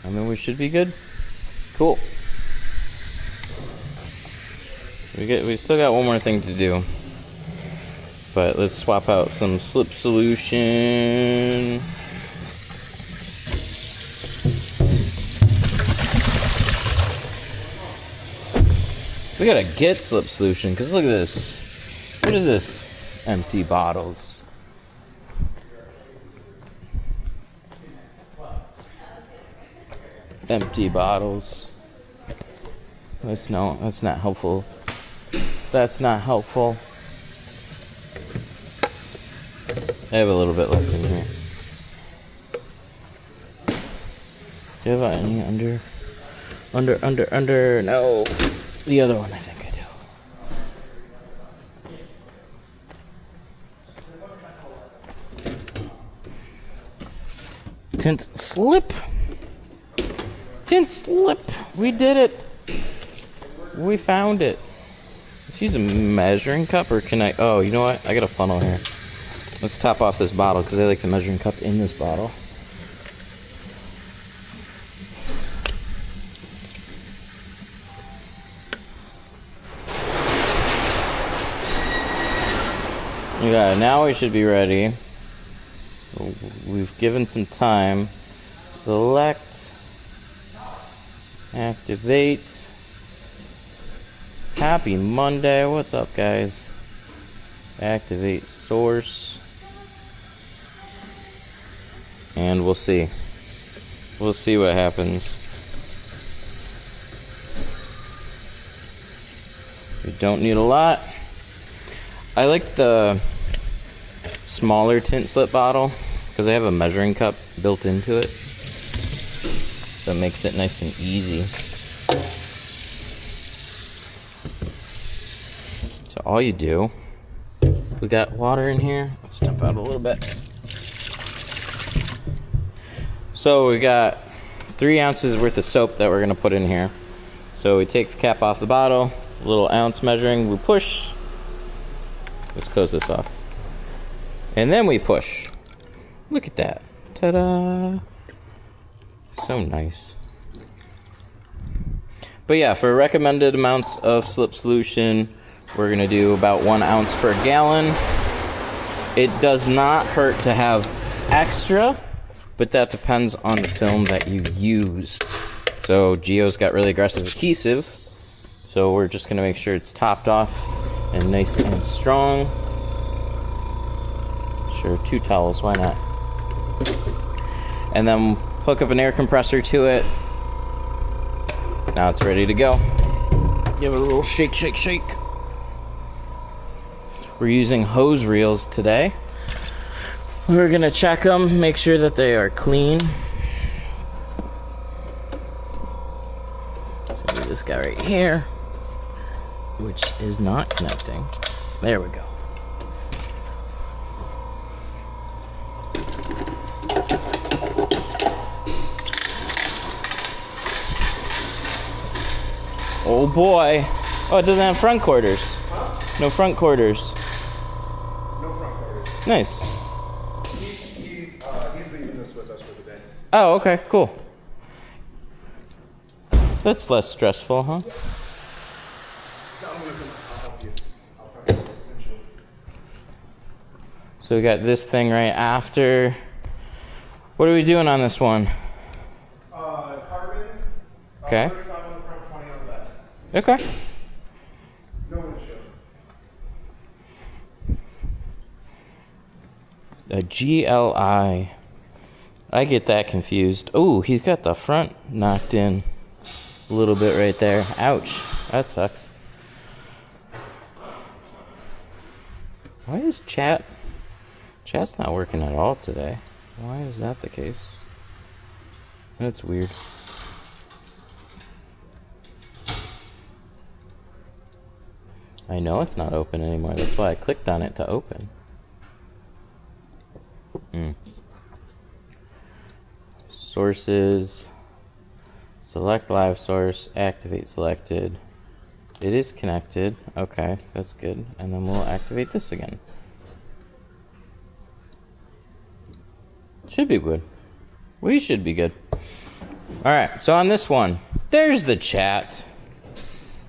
And then we should be good. Cool. We still got one more thing to do. But let's swap out some slip solution. We gotta get slip solution, because look at this. What is this? Empty bottles. Empty bottles. That's not helpful. That's not helpful. I have a little bit left in here. Do you have any under? No. The other one, I think I do. Tint slip. Tint slip. We did it. We found it. Let's use a measuring cup, or can I? Oh, you know what? I got a funnel here. Let's top off this bottle because I like the measuring cup in this bottle. Yeah, now we should be ready. We've given some time. Select, activate. Happy Monday. What's up, guys? Activate source. And we'll see. We'll see what happens. We don't need a lot. I like the smaller tint slip bottle because I have a measuring cup built into it. So it makes it nice and easy. So all you do, we got water in here. Let's dump out a little bit. So we got 3 ounces worth of soap that we're gonna put in here. So we take the cap off the bottle, a little ounce measuring, we push. Let's close this off. And then we push. Look at that. Ta-da! So nice. But yeah, for recommended amounts of slip solution, we're gonna do about 1 ounce per gallon. It does not hurt to have extra, but that depends on the film that you used. So Geo's got really aggressive adhesive, so we're just gonna make sure it's topped off and nice and strong. Sure, 2 towels, why not? And then hook up an air compressor to it. Now it's ready to go. Give it a little shake, shake, shake. We're using hose reels today. We're gonna check them, make sure that they are clean. So do this guy right here, which is not connecting. There we go. Oh boy. Oh, it doesn't have front quarters. Huh? No front quarters. No front quarters. Nice. He's leaving this with us for the day. Oh, okay, cool. That's less stressful, huh? So I'm gonna come, I'll help you. I'll probably go to the windshield. So we got this thing right after. What are we doing on this one? Carbon. Okay. 35 on the front, 20 on the back. Okay. No windshield. A GLI. I get that confused. Oh, he's got the front knocked in a little bit right there. Ouch. That sucks. Why is chat's not working at all today? Why is that the case? That's weird. I know it's not open anymore. That's why I clicked on it to open. Sources. Select live source. Activate selected. It is connected. Okay, that's good. And then we'll activate this again. Should be good. We should be good. All right, so on this one, there's the chat.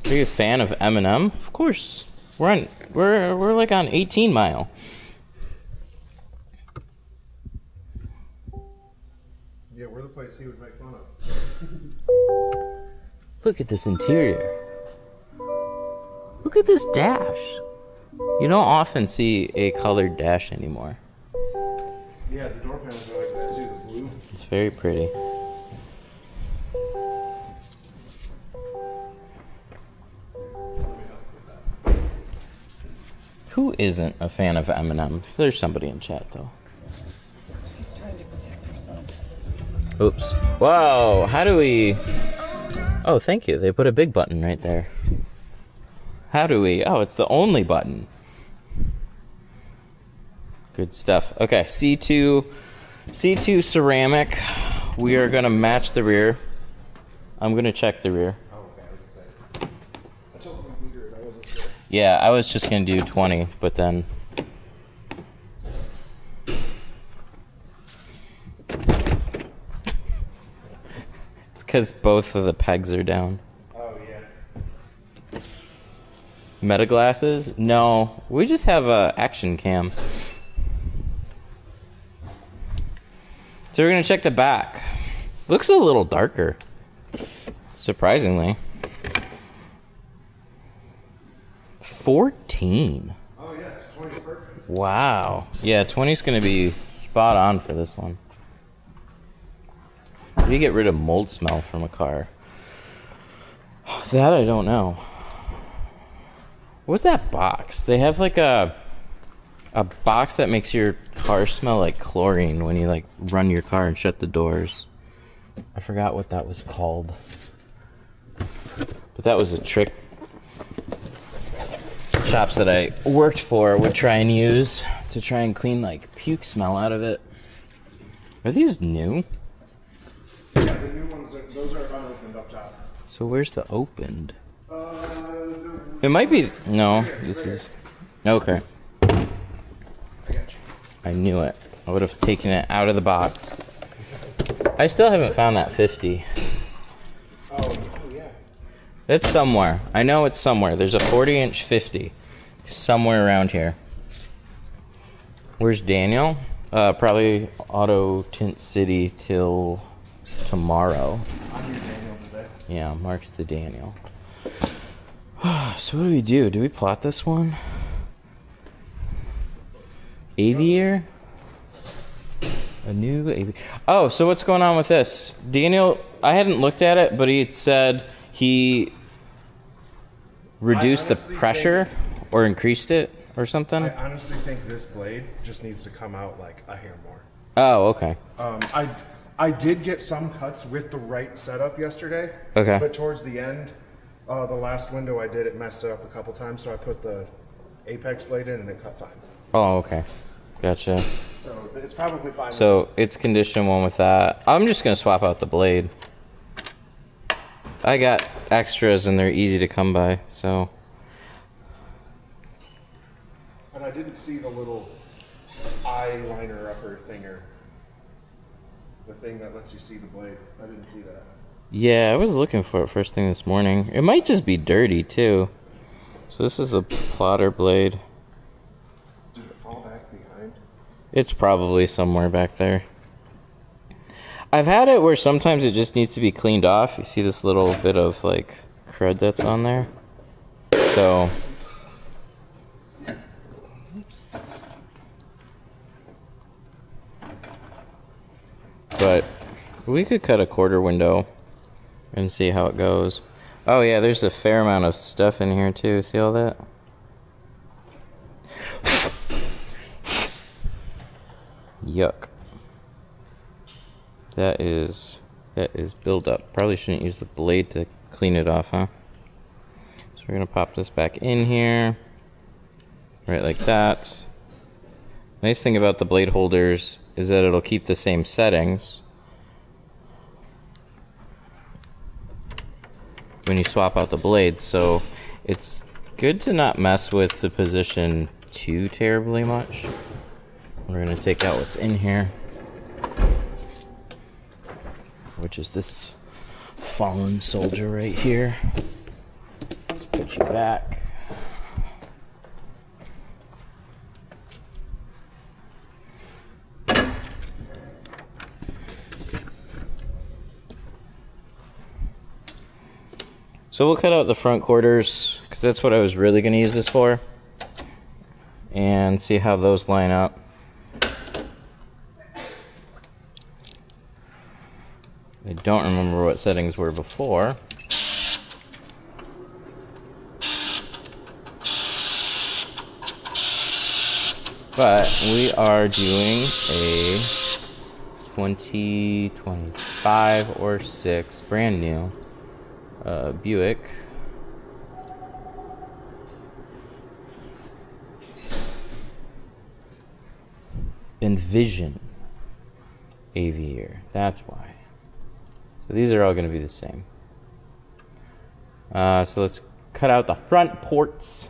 Are you a fan of Eminem? Of course. We're like on 18 Mile. Yeah, we're the place he would make fun of. Look at this interior. Look at this dash. You don't often see a colored dash anymore. Yeah, the door panels are like that too, the blue. It's very pretty. Who isn't a fan of Eminem? So there's somebody in chat though. Oops. Whoa, how do we... Oh, thank you. They put a big button right there. How do we... Oh, it's the only button. Good stuff. Okay, C2 ceramic. We are going to match the rear. I'm going to check the rear. Oh, okay, I was gonna say. I told him to meter it, I wasn't sure. Yeah, I was just going to do 20, but then... It's because both of the pegs are down. Oh, yeah. Meta glasses? No, we just have a action cam. So we're gonna check the back. Looks a little darker, surprisingly. 14. Oh, yes, 20 is perfect. Wow. Yeah, 20 is gonna be spot on for this one. How do you get rid of mold smell from a car? That I don't know. What's that box? They have like a box that makes your car smell like chlorine when you like run your car and shut the doors. I forgot what that was called. But that was a trick shops that I worked for would try and use to try and clean like puke smell out of it. Are these new? Yeah, the new ones, those are unopened up top. So where's the opened? It might be... No, this is... Okay. I got you. I knew it. I would have taken it out of the box. I still haven't found that 50. Oh, yeah. It's somewhere. I know it's somewhere. There's a 40-inch 50. Somewhere around here. Where's Daniel? Probably Auto Tint City till tomorrow. I'm your Daniel today. Yeah, Mark's the Daniel. So what do we do? Do we plot this one? Aviator? A new aviator. Oh, so what's going on with this? Daniel, I hadn't looked at it, but he had said he reduced the pressure or increased it or something. I honestly think this blade just needs to come out like a hair more. Oh, okay. I did get some cuts with the right setup yesterday. Okay. But towards the end, the last window I did, it messed it up a couple times, so I put the apex blade in and it cut fine. Oh, okay. Gotcha. So it's probably fine. So it's condition one with that. I'm just going to swap out the blade. I got extras and they're easy to come by, so. And I didn't see the little eyeliner upper thinger. The thing that lets you see the blade. I didn't see that. Yeah, I was looking for it first thing this morning. It might just be dirty too. So this is the plotter blade. Did it fall back behind? It's probably somewhere back there. I've had it where sometimes it just needs to be cleaned off. You see this little bit of like crud that's on there. So but we could cut a quarter window and see how it goes. Oh yeah, there's a fair amount of stuff in here too. See all that? Yuck. That is buildup. Probably shouldn't use the blade to clean it off, huh? So we're gonna pop this back in here. Right like that. Nice thing about the blade holders is that it'll keep the same settings when you swap out the blades, so it's good to not mess with the position too terribly much. We're gonna take out what's in here. which is this fallen soldier right here. Let's put you back. So we'll cut out the front quarters, because that's what I was really going to use this for, and see how those line up. I don't remember what settings were before. But we are doing a 2025 or 6 brand new Buick. Envision Aviator. That's why. So these are all going to be the same. So let's cut out the front ports.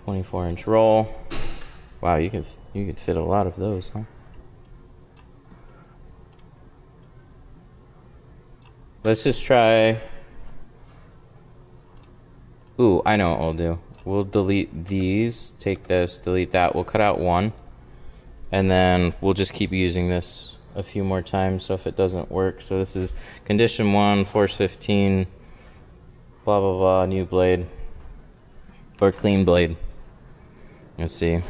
24-inch roll. Wow, you could fit a lot of those, huh? Let's just try. Ooh, I know what we'll do. We'll delete these, take this, delete that. We'll cut out one, and then we'll just keep using this a few more times. So if it doesn't work, so this is condition 1, force 15, blah blah blah, new blade or clean blade. Let's see.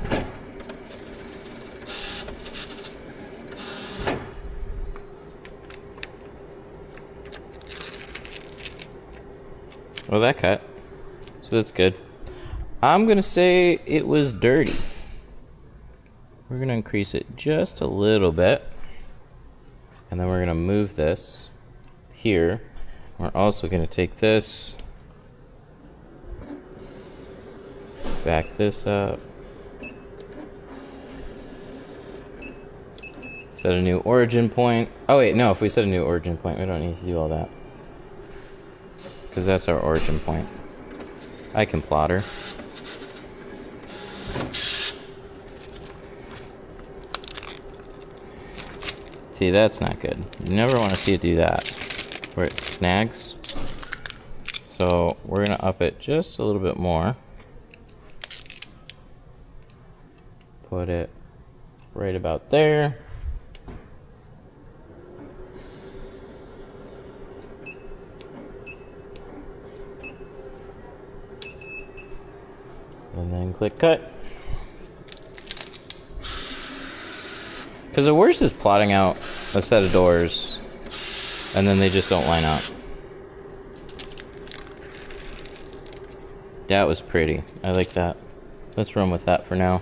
Well, that cut, so that's good. I'm gonna say it was dirty. We're gonna increase it just a little bit, and then we're gonna move this here. We're also gonna take this, back this up, set a new origin point. Oh wait, no, if we set a new origin point, we don't need to do all that, because that's our origin point. I can plotter. See, that's not good. You never want to see it do that, where it snags. So we're gonna up it just a little bit more. Put it right about there. And then click cut. Because the worst is plotting out a set of doors and then they just don't line up. That was pretty. I like that. Let's run with that for now.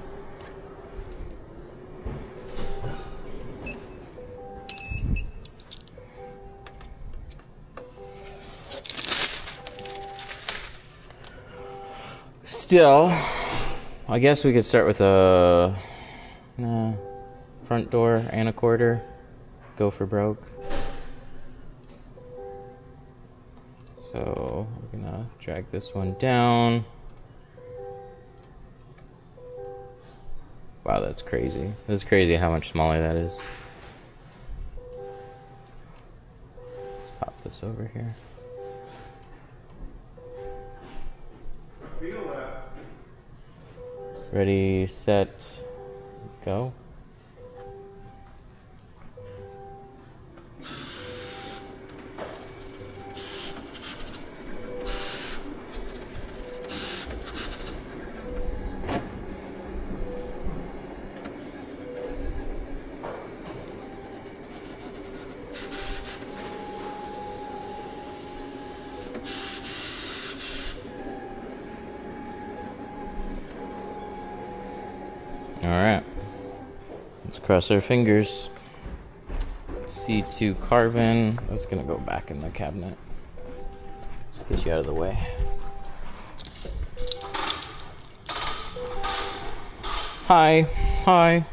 Still, I guess we could start with a front door and a quarter. Go for broke. So we're gonna drag this one down. Wow, that's crazy. That's crazy how much smaller that is. Let's pop this over here. Ready, set, go. Alright, let's cross our fingers. C2 carbon. That's gonna go back in the cabinet. Let's get you out of the way. Hi, hi.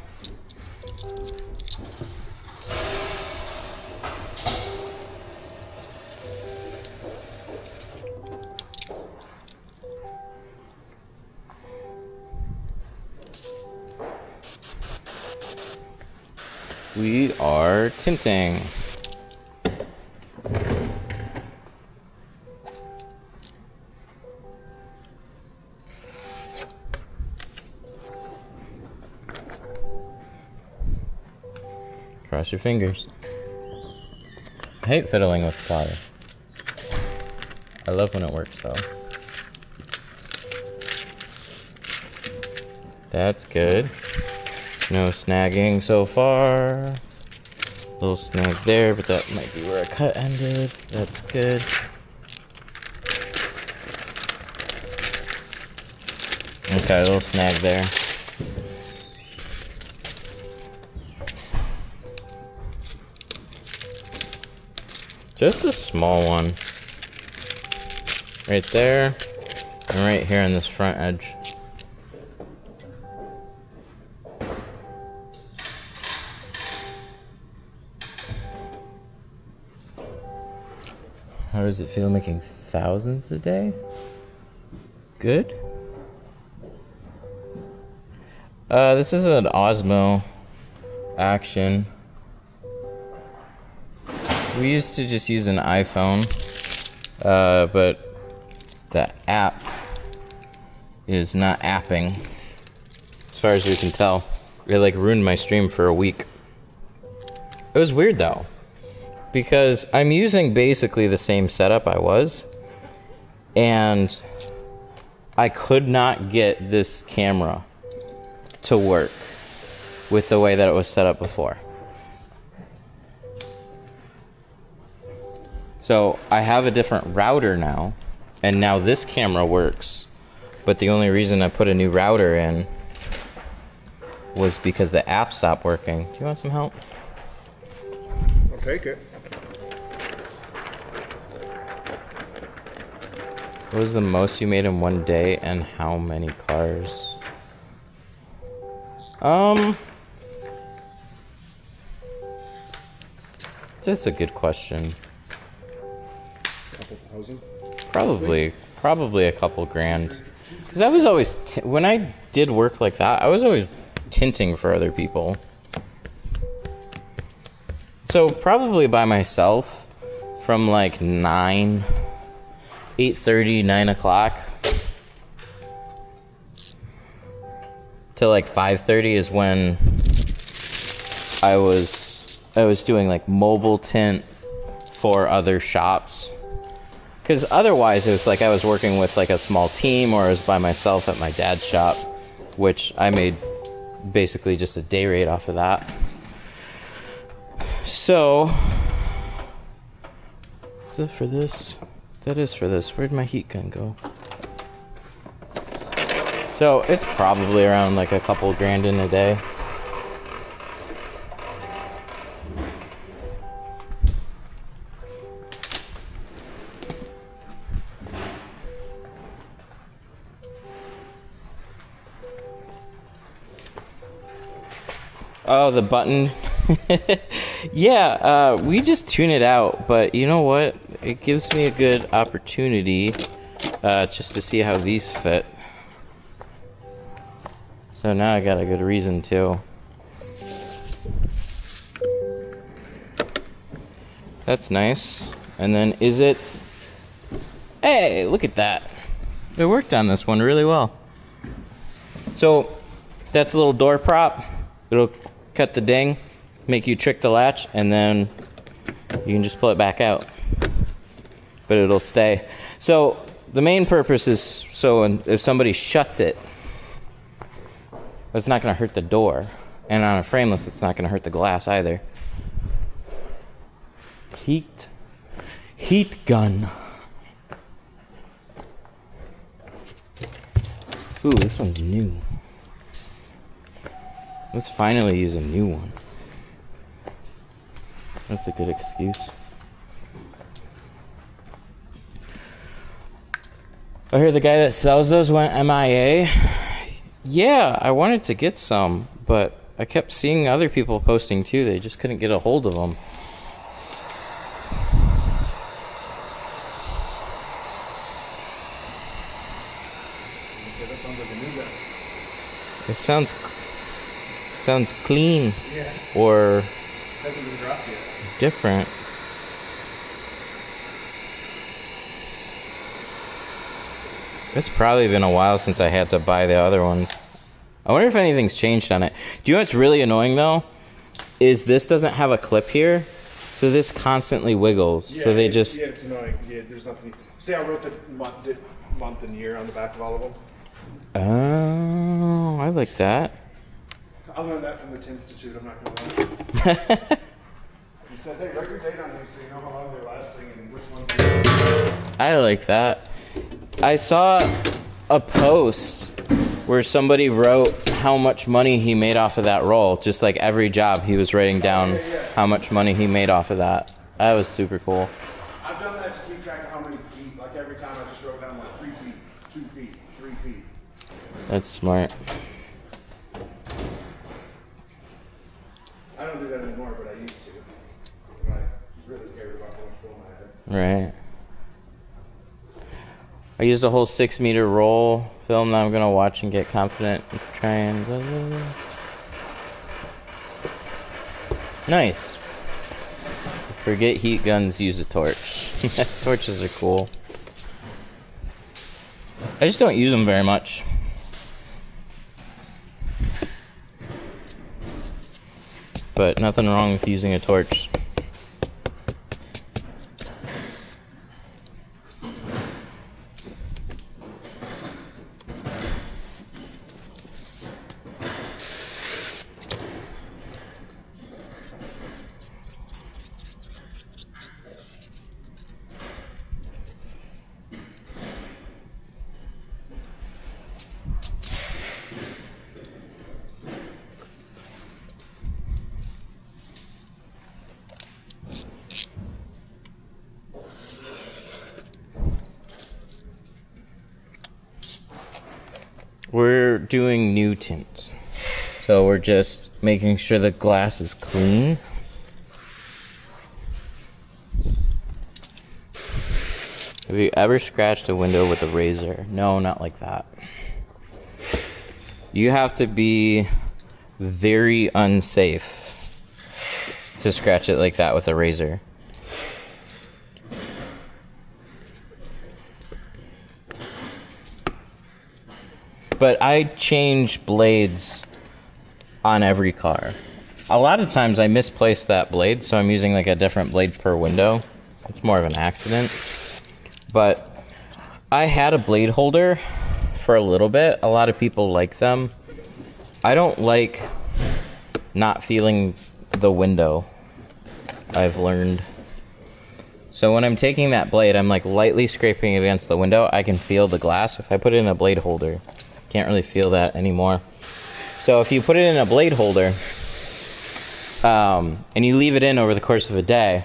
We are tinting. Cross your fingers. I hate fiddling with solder. I love when it works though. That's good. No snagging so far. Little snag there, but that might be where a cut ended. That's good. Okay, a little snag there. Just a small one. Right there, and right here on this front edge. How does it feel making thousands a day? Good. This is an Osmo Action. We used to just use an iPhone, but the app is not apping, as far as we can tell. It like ruined my stream for a week. It was weird though, because I'm using basically the same setup I was, and I could not get this camera to work with the way that it was set up before. So I have a different router now, and now this camera works, but the only reason I put a new router in was because the app stopped working. Do you want some help? I'll take it. What was the most you made in one day, and how many cars? That's a good question. Couple thousand? Probably a couple grand. Because I was always, when I did work like that, I was always tinting for other people. So probably by myself from like 8:30, 9 o'clock to like 5:30 is when I was doing like mobile tint for other shops. Because otherwise it was like I was working with like a small team, or I was by myself at my dad's shop, which I made basically just a day rate off of that. So, is it for this? That is for this. Where'd my heat gun go? So it's probably around like a couple grand in a day. Oh, the button. Yeah, we just tune it out, but you know what? It gives me a good opportunity just to see how these fit. So now I got a good reason to. That's nice. And then is it... Hey, look at that. It worked on this one really well. So that's a little door prop. It'll cut the ding, make you trick the latch, and then you can just pull it back out. But it'll stay. So the main purpose is so if somebody shuts it, it's not going to hurt the door. And on a frameless, it's not going to hurt the glass either. Heat gun. Ooh, this one's new. Let's finally use a new one. That's a good excuse. I hear the guy that sells those went MIA. Yeah, I wanted to get some, but I kept seeing other people posting too. They just couldn't get a hold of them. That sounds like a new guy. It sounds clean. Yeah. Or Hasn't been dropped yet. different. It's probably been a while since I had to buy the other ones. I wonder if anything's changed on it. Do you know what's really annoying though? is this doesn't have a clip here, so this constantly wiggles. Yeah, so they just... Yeah, it's annoying. Yeah, there's nothing... See, I wrote the month and year on the back of all of them? Oh, I like that. I learned that from the Tint Institute, I'm not gonna lie. He said, hey, write your date on these so you know how long they're lasting and which ones I like that. I saw a post where somebody wrote how much money he made off of that roll. Just like every job, he was writing down how much money he made off of that. That was super cool. I've done that to keep track of how many feet. Like every time I just wrote down like 3 feet, 2 feet, 3 feet. That's smart. I don't do that anymore, but I used to. When I really cared about how much film I had. Right. I used a whole 6-meter roll film that I'm gonna watch and get confident and try and... Nice. Forget heat guns, use a torch. Torches are cool. I just don't use them very much. But nothing wrong with using a torch. We're doing new tints. So we're just making sure the glass is clean. Have you ever scratched a window with a razor? No, not like that. You have to be very unsafe to scratch it like that with a razor. But I change blades on every car. A lot of times I misplace that blade, so I'm using like a different blade per window. It's more of an accident. But I had a blade holder for a little bit. A lot of people like them. I don't like not feeling the window, I've learned. So when I'm taking that blade, I'm like lightly scraping it against the window. I can feel the glass. If I put it in a blade holder, can't really feel that anymore. So if you put it in a blade holder and you leave it in over the course of a day,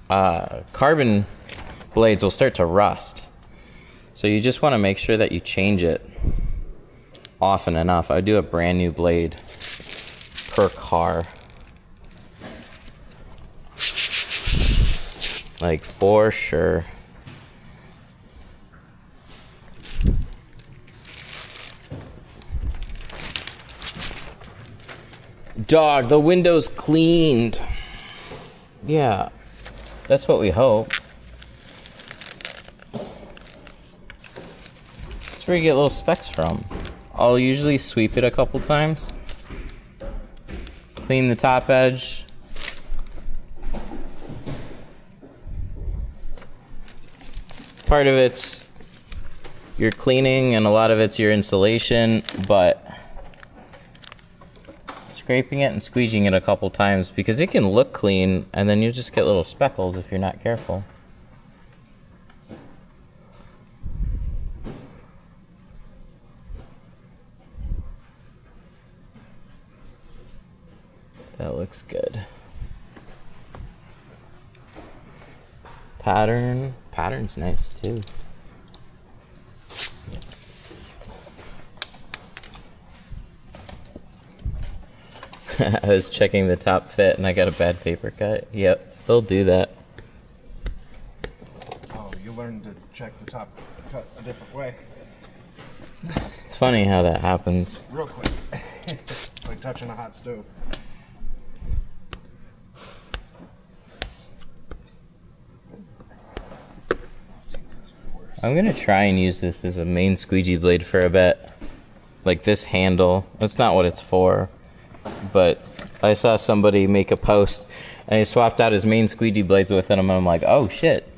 carbon blades will start to rust. So you just want to make sure that you change it often enough. I do a brand new blade per car. Like for sure. Dog, the window's cleaned. Yeah, that's what we hope. That's where you get little specks from. I'll usually sweep it a couple times. Clean the top edge. Part of it's your cleaning and a lot of it's your insulation, but scraping it and squeegeeing it a couple times because it can look clean and then you just get little speckles if you're not careful. That looks good. Pattern's nice too. I was checking the top fit and I got a bad paper cut. Yep, they'll do that. Oh, you learned to check the top cut a different way. It's funny how that happens. Real quick. It's like touching a hot stove. I'm gonna try and use this as a main squeegee blade for a bit. Like this handle. That's not what it's for. But I saw somebody make a post, and he swapped out his main squeegee blades with them, and I'm like, oh shit.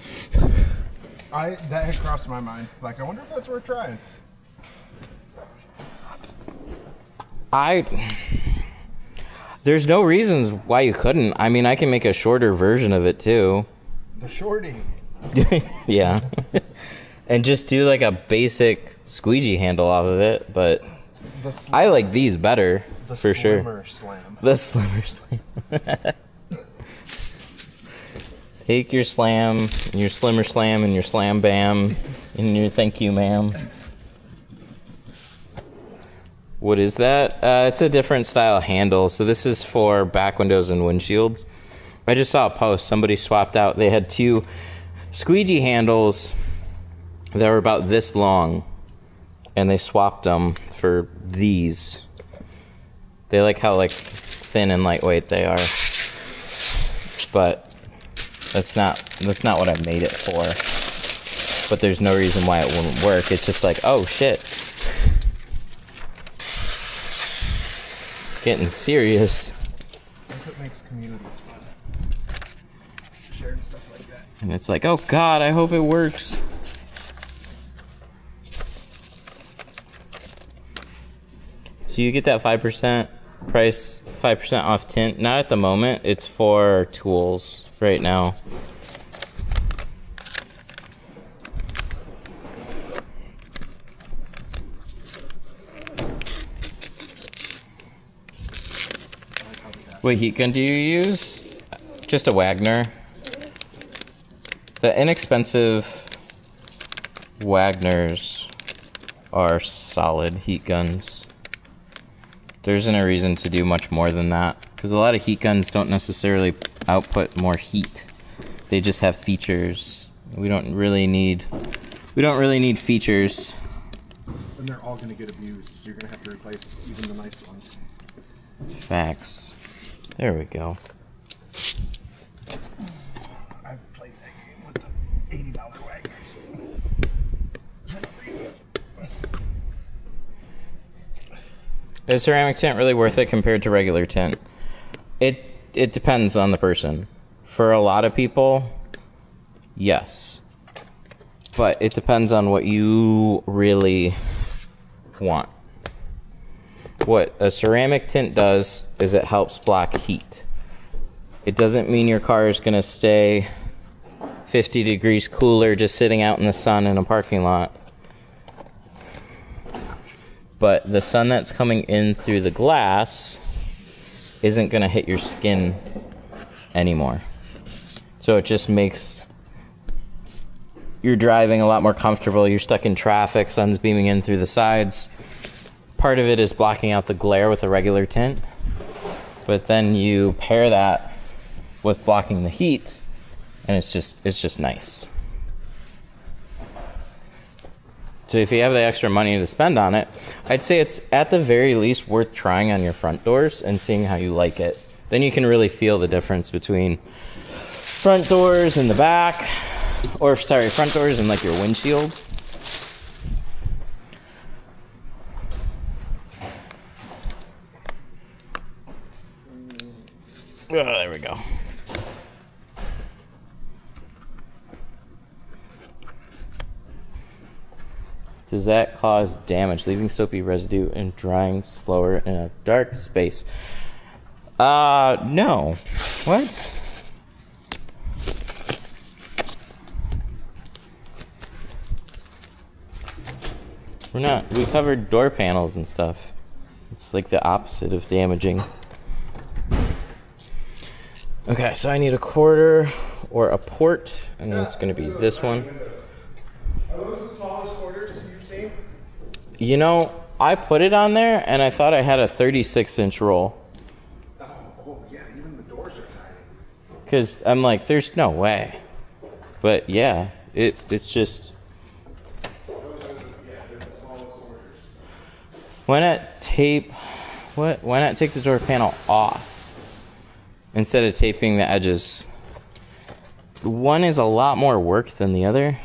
That had crossed my mind. Like, I wonder if that's worth trying. There's no reasons why you couldn't. I mean, I can make a shorter version of it too. The shorty. Yeah. And just do like a basic squeegee handle off of it, but I like these better, for sure. The slimmer slam. Take your slam, your slimmer slam, and your slam bam, and your thank you ma'am. What is that? It's a different style handle. So this is for back windows and windshields. I just saw a post. Somebody swapped out. They had two squeegee handles that were about this long, and they swapped them for these. They like how like thin and lightweight they are, but that's not what I made it for. But there's no reason why it wouldn't work. It's just like, oh shit. Getting serious. That's what makes communities fun. Sharing stuff like that. And it's like, oh god, I hope it works. So you get that 5% price, 5% off tint. Not at the moment. It's for tools right now. What heat gun do you use? Just a Wagner. The inexpensive Wagners are solid heat guns. There isn't a reason to do much more than that, because a lot of heat guns don't necessarily output more heat. They just have features. We don't really need features. And they're all going to get abused, so you're going to have to replace even the nice ones. Facts. There we go. I've played that game with the $80 Wagners. For no reason. Is ceramic tint really worth it compared to regular tint? It depends on the person. For a lot of people, yes. But it depends on what you really want. What a ceramic tint does is it helps block heat. It doesn't mean your car is going to stay 50 degrees cooler just sitting out in the sun in a parking lot. But the sun that's coming in through the glass isn't going to hit your skin anymore. So it just makes your driving a lot more comfortable. You're stuck in traffic, sun's beaming in through the sides. Part of it is blocking out the glare with a regular tint, but then you pair that with blocking the heat, and it's just nice. So if you have the extra money to spend on it, I'd say it's at the very least worth trying on your front doors and seeing how you like it. Then you can really feel the difference between front doors and the back, or sorry, front doors and like your windshield. Oh, there we go. Does that cause damage, leaving soapy residue and drying slower in a dark space? No. What? We covered door panels and stuff. It's like the opposite of damaging. Okay, so I need a quarter or a port, and then it's going to be this one. Are those the smallest quarters you've seen? You know, I put it on there, and I thought I had a 36-inch roll. Oh, yeah, even the doors are tiny. Because I'm like, there's no way. But yeah, it's just... They're the smallest quarters. Why not tape... Why not take the door panel off instead of taping the edges? One is a lot more work than the other.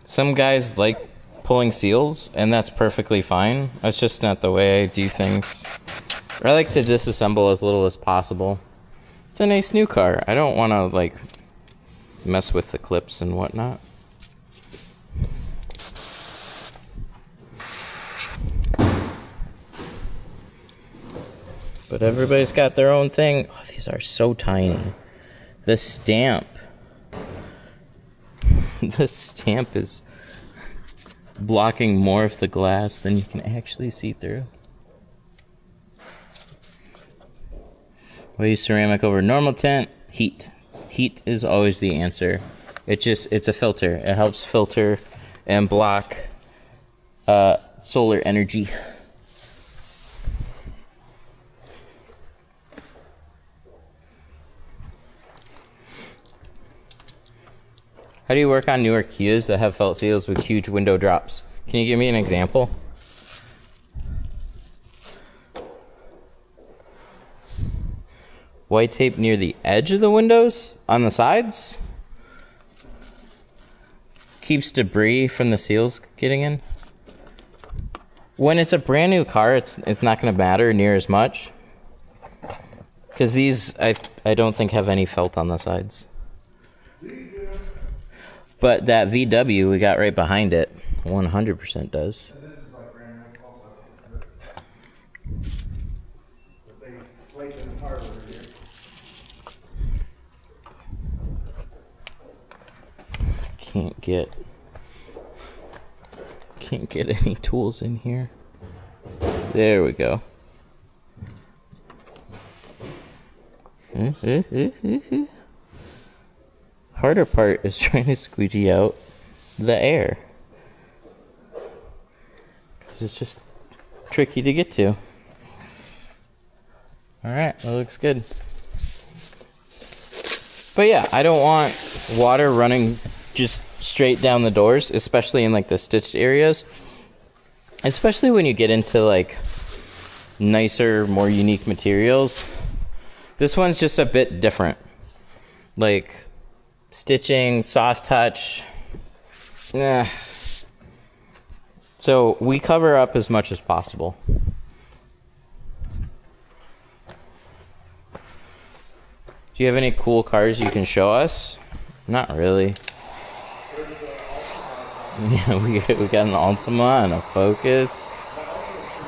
Some guys like pulling seals, and that's perfectly fine. That's just not the way I do things. I like to disassemble as little as possible. It's a nice new car. I don't want to like mess with the clips and whatnot. But everybody's got their own thing. Oh, these are so tiny. The stamp. The stamp is blocking more of the glass than you can actually see through. Why use ceramic over normal tint? Heat. Heat is always the answer. It's a filter. It helps filter and block solar energy. How do you work on newer Kias that have felt seals with huge window drops? Can you give me an example? White tape near the edge of the windows on the sides keeps debris from the seals getting in. When it's a brand new car, it's not going to matter near as much, because these I don't think have any felt on the sides. But that VW we got right behind it 100% does. And this is like brand new also. But they flake them hard over here. Can't get any tools in here. There we go. Harder part is trying to squeegee out the air, because it's just tricky to get to. Alright, that looks good. But yeah, I don't want water running just straight down the doors, especially in like the stitched areas. Especially when you get into like nicer, more unique materials. This one's just a bit different. Like stitching, soft touch. So we cover up as much as possible. Do you have any cool cars you can show us? Not really. Yeah, we got an Altima and a Focus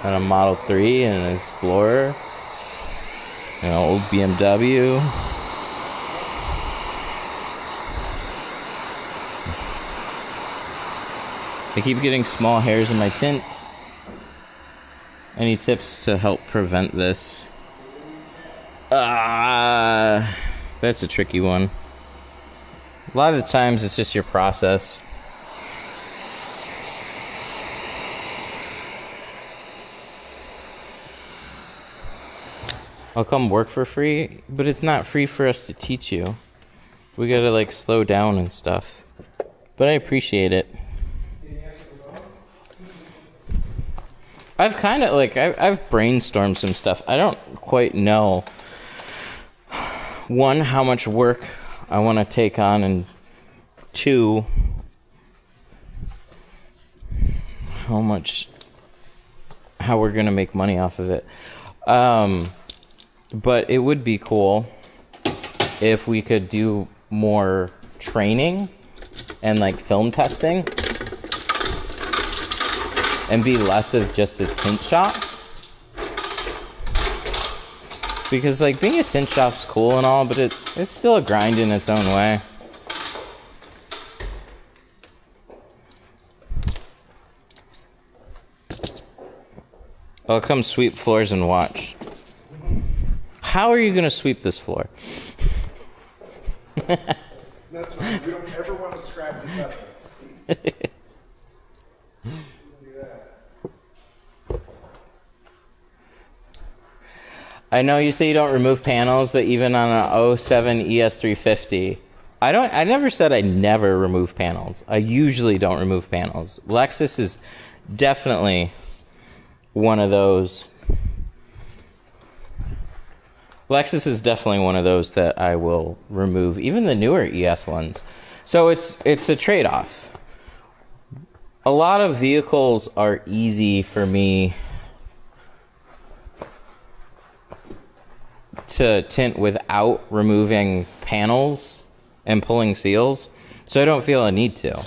and a Model 3 and an Explorer and an old BMW. I keep getting small hairs in my tint. Any tips to help prevent this? That's a tricky one. A lot of the times it's just your process. I'll come work for free, but it's not free for us to teach you. We gotta like slow down and stuff. But I appreciate it. I've kind of like, I've brainstormed some stuff. I don't quite know, one, how much work I want to take on, and two, how we're going to make money off of it. But it would be cool if we could do more training and like film testing and be less of just a tint shop. Because like being a tint shop's cool and all, but it's still a grind in its own way. I'll come sweep floors and watch. How are you gonna sweep this floor? That's fine. We don't ever want to scrap each other. I know you say you don't remove panels, but even on an 07 ES350, I never said I never remove panels. I usually don't remove panels. Lexus is definitely one of those. Lexus is definitely one of those that I will remove, even the newer ES ones. So it's a trade-off. A lot of vehicles are easy for me to tint without removing panels and pulling seals, so I don't feel a need to.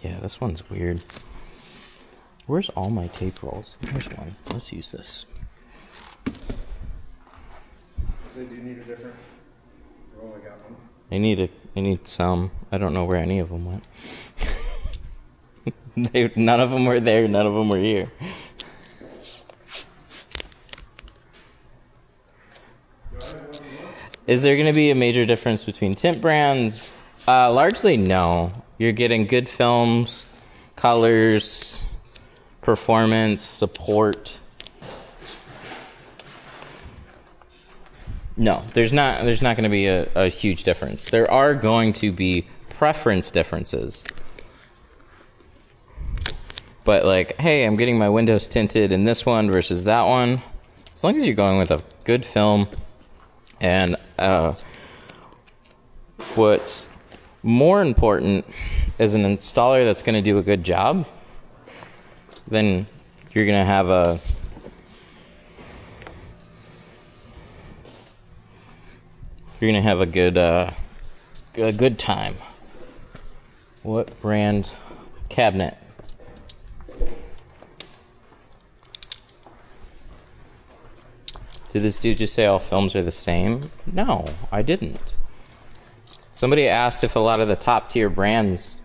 Yeah, this one's weird. Where's all my tape rolls? Here's one. Let's use this. So do you need a different roll? I got one. I need some. I don't know where any of them went. None of them were there, none of them were here. Is there going to be a major difference between tint brands? Largely no. You're getting good films, colors, performance, support. No, there's not going to be a huge difference. There are going to be preference differences. But like, hey, I'm getting my windows tinted in this one versus that one. As long as you're going with a good film and what's more important is an installer that's going to do a good job, then you're going to have a good time. What brand cabinet? Did this dude just say all films are the same? No, I didn't. Somebody asked if a lot of the top tier brands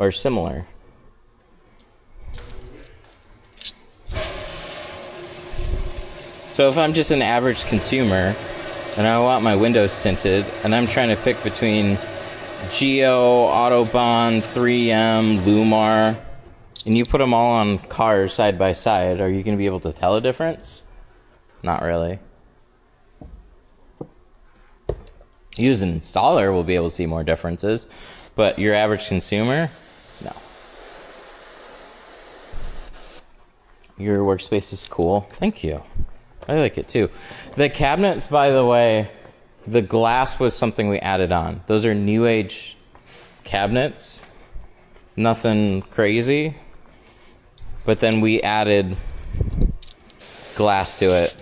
are similar. So if I'm just an average consumer and I want my windows tinted and I'm trying to pick between Geo, Autobahn, 3M, Lumar, and you put them all on cars side by side, are you going to be able to tell a difference? Not really. You as an installer will be able to see more differences, but your average consumer, no. Your workspace is cool. Thank you. I like it too. The cabinets, by the way, the glass was something we added on. Those are new age cabinets. Nothing crazy. But then we added glass to it.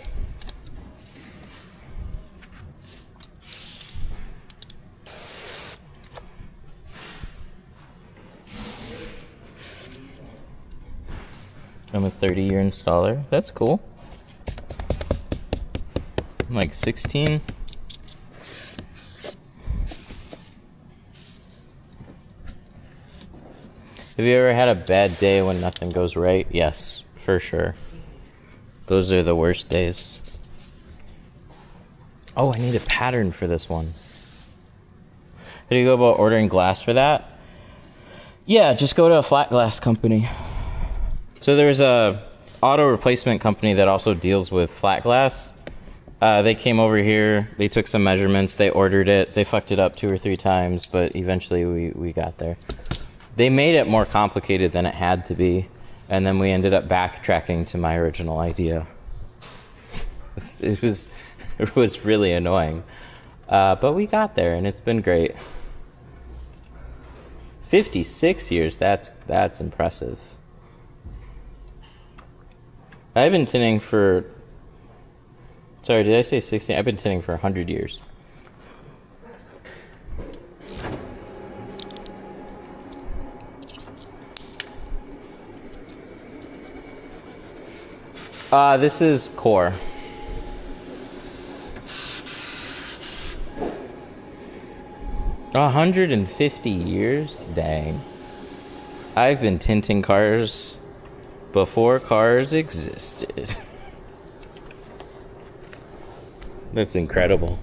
I'm a 30-year installer. That's cool. I'm like 16. Have you ever had a bad day when nothing goes right? Yes, for sure. Those are the worst days. Oh, I need a pattern for this one. How do you go about ordering glass for that? Yeah, just go to a flat glass company. So there's a auto replacement company that also deals with flat glass. They came over here, they took some measurements, they ordered it, they fucked it up 2 or 3 times, but eventually we got there. They made it more complicated than it had to be, and then we ended up backtracking to my original idea. It was really annoying, but we got there, and it's been great. 56 years, that's impressive. I've been tinting for... Sorry, did I say 16? I've been tinting for 100 years. This is core. $150 years? Dang. I've been tinting cars before cars existed. That's incredible.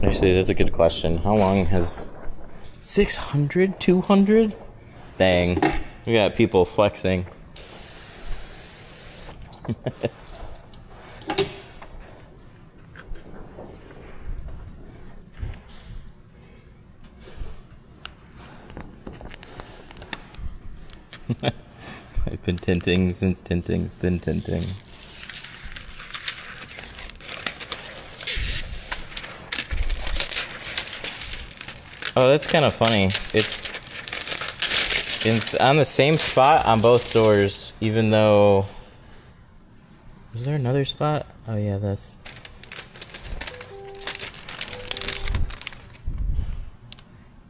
Actually, that's a good question. How long has... 600? 200? Dang. We got people flexing. I've been tinting since tinting's been tinting. Oh, that's kind of funny. It's on the same spot on both doors. even though... Is there another spot? Oh yeah, this.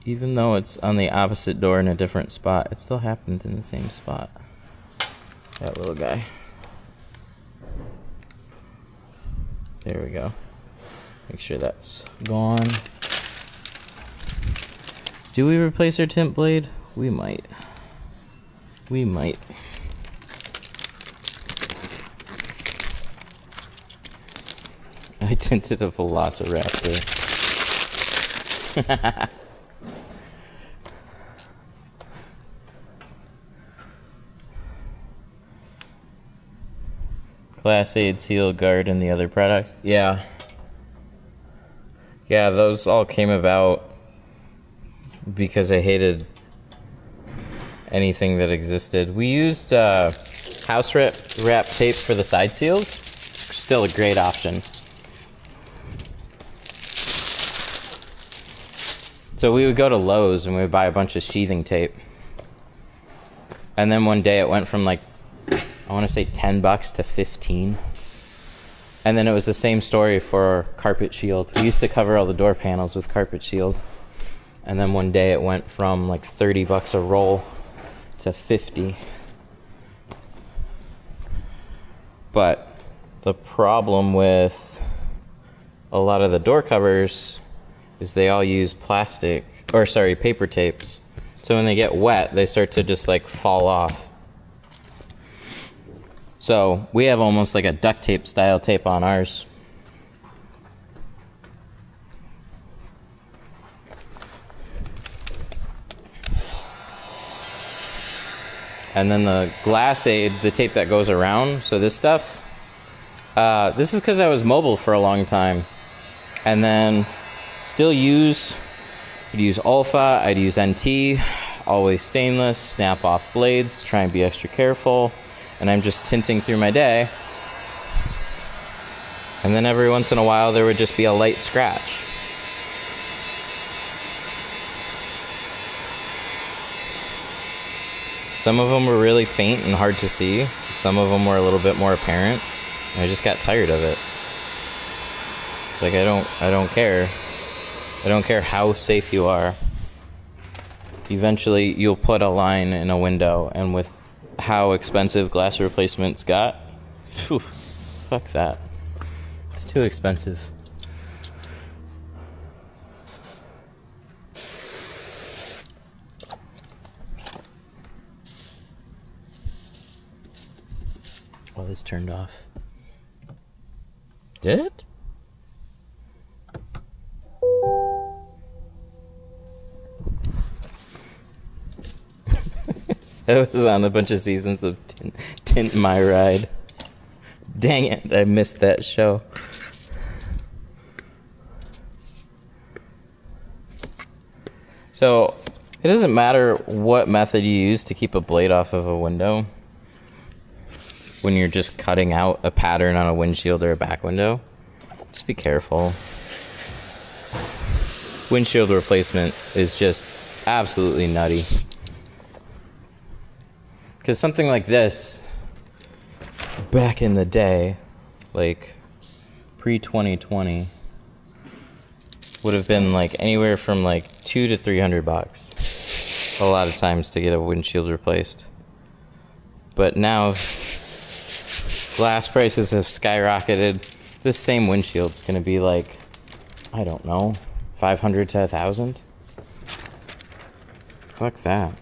Even though it's on the opposite door in a different spot, it still happened in the same spot. That little guy. There we go. Make sure that's gone. Do we replace our tint blade? We might. We might. I tinted a Velociraptor. Glass aid, seal, guard, and the other products. Yeah. Yeah, those all came about because I hated anything that existed. We used house wrap tape for the side seals. Still a great option. So we would go to Lowe's and we would buy a bunch of sheathing tape. And then one day it went from like, I want to say $10 to 15. And then it was the same story for carpet shield. We used to cover all the door panels with carpet shield. And then one day it went from like $30 a roll to 50. But the problem with a lot of the door covers is they all use paper tapes. So when they get wet, they start to just like fall off. So we have almost like a duct tape style tape on ours. And then the glass aid, the tape that goes around, so this stuff, this is because I was mobile for a long time. And then I'd use Alpha, I'd use NT, always stainless, snap off blades, try and be extra careful. And I'm just tinting through my day. And then every once in a while there would just be a light scratch. Some of them were really faint and hard to see. Some of them were a little bit more apparent. And I just got tired of it. It's like I don't care. I don't care how safe you are. Eventually you'll put a line in a window, and with how expensive glass replacements got, phew, fuck that. It's too expensive. Oh, this turned off. Did it? I was on a bunch of seasons of Tint My Ride. Dang it, I missed that show. So, it doesn't matter what method you use to keep a blade off of a window when you're just cutting out a pattern on a windshield or a back window. Just be careful. Windshield replacement is just absolutely nutty. Because something like this, back in the day, like pre-2020, would have been like anywhere from like $200 to $300 a lot of times to get a windshield replaced. But now glass prices have skyrocketed. This same windshield's gonna be like, I don't know, $500 to $1,000. Fuck that.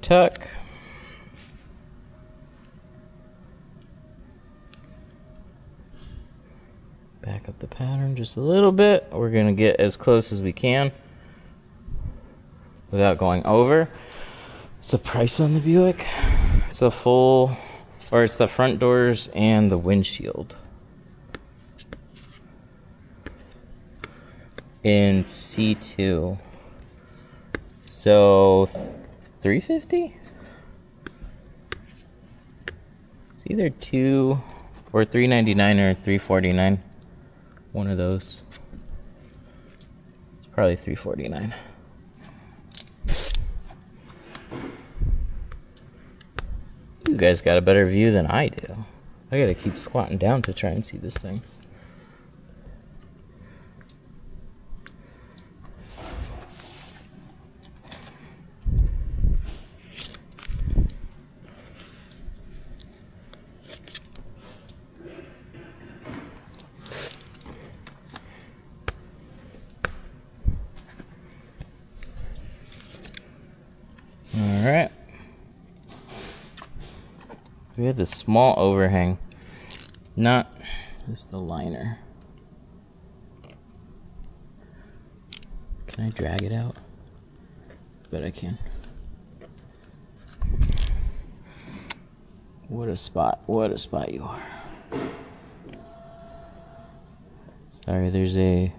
Tuck. Back up the pattern just a little bit. We're gonna get as close as we can without going over. It's the price on the Buick. It's a full, or it's the front doors and the windshield. In C2. So 350? It's either 2 or 399 or 349. One of those. It's probably 349. You guys got a better view than I do. I gotta keep squatting down to try and see this thing. Alright. We had this small overhang. Not just the liner. Can I drag it out? Bet I can. What a spot. What a spot you are. Sorry, there's a...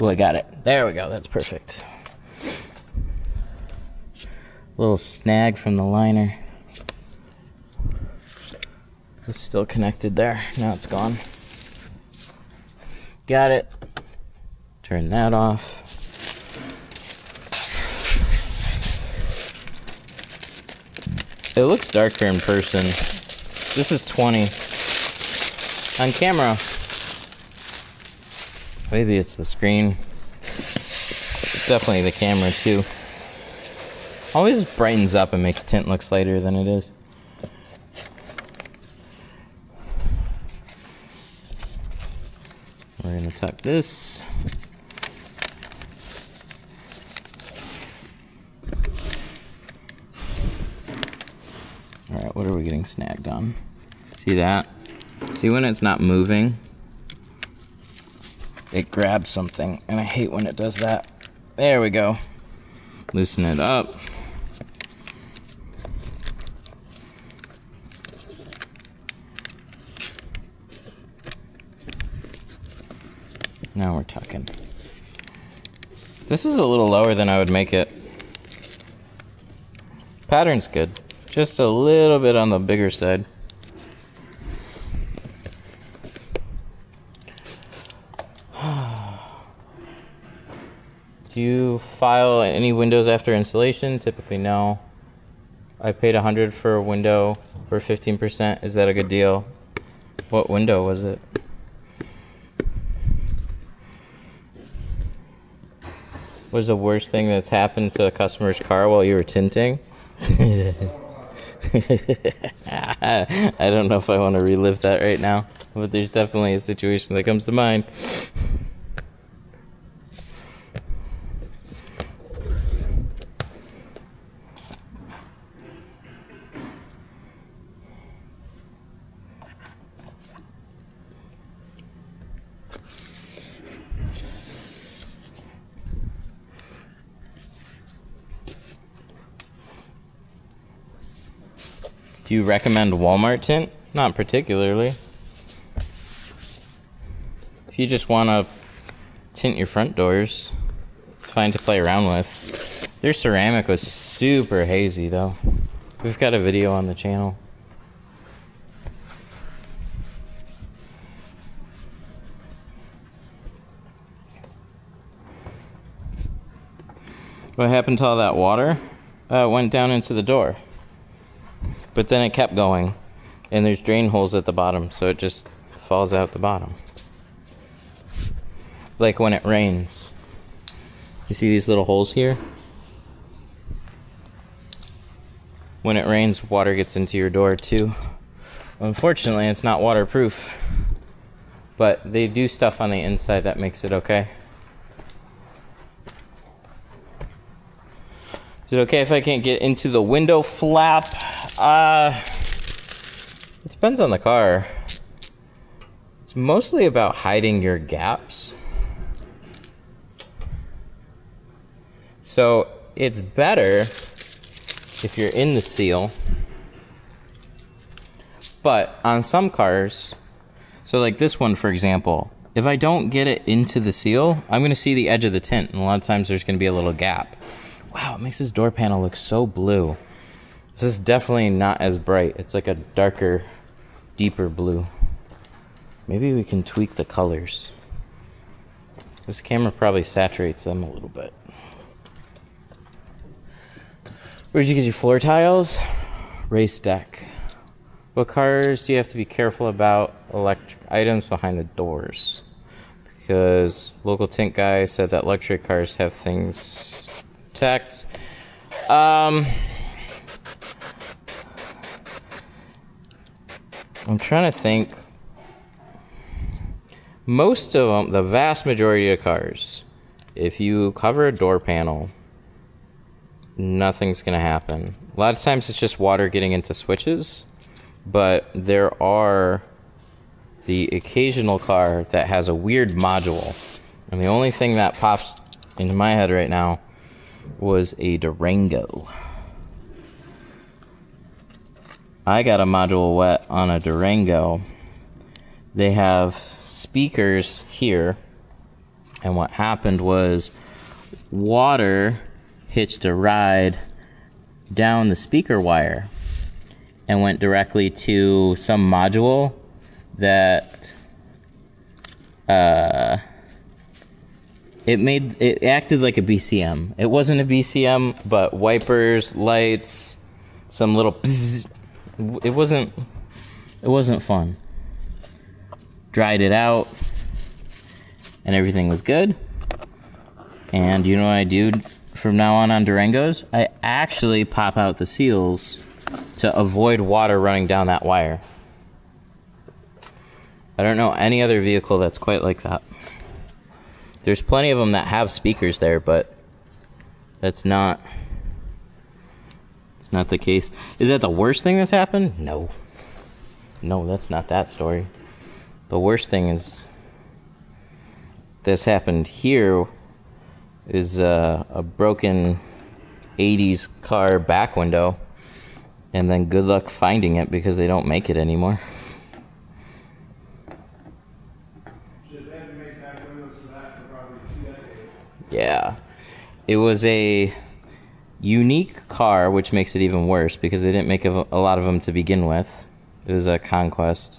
Well, I got it. There we go. That's perfect. Little snag from the liner. It's still connected there. Now it's gone. Got it. Turn that off. It looks darker in person. This is 20. On camera, maybe it's the screen. It's definitely the camera too. Always brightens up and makes tint look lighter than it is. We're gonna tuck this. Alright, what are we getting snagged on? See that? See when it's not moving? It grabs something, and I hate when it does that. There we go. Loosen it up. Now we're tucking. This is a little lower than I would make it. Pattern's good. Just a little bit on the bigger side. Do you file any windows after installation? Typically no. I paid $100 for a window for 15%. Is that a good deal? What window was it? What was the worst thing that's happened to a customer's car while you were tinting? I don't know if I want to relive that right now, but there's definitely a situation that comes to mind. Do you recommend Walmart tint? Not particularly. If you just want to tint your front doors, it's fine to play around with. Their ceramic was super hazy though. We've got a video on the channel. What happened to all that water? It went down into the door. But then it kept going, and there's drain holes at the bottom, so it just falls out the bottom. Like when it rains. You see these little holes here? When it rains, water gets into your door too. Unfortunately, it's not waterproof, but they do stuff on the inside that makes it okay. Is it okay if I can't get into the window flap? It depends on the car. It's mostly about hiding your gaps. So it's better if you're in the seal. But on some cars, so like this one for example, if I don't get it into the seal, I'm going to see the edge of the tint, and a lot of times there's going to be a little gap. Wow, it makes this door panel look so blue. This is definitely not as bright. It's like a darker, deeper blue. Maybe we can tweak the colors. This camera probably saturates them a little bit. Where'd you get your floor tiles? Race deck. What cars do you have to be careful about electric items behind the doors? Because local tint guy said that luxury cars have things tacked. I'm trying to think. Most of them, the vast majority of cars, if you cover a door panel, nothing's going to happen. A lot of times it's just water getting into switches, but there are the occasional car that has a weird module. And the only thing that pops into my head right now was a Durango. I got a module wet on a Durango. They have speakers here, and what happened was water hitched a ride down the speaker wire and went directly to some module that it acted like a BCM. It wasn't a BCM, but wipers, lights, some little bzzz. It wasn't fun. Dried it out, and everything was good. And you know what I do from now on Durangos? I actually pop out the seals to avoid water running down that wire. I don't know any other vehicle that's quite like that. There's plenty of them that have speakers there, but it's not the case. Is that the worst thing that's happened? No, that's not that story. The worst thing is this happened here is a broken 80s car back window, and then good luck finding it because they don't make it anymore. Should have had to make back windows for that for probably 2 decades. Yeah. It was a unique car, which makes it even worse because they didn't make a lot of them to begin with. It was a Conquest.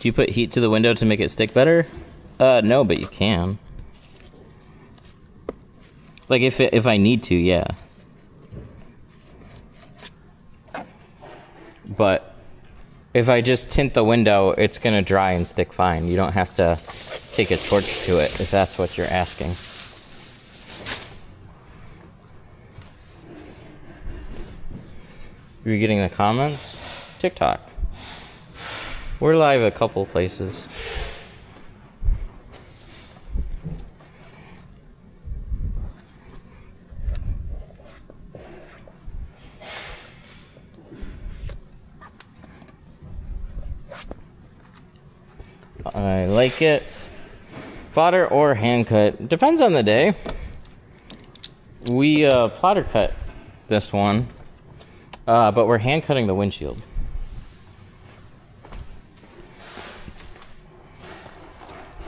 Do you put heat to the window to make it stick better? No, but you can. Like if I need to, yeah. But if I just tint the window, it's gonna dry and stick fine. You don't have to take a torch to it if that's what you're asking. You're getting the comments? TikTok. We're live a couple places. I like it. Plotter or hand cut. Depends on the day. We plotter cut this one, but we're hand cutting the windshield.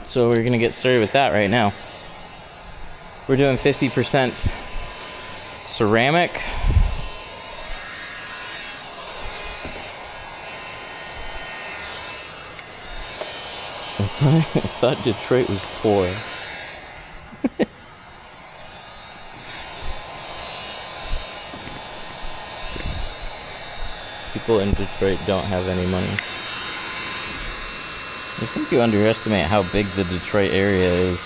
So we're gonna get started with that right now. We're doing 50% ceramic. I thought Detroit was poor. People in Detroit don't have any money. I think you underestimate how big the Detroit area is.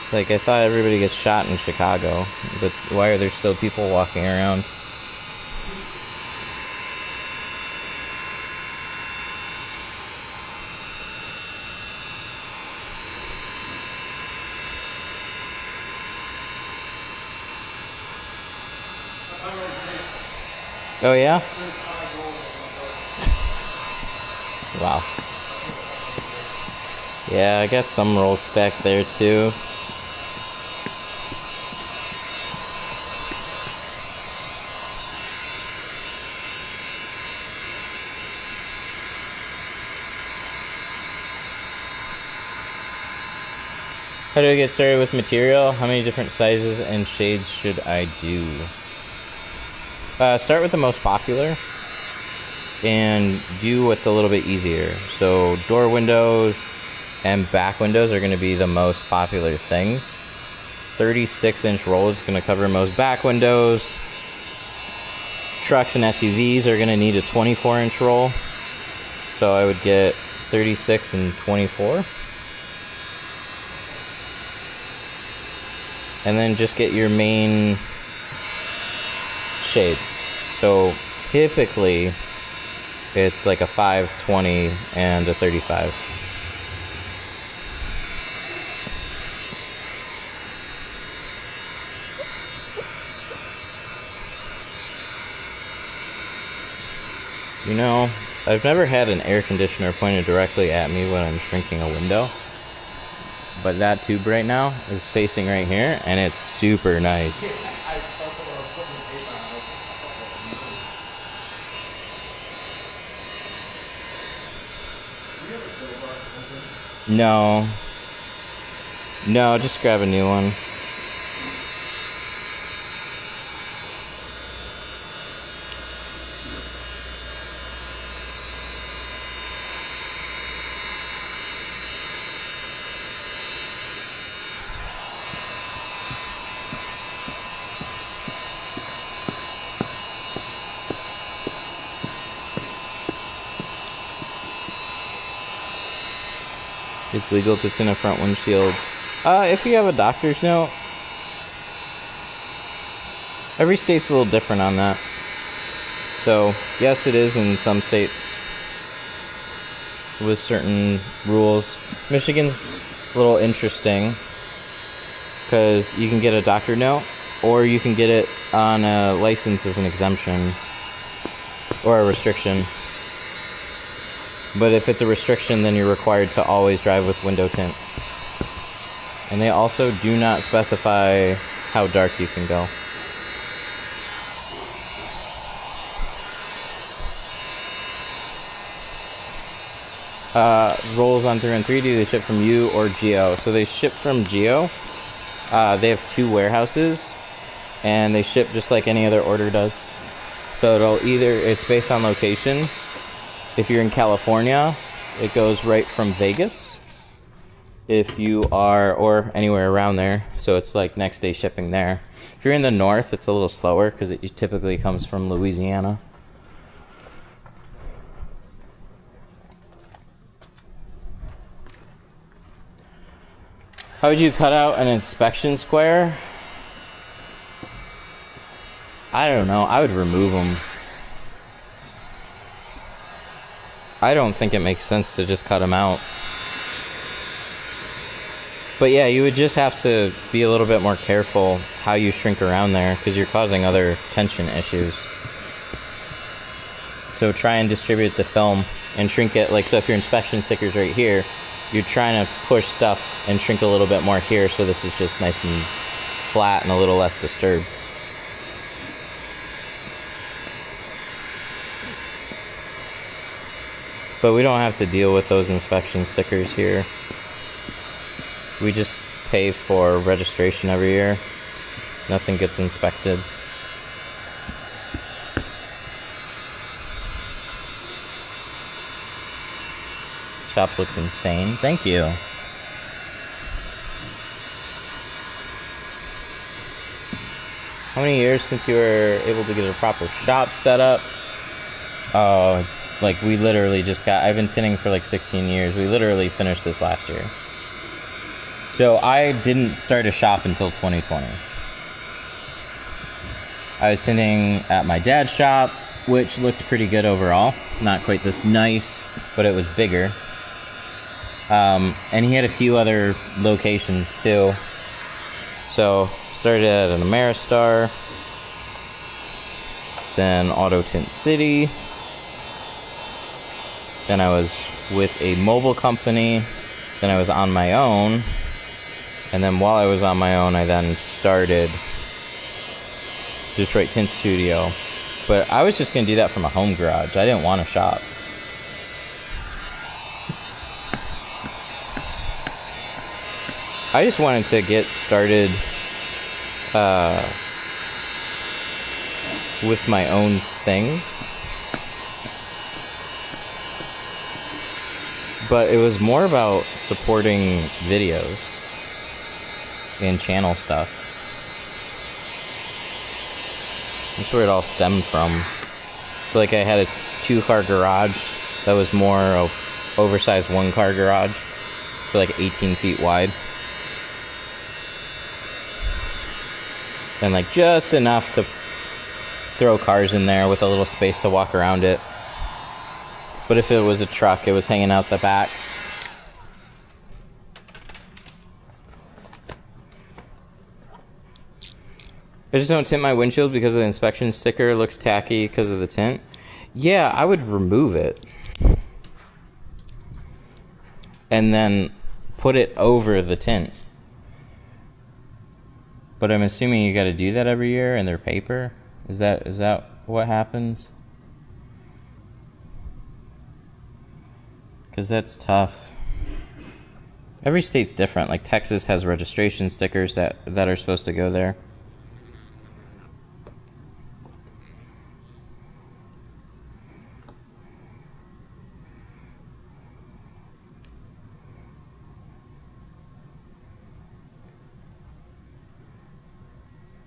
It's like I thought everybody gets shot in Chicago, but why are there still people walking around? Oh yeah? Wow. Yeah, I got some rolls stacked there too. How do I get started with material? How many different sizes and shades should I do? Start with the most popular and do what's a little bit easier. So door windows and back windows are going to be the most popular things. 36-inch roll is going to cover most back windows. Trucks and SUVs are going to need a 24-inch roll. So I would get 36 and 24. And then just get your main shades. So typically it's like a 520 and a 35. You know, I've never had an air conditioner pointed directly at me when I'm shrinking a window. But that tube right now is facing right here, and it's super nice. No. No, just grab a new one. It's legal to tint a front windshield. If you have a doctor's note. Every state's a little different on that. So, yes, it is in some states with certain rules. Michigan's a little interesting because you can get a doctor note or you can get it on a license as an exemption or a restriction. But if it's a restriction, then you're required to always drive with window tint. And they also do not specify how dark you can go. Rolls on 3 and 3, do they ship from you or Geo? So they ship from Geo. They have 2 warehouses, and they ship just like any other order does. So it's based on location. If you're in California, it goes right from Vegas. If you are, or anywhere around there, so it's like next day shipping there. If you're in the north, it's a little slower because it typically comes from Louisiana. How would you cut out an inspection square? I don't know. I would remove them. I don't think it makes sense to just cut them out. But yeah, you would just have to be a little bit more careful how you shrink around there because you're causing other tension issues. So try and distribute the film and shrink it. Like, so if your inspection sticker's right here, you're trying to push stuff and shrink a little bit more here so this is just nice and flat and a little less disturbed. But we don't have to deal with those inspection stickers here. We just pay for registration every year. Nothing gets inspected. Shop looks insane. Thank you. How many years since you were able to get a proper shop set up? Oh, it's like we literally just I've been tinting for like 16 years. We literally finished this last year. So I didn't start a shop until 2020. I was tinting at my dad's shop, which looked pretty good overall. Not quite this nice, but it was bigger. And he had a few other locations too. So started at an Ameristar. then Auto Tint City. Then I was with a mobile company. Then I was on my own. And then while I was on my own, I then started Detroit Tint Studio. But I was just going to do that from a home garage. I didn't want to shop. I just wanted to get started with my own thing. But it was more about supporting videos and channel stuff. That's where it all stemmed from. So like I had a 2-car garage that was more of oversized 1-car garage, for like 18 feet wide. And like just enough to throw cars in there with a little space to walk around it. But if it was a truck, it was hanging out the back. I just don't tint my windshield because of the inspection sticker. It looks tacky because of the tint. Yeah, I would remove it. And then put it over the tint. But I'm assuming you got to do that every year and they're paper? Is that what happens? Because that's tough. Every state's different. Like Texas has registration stickers that are supposed to go there.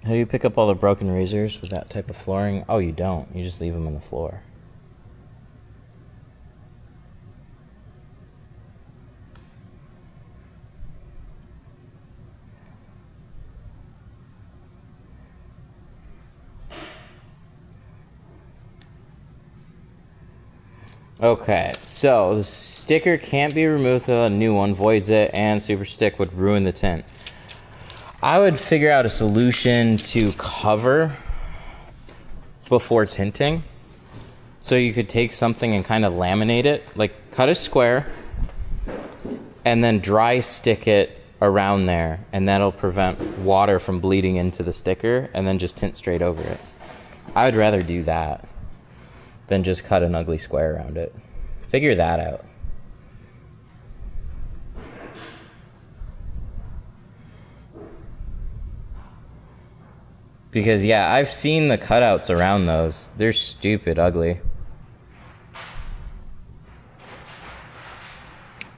How do you pick up all the broken razors with that type of flooring? Oh, you don't. You just leave them on the floor. Okay, so the sticker can't be removed without a new one, voids it, and super stick would ruin the tint. I would figure out a solution to cover before tinting. So you could take something and kind of laminate it, like cut a square and then dry stick it around there, and that'll prevent water from bleeding into the sticker, and then just tint straight over it. I would rather do that than just cut an ugly square around it. Figure that out. Because, yeah, I've seen the cutouts around those. They're stupid ugly.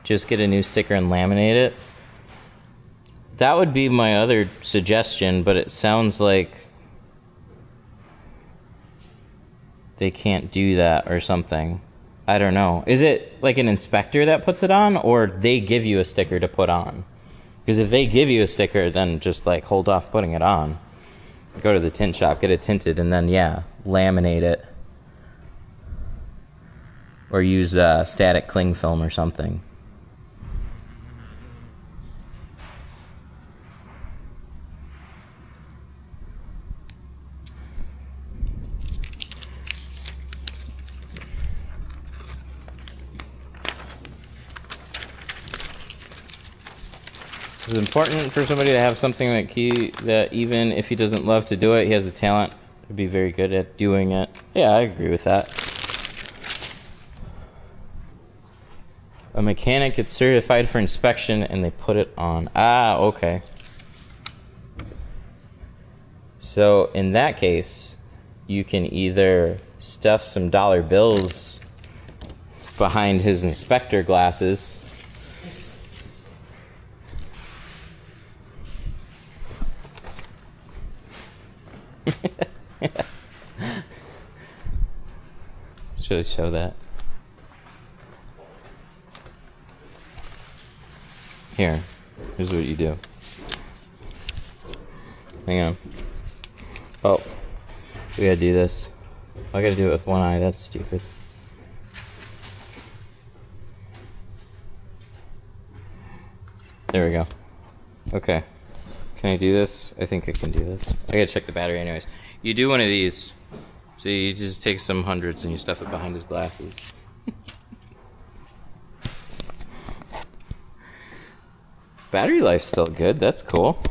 Just get a new sticker and laminate it. That would be my other suggestion, but it sounds like they can't do that or something. I don't know. Is it like an inspector that puts it on, or they give you a sticker to put on? Because if they give you a sticker, then just like hold off putting it on. Go to the tint shop, get it tinted, and then, yeah, laminate it. Or use static cling film or something. It's important for somebody to have something that even if he doesn't love to do it, he has the talent to be very good at doing it. Yeah, I agree with that. A mechanic gets certified for inspection and they put it on. Ah, okay. So in that case, you can either stuff some dollar bills behind his inspector glasses, should I show that? Here's what you do. Hang on. Oh, we gotta do this. I gotta do it with one eye. That's stupid. There we go. Okay. Can I do this? I think I can do this. I gotta check the battery anyways. You do one of these. So you just take some hundreds and you stuff it behind his glasses. Battery life's still good. That's cool.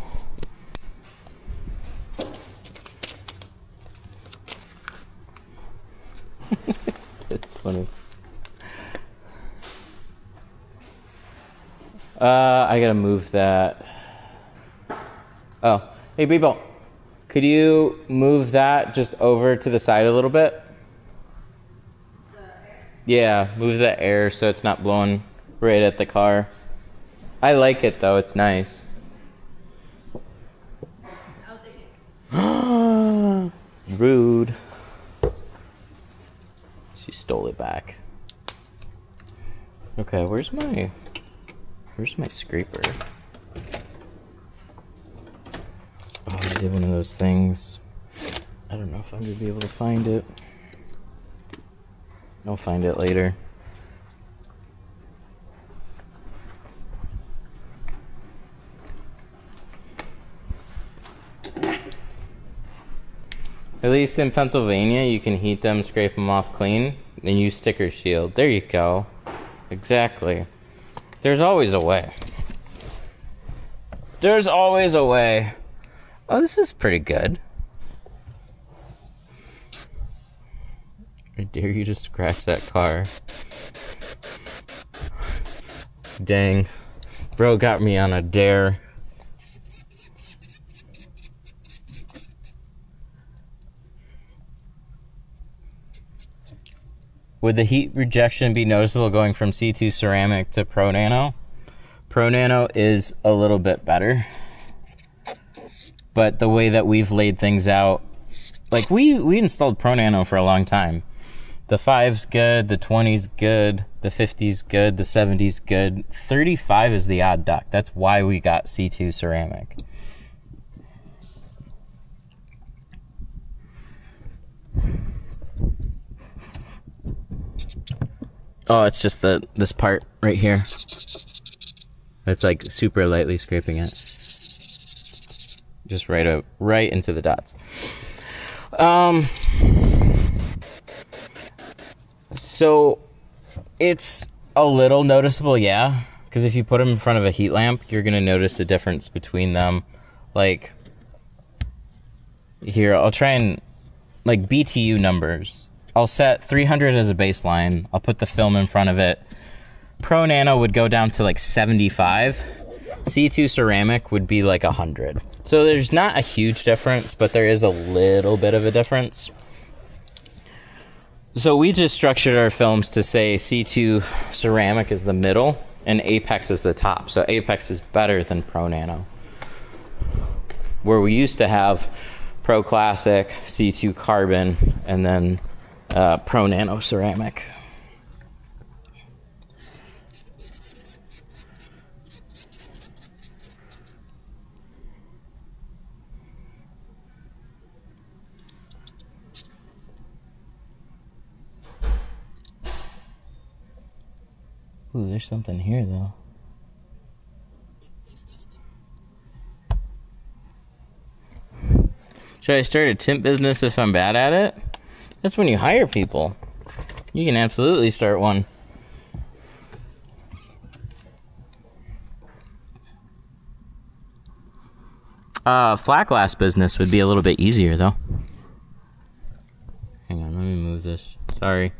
That's funny. I gotta move that. Oh, hey, Beeple. Could you move that just over to the side a little bit? The air? Yeah, move the air so it's not blowing right at the car. I like it though, it's nice. I'll take it. Rude. She stole it back. Okay, where's my scraper? Oh, I did one of those things. I don't know if I'm gonna be able to find it. I'll find it later. At least in Pennsylvania, you can heat them, scrape them off clean, and use sticker shield. There you go. Exactly. There's always a way. There's always a way. Oh, this is pretty good. I dare you to scratch that car. Dang. Bro got me on a dare. Would the heat rejection be noticeable going from C2 ceramic to Pro Nano? Pro Nano is a little bit better. But the way that we've laid things out, like we installed Pro Nano for a long time. The 5's good, the 20's good, the 50's good, the 70's good. 35 is the odd duck. That's why we got C2 ceramic. Oh, it's just this part right here. It's like super lightly scraping it. Just right into the dots. So it's a little noticeable, yeah. Because if you put them in front of a heat lamp, you're gonna notice the difference between them. Like here, I'll try and like BTU numbers. I'll set 300 as a baseline. I'll put the film in front of it. Pro Nano would go down to like 75. C2 ceramic would be like 100. So there's not a huge difference, but there is a little bit of a difference. So we just structured our films to say C2 ceramic is the middle and Apex is the top. So Apex is better than Pro Nano. Where we used to have Pro Classic, C2 carbon, and then Pro Nano ceramic. Ooh, there's something here though. Should I start a tint business if I'm bad at it? That's when you hire people. You can absolutely start one. Flat glass business would be a little bit easier though. Hang on, let me move this. Sorry.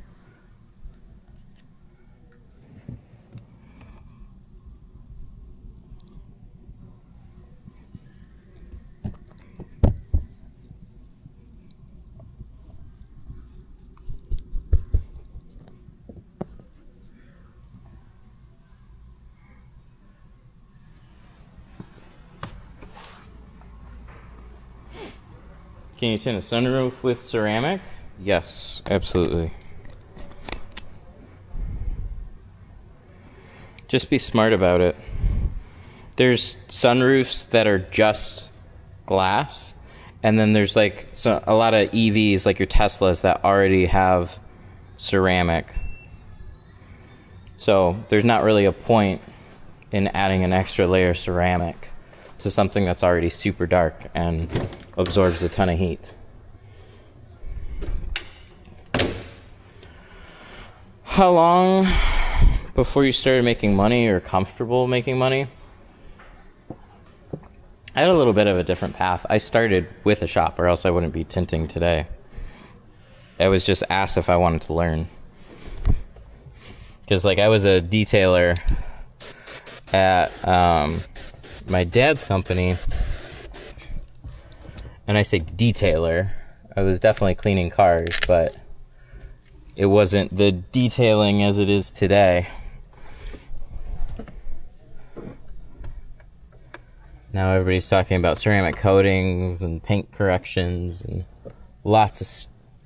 Can you tint a sunroof with ceramic? Yes, absolutely. Just be smart about it. There's sunroofs that are just glass, and then there's like a lot of EVs, like your Teslas, that already have ceramic. So there's not really a point in adding an extra layer of ceramic to something that's already super dark and absorbs a ton of heat. How long before you started making money or comfortable making money? I had a little bit of a different path. I started with a shop, or else I wouldn't be tinting today. I was just asked if I wanted to learn. Because, like, I was a detailer at my dad's company. And I say detailer. I was definitely cleaning cars, but it wasn't the detailing as it is today. Now everybody's talking about ceramic coatings and paint corrections and lots of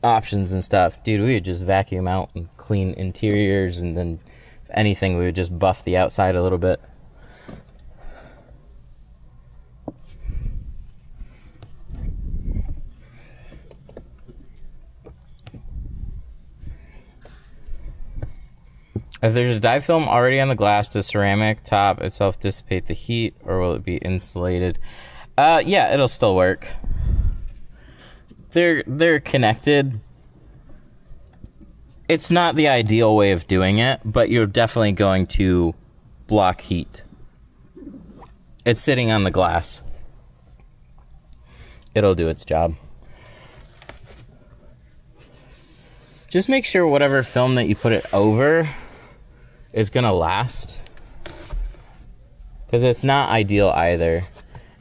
options and stuff. Dude, we would just vacuum out and clean interiors, and then if anything, we would just buff the outside a little bit. If there's a dye film already on the glass, does ceramic top itself dissipate the heat, or will it be insulated? Yeah, it'll still work. They're connected. It's not the ideal way of doing it, but you're definitely going to block heat. It's sitting on the glass. It'll do its job. Just make sure whatever film that you put it over is gonna last, because it's not ideal either.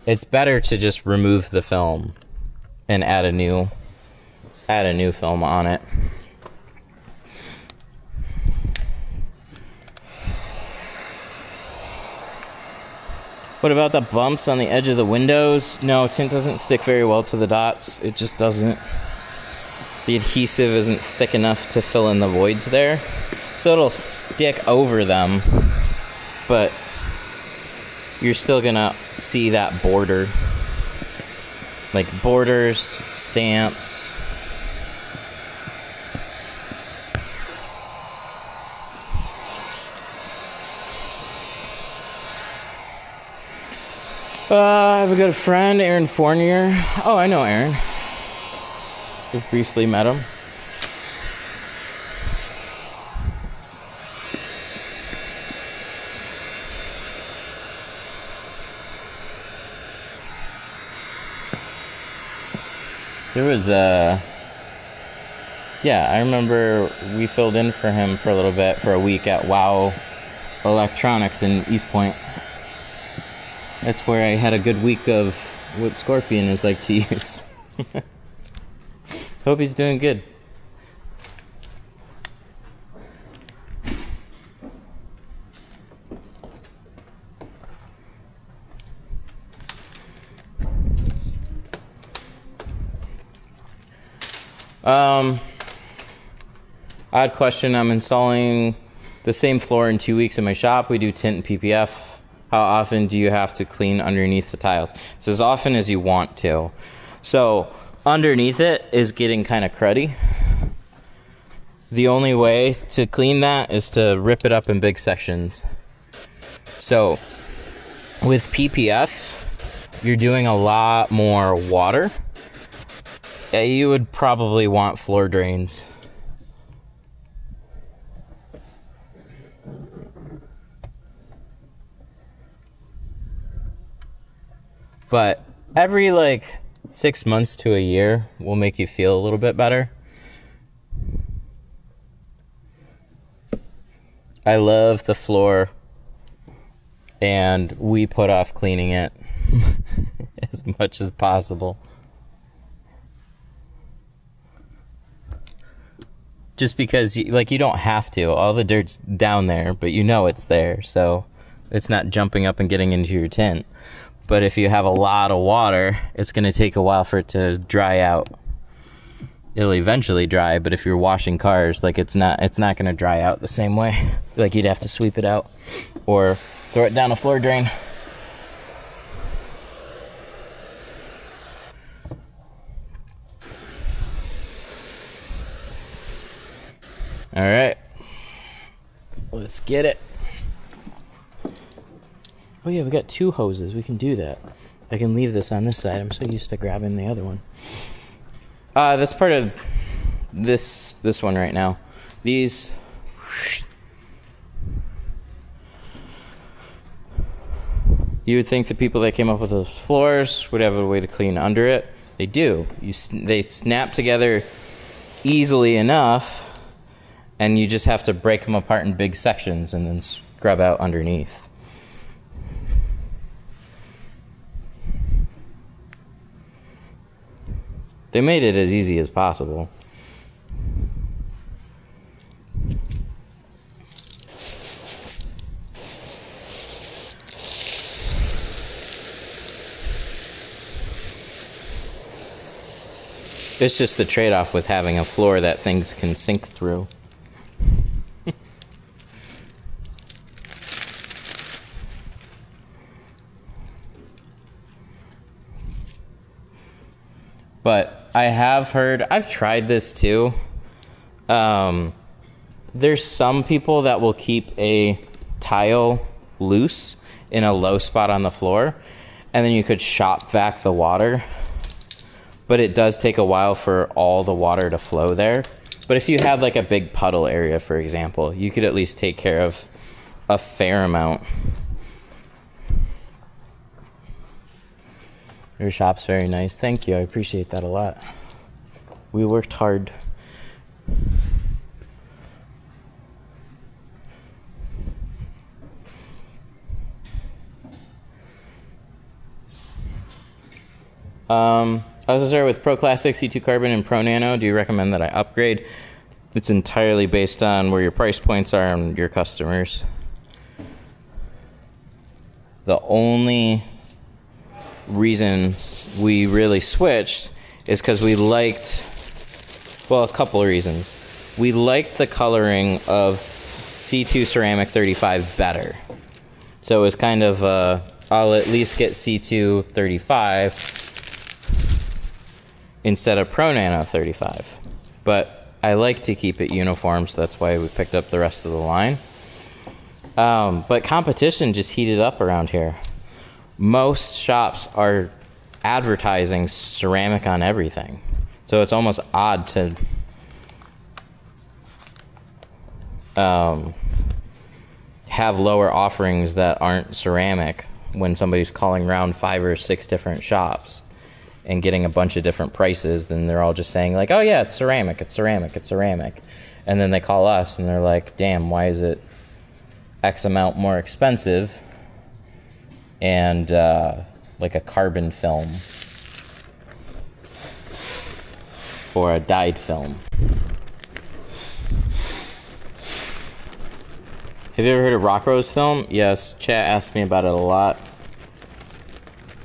It's better to just remove the film and add a new film on it. What about the bumps on the edge of the windows? No, tint doesn't stick very well to the dots. It just doesn't. The adhesive isn't thick enough to fill in the voids there. So it'll stick over them, but you're still gonna see that border. Like borders, stamps. I have a good friend, Aaron Fournier. Oh, I know Aaron. We briefly met him. There was yeah, I remember we filled in for him for a little bit, for a week at WOW Electronics in East Point. That's where I had a good week of what Scorpion is like to use. Hope he's doing good. Odd question. I'm installing the same floor in 2 weeks in my shop. We do tint and PPF. How often do you have to clean underneath the tiles? It's as often as you want to. So underneath it is getting kind of cruddy. The only way to clean that is to rip it up in big sections. So with PPF, you're doing a lot more water. Yeah, you would probably want floor drains. But every like 6 months to a year will make you feel a little bit better. I love the floor, and we put off cleaning it as much as possible. Just because you don't have to. All the dirt's down there, but you know it's there, so it's not jumping up and getting into your tint. But if you have a lot of water, it's going to take a while for it to dry out. It'll eventually dry, but if you're washing cars, like it's not going to dry out the same way. Like you'd have to sweep it out or throw it down a floor drain. All right, let's get it. Oh yeah, we got 2 hoses. We can do that. I can leave this on this side. I'm so used to grabbing the other one. That's part of this one right now. These You would think the people that came up with those floors would have a way to clean under it. They do. They snap together easily enough, and you just have to break them apart in big sections and then scrub out underneath. They made it as easy as possible. It's just the trade-off with having a floor that things can sink through. But I have heard, I've tried this too. There's some people that will keep a tile loose in a low spot on the floor, and then you could shop vac the water. But it does take a while for all the water to flow there. But if you have like a big puddle area, for example, you could at least take care of a fair amount. Your shop's very nice. Thank you. I appreciate that a lot. We worked hard. I was start with Pro Classic, C2 Carbon, and Pro Nano. Do you recommend that I upgrade? It's entirely based on where your price points are and your customers. The only reason we really switched is because we liked, well, a couple of reasons. We liked the coloring of C2 Ceramic 35 better. So it was kind of, I'll at least get C2 35 instead of Pro Nano 35. But I like to keep it uniform, so that's why we picked up the rest of the line. But competition just heated up around here. Most shops are advertising ceramic on everything. So it's almost odd to have lower offerings that aren't ceramic when somebody's calling around 5 or 6 different shops and getting a bunch of different prices. Then they're all just saying like, oh yeah, it's ceramic, it's ceramic, it's ceramic. And then they call us and they're like, damn, why is it X amount more expensive? And like a carbon film or a dyed film. Have you ever heard of Rock Rose film? Yes, chat asked me about it a lot.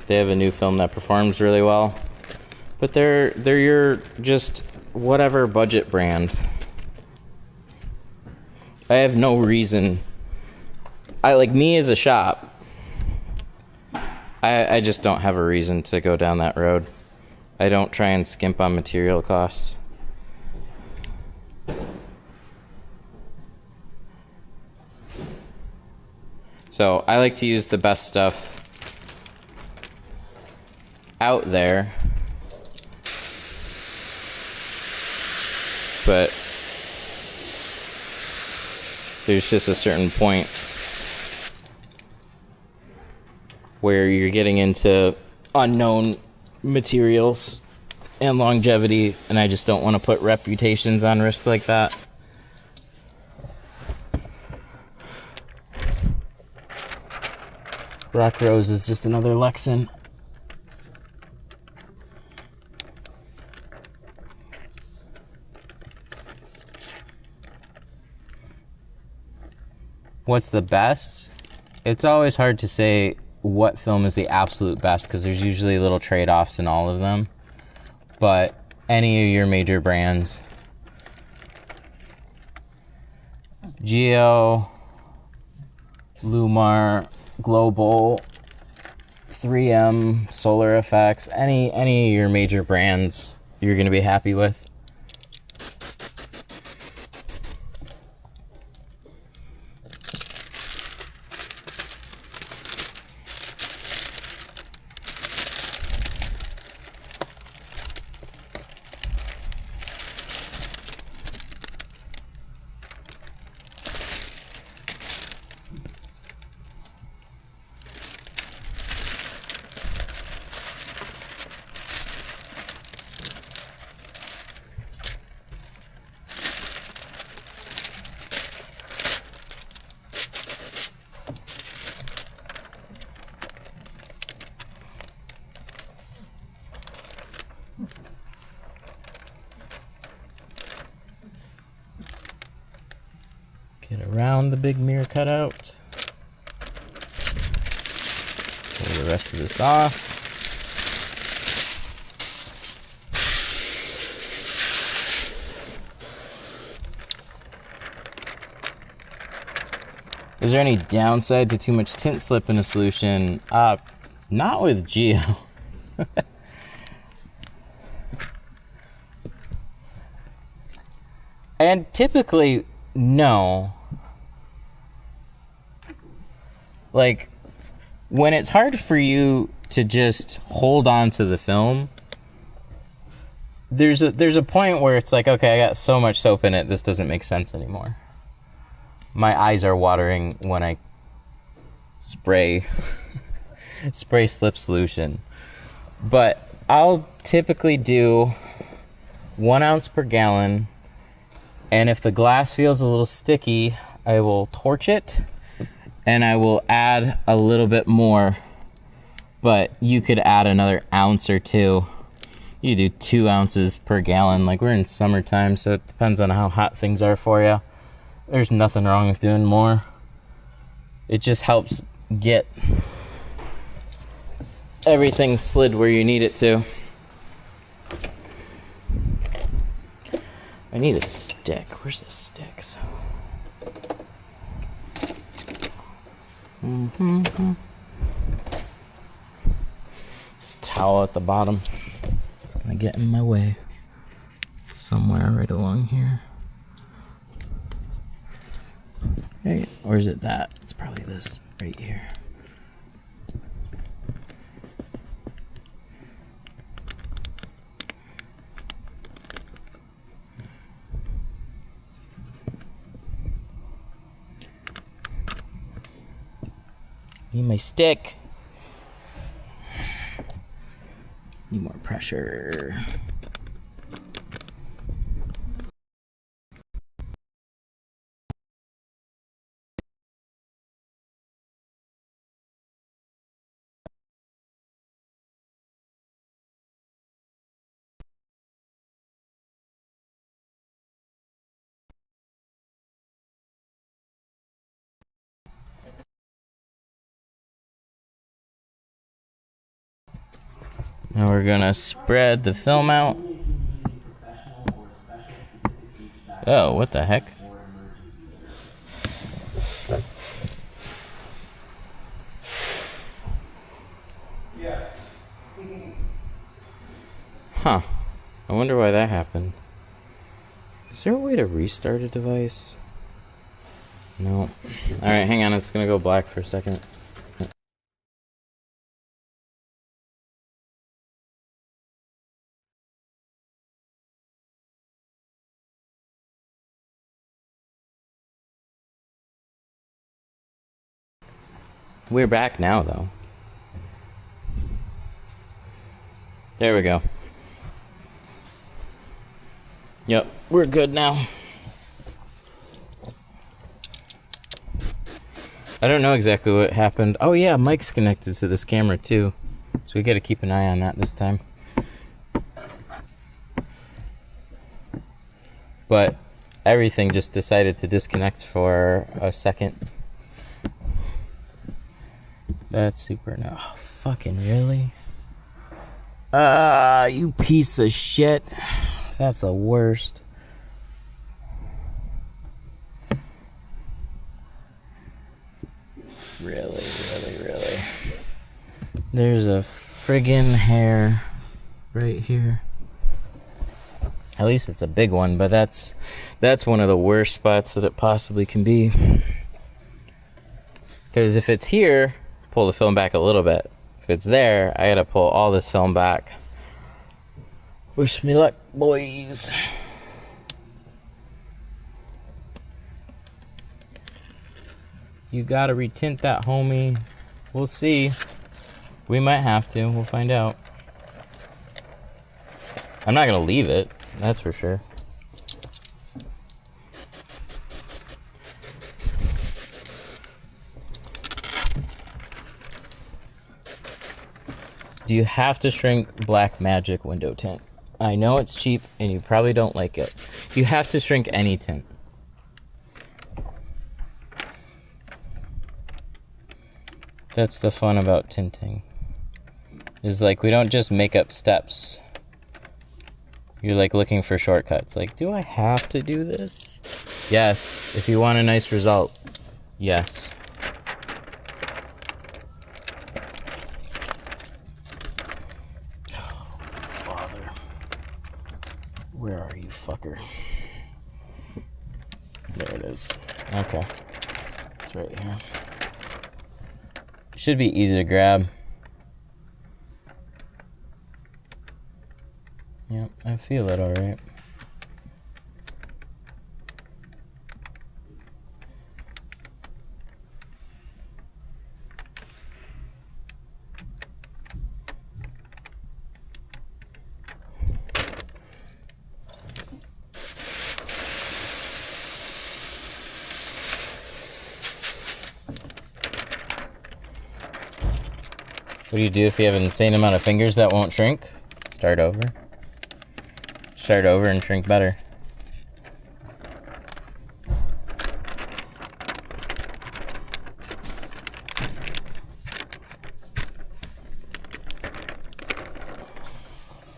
They have a new film that performs really well. But they're your just whatever budget brand. I have no reason. I like me as a shop. I just don't have a reason to go down that road. I don't try and skimp on material costs. So I like to use the best stuff out there. But there's just a certain point where you're getting into unknown materials and longevity, and I just don't want to put reputations on risk like that. Rock Rose is just another Lexan. What's the best? It's always hard to say what film is the absolute best because there's usually little trade-offs in all of them. But any of your major brands, Geo, Lumar, Global, 3M, Solar Effects, any of your major brands you're going to be happy with. around the big mirror cutout. Pull the rest of this off. Is there any downside to too much tint slip in a solution? Not with Geo. And typically, no. Like, when it's hard for you to just hold on to the film, there's a point where it's like, okay, I got so much soap in it, this doesn't make sense anymore. My eyes are watering when I spray slip solution. But I'll typically do 1 ounce per gallon, and if the glass feels a little sticky, I will torch it and I will add a little bit more. But you could add another ounce or two. You do 2 ounces per gallon. Like, we're in summertime, so it depends on how hot things are for you. There's nothing wrong with doing more. It just helps get everything slid where you need it to. I need a stick. Where's the sticks? This towel at the bottom. It's gonna get in my way. Somewhere right along here. Right, or is it that? It's probably this right here. Need my stick. Need more pressure. Now we're gonna spread the film out. Oh, what the heck? Huh. I wonder why that happened. Is there a way to restart a device? No. Alright, hang on, it's gonna go black for a second. We're back now, though. There we go. Yep, we're good now. I don't know exactly what happened. Oh yeah, Mike's connected to this camera too. So we gotta keep an eye on that this time. But everything just decided to disconnect for a second. That's super. No, oh, fucking really? You piece of shit. That's the worst. Really. There's a friggin' hair right here. At least it's a big one, but that's one of the worst spots that it possibly can be. Because if it's here, pull the film back a little bit. If it's there, I gotta pull all this film back. Wish me luck, boys. You gotta retint that, homie. We'll see. We might have to. We'll find out. I'm not gonna leave it, that's for sure. Do you have to shrink Blackmagic window tint? I know it's cheap and you probably don't like it. You have to shrink any tint. That's the fun about tinting. Is like we don't just make up steps. You're like looking for shortcuts. Like, do I have to do this? Yes. If you want a nice result. Yes. Oh, bother. Where are you, fucker? There it is. Okay. It's right here. Should be easy to grab. Yep, I feel it alright. What do you do if you have an insane amount of fingers that won't shrink? Start over. Start over and shrink better.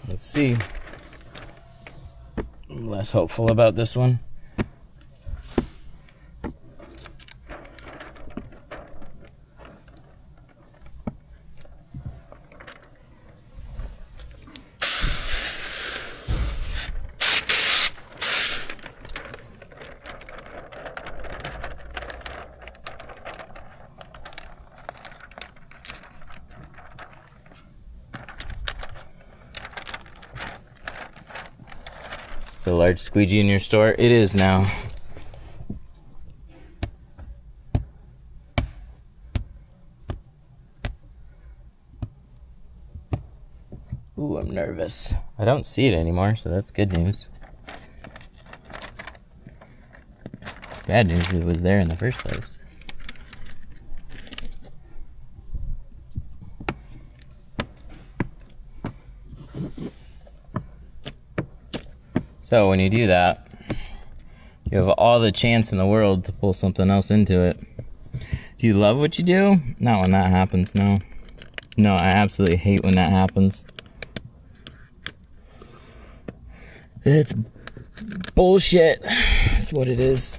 Let's see. I'm less hopeful about this one. It's a large squeegee in your store. It is now. Ooh, I'm nervous. I don't see it anymore, so that's good news. Bad news, it was there in the first place. So when you do that, you have all the chance in the world to pull something else into it. Do you love what you do? Not when that happens, no. No, I absolutely hate when that happens. It's bullshit. That's what it is.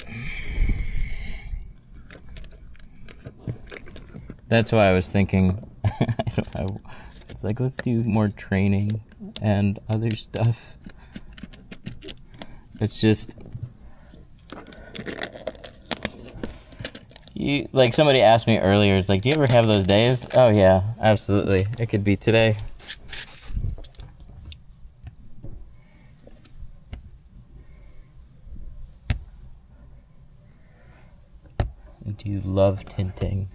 That's why I was thinking, it's like, let's do more training and other stuff. It's just, like somebody asked me earlier, it's like, do you ever have those days? Oh yeah, absolutely. It could be today. Do you love tinting?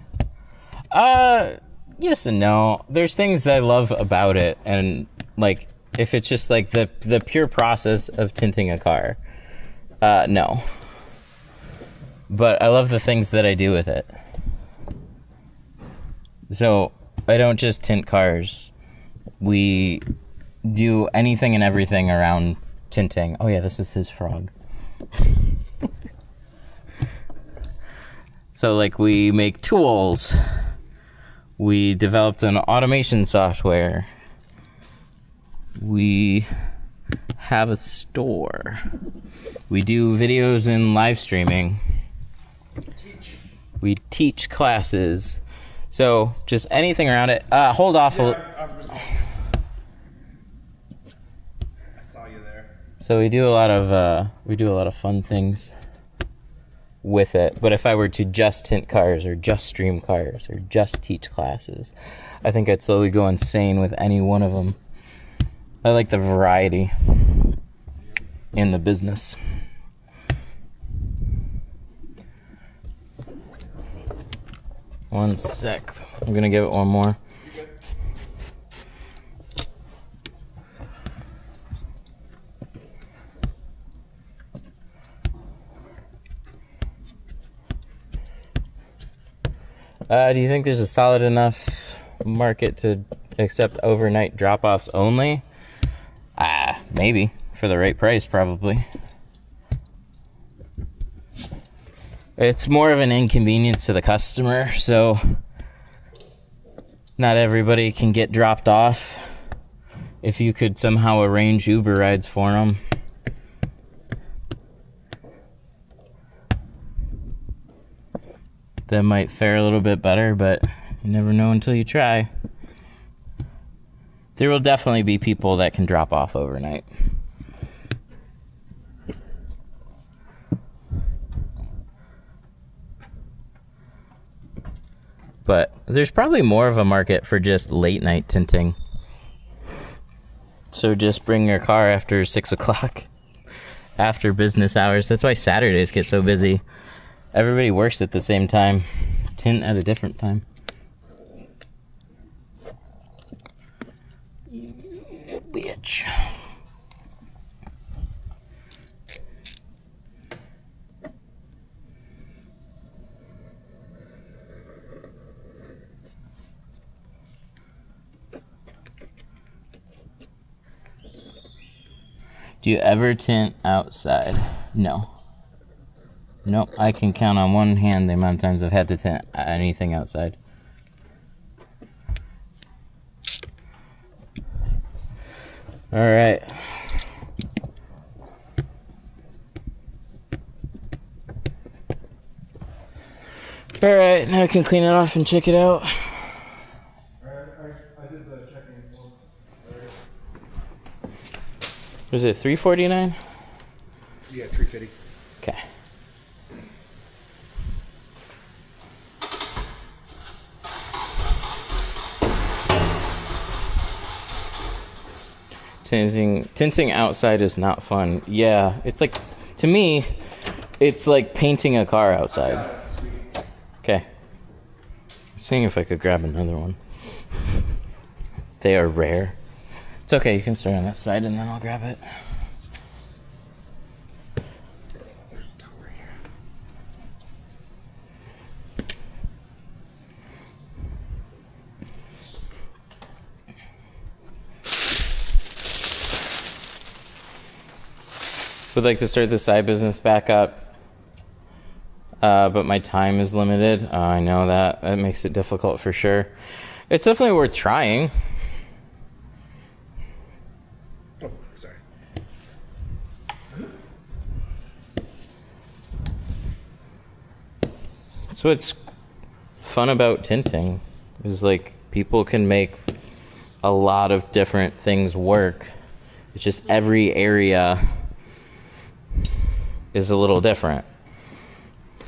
Yes and no. There's things I love about it, and like, if it's just like the pure process of tinting a car, no. But I love the things that I do with it. So I don't just tint cars. We do anything and everything around tinting. Oh yeah, this is his frog. So like, we make tools. We developed an automation software. We have a store. We do videos and live streaming. We teach classes. So just anything around it. Hold off. I saw you there. So we do a lot of fun things with it. But if I were to just tint cars or just stream cars or just teach classes, I think I'd slowly go insane with any one of them. I like the variety in the business. One sec. I'm gonna give it one more. Do you think there's a solid enough market to accept overnight drop-offs only? Maybe. For the right price, probably. It's more of an inconvenience to the customer, so not everybody can get dropped off. If you could somehow arrange Uber rides for them. That might fare a little bit better, but you never know until you try. There will definitely be people that can drop off overnight. But there's probably more of a market for just late night tinting. So just bring your car after 6 o'clock, after business hours. That's why Saturdays get so busy. Everybody works at the same time, tint at a different time. Bitch. Do you ever tint outside? No. Nope, I can count on one hand the amount of times I've had to tint anything outside. Alright. Alright, now I can clean it off and check it out. I did the checking form. Was it $3.49? Yeah, tree kitty. Okay. Tinting outside is not fun. Yeah, it's like, to me, it's like painting a car outside. Okay. Seeing if I could grab another one. They are rare. It's okay, you can start on that side and then I'll grab it. Would like to start the side business back up, but my time is limited. I know that makes it difficult for sure. It's definitely worth trying. Oh, sorry. That's what's fun about tinting, is like people can make a lot of different things work. It's just every area is a little different.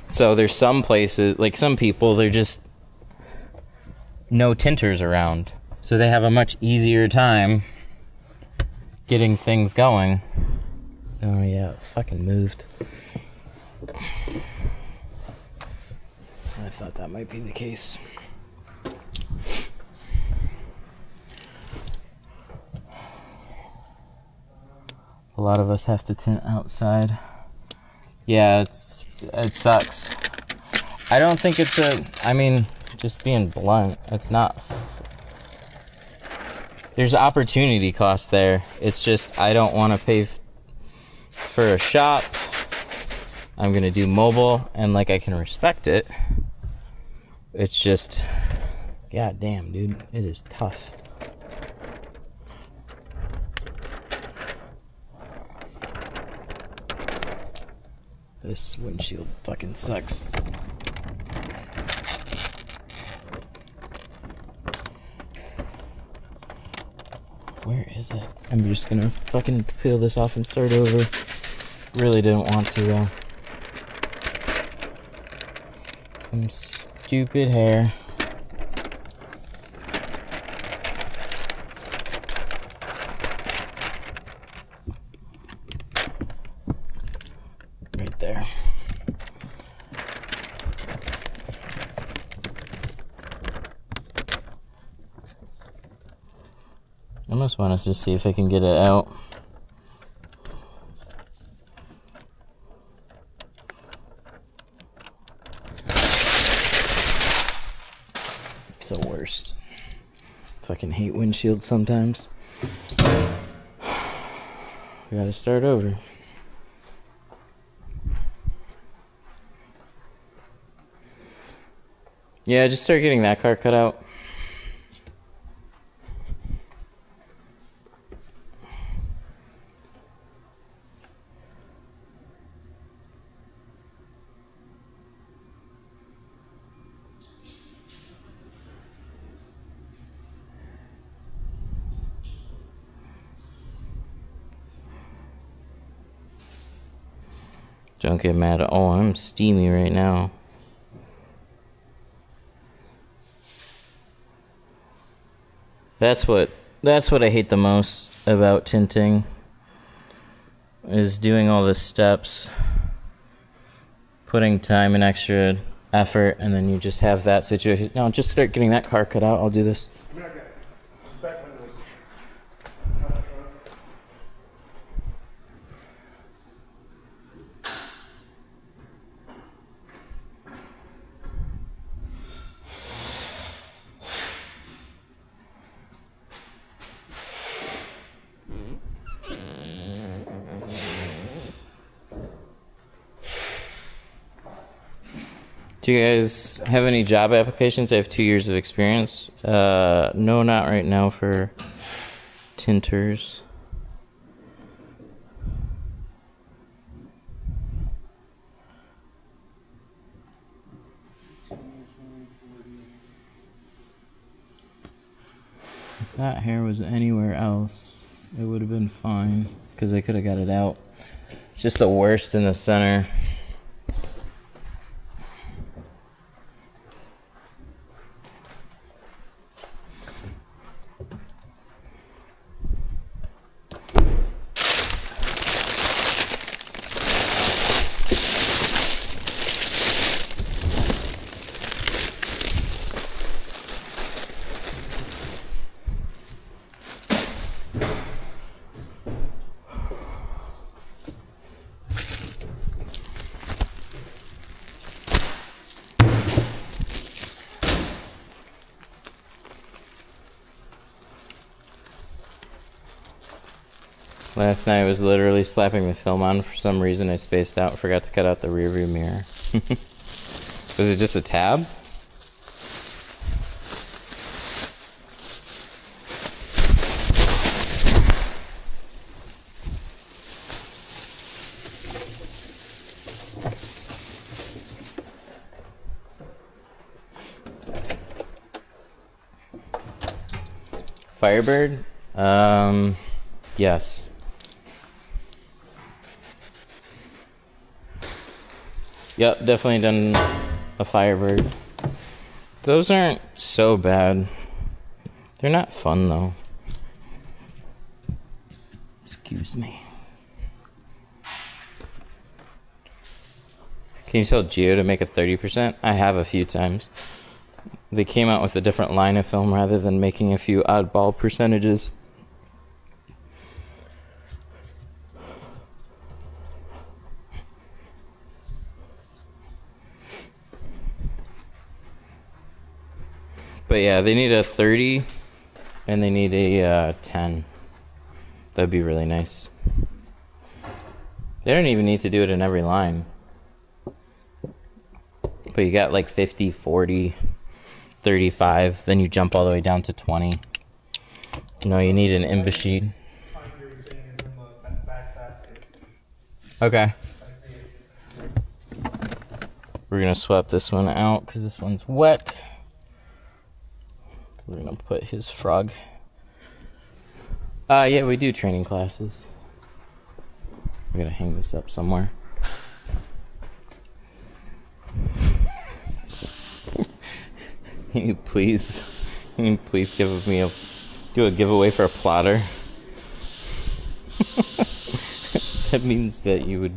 So there's some places, like some people, they're just no tinters around, so they have a much easier time getting things going. Oh yeah, it fucking moved. I thought that might be the case. A lot of us have to tint outside. Yeah, it sucks. I don't think it's just being blunt, it's not. There's opportunity cost there. It's just I don't want to pay for a shop. I'm gonna do mobile, and like I can respect it. It's just, god damn, dude, it is tough. This windshield fucking sucks. Where is it? I'm just gonna fucking peel this off and start over. Really didn't want to though. Some stupid hair. Right there. I almost want to just see if I can get it out. It's the worst. Fucking hate windshields sometimes. We gotta start over. Yeah, just start getting that car cut out. Don't get mad. Oh, I'm steamy right now. That's what I hate the most about tinting, is doing all the steps, putting time and extra effort, and then you just have that situation. No, just start getting that car cut out. I'll do this. I mean, I got back windows. Do you guys have any job applications? I have 2 years of experience. No, not right now for tinters. If that hair was anywhere else, it would have been fine, because I could have got it out. It's just the worst in the center. Last night I was literally slapping the film on. For some reason I spaced out, forgot to cut out the rear view mirror. Was it just a tab? Firebird? Yes. Yep, definitely done a Firebird. Those aren't so bad. They're not fun though. Excuse me. Can you tell Geo to make a 30%? I have a few times. They came out with a different line of film rather than making a few oddball percentages. But yeah, they need a 30 and they need a 10. That'd be really nice. They don't even need to do it in every line. But you got like 50, 40, 35, then you jump all the way down to 20. No, you need an in-machine. Okay. We're gonna swap this one out because this one's wet. We're gonna put his frog. Yeah, we do training classes. We're gonna hang this up somewhere. Can you please give me do a giveaway for a plotter? That means that you would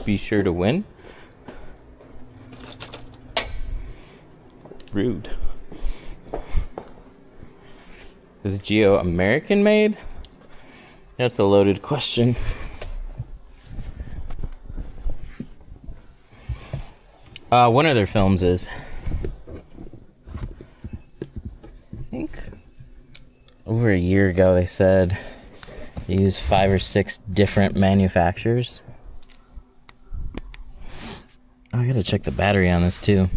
be sure to win. Rude. Is Geo American made? That's a loaded question. One of their films is. I think over a year ago they said they used 5 or 6 different manufacturers. I gotta check the battery on this too.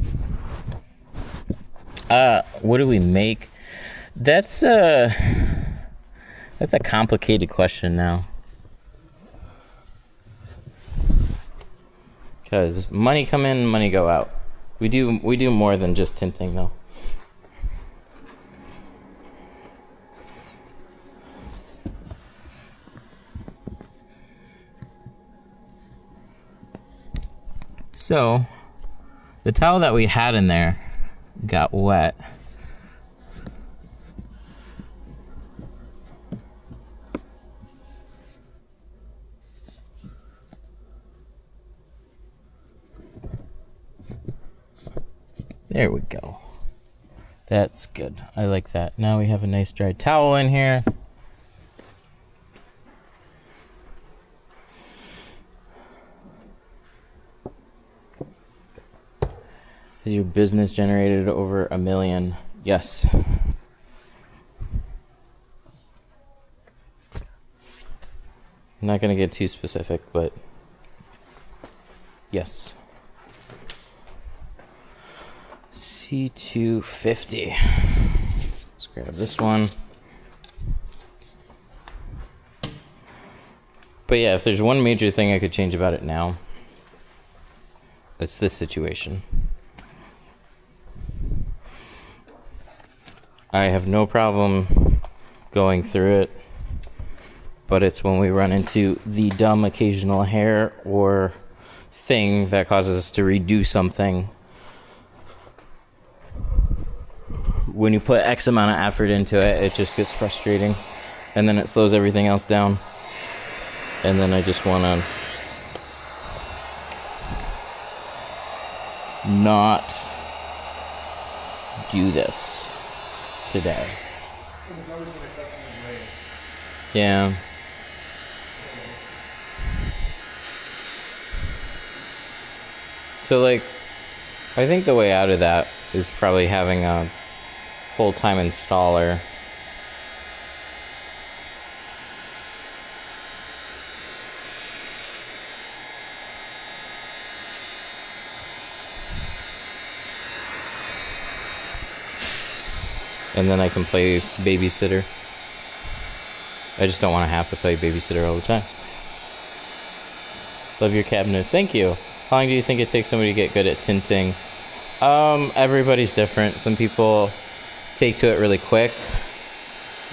What do we make? That's a complicated question now. Because money come in, money go out. We do more than just tinting though. So, the towel that we had in there got wet. There we go. That's good. I like that. Now we have a nice dry towel in here. Is your business generated over 1 million? Yes. I'm not going to get too specific, but yes. C250. Let's grab this one. But yeah, if there's one major thing I could change about it now, it's this situation. I have no problem going through it, but it's when we run into the dumb occasional hair or thing that causes us to redo something. When you put X amount of effort into it, it just gets frustrating, and then it slows everything else down, and then I just want to not do this today. Yeah. So like, I think the way out of that is probably having a full-time installer. And then I can play babysitter. I just don't want to have to play babysitter all the time. Love your cabinets. Thank you. How long do you think it takes somebody to get good at tinting? Everybody's different. Some people take to it really quick.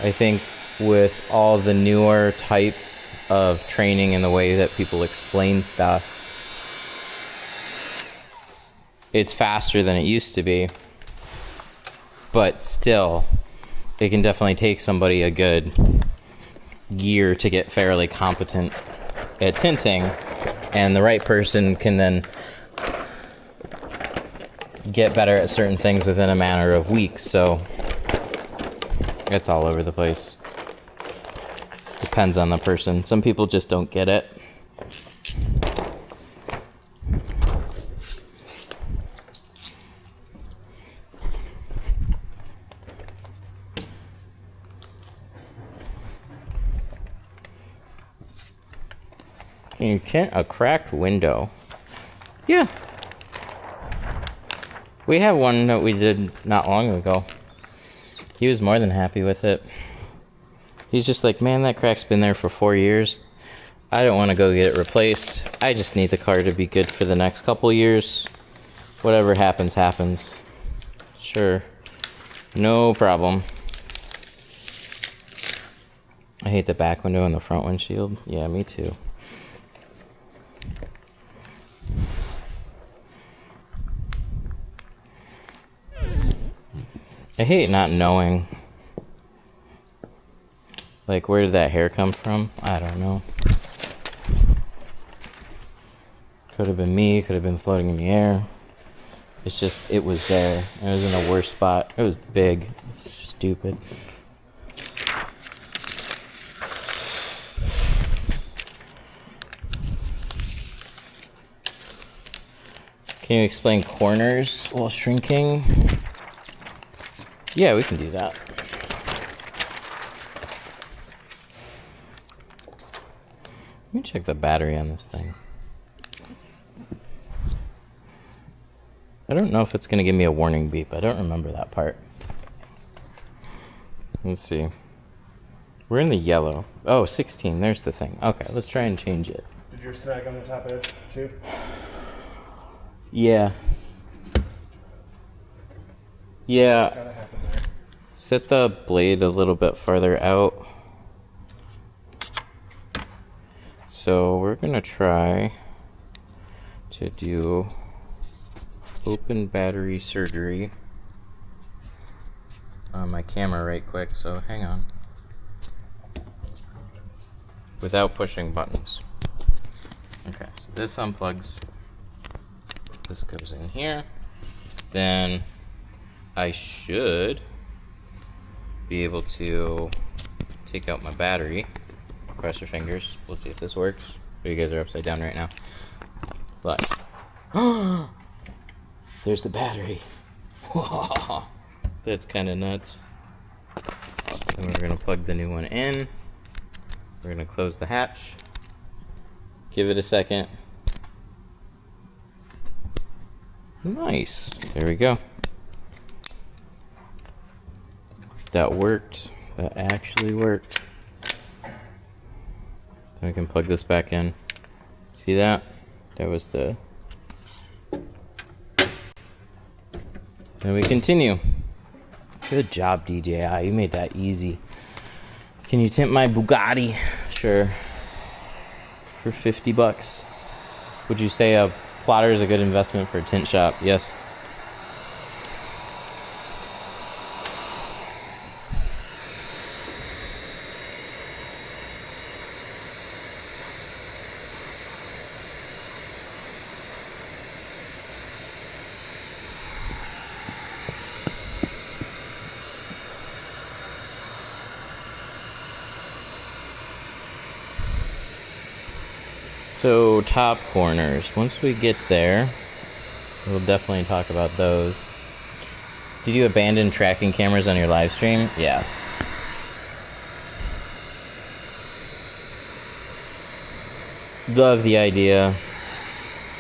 I think with all the newer types of training and the way that people explain stuff, it's faster than it used to be. But still, it can definitely take somebody a good year to get fairly competent at tinting, and the right person can then get better at certain things within a matter of weeks. So it's all over the place. Depends on the person. Some people just don't get it. Can you tint a cracked window? Yeah. We have one that we did not long ago. He was more than happy with it. He's just like, man, that crack's been there for 4 years. I don't want to go get it replaced. I just need the car to be good for the next couple years. Whatever happens, happens. Sure. No problem. I hate the back window and the front windshield. Yeah, me too. I hate not knowing. Like, where did that hair come from? I don't know. Could have been me, could have been floating in the air. It's just, it was there. It was in a worse spot. It was big. Stupid. Can you explain corners while shrinking? Yeah, we can do that. Let me check the battery on this thing. I don't know if it's going to give me a warning beep. I don't remember that part. Let's see. We're in the yellow. Oh, 16. There's the thing. Okay, let's try and change it. Did yours snag on the top edge too? Yeah. Yeah. Gotta happen there. Set the blade a little bit farther out. So we're gonna try to do open battery surgery on my camera right quick, so hang on. Without pushing buttons. Okay, so this unplugs. This goes in here. Then I should be able to take out my battery. Cross your fingers. We'll see if this works. You guys are upside down right now. But there's the battery. That's kind of nuts. And we're gonna plug the new one in. We're gonna close the hatch. Give it a second. Nice. There we go. That worked. That actually worked. Then we can plug this back in. See that? That was the... Then we continue. Good job, DJI. You made that easy. Can you tint my Bugatti? Sure. For 50 bucks. Would you say a plotter is a good investment for a tint shop? Yes. So, top corners. Once we get there, we'll definitely talk about those. Did you abandon tracking cameras on your live stream? Yeah. Love the idea.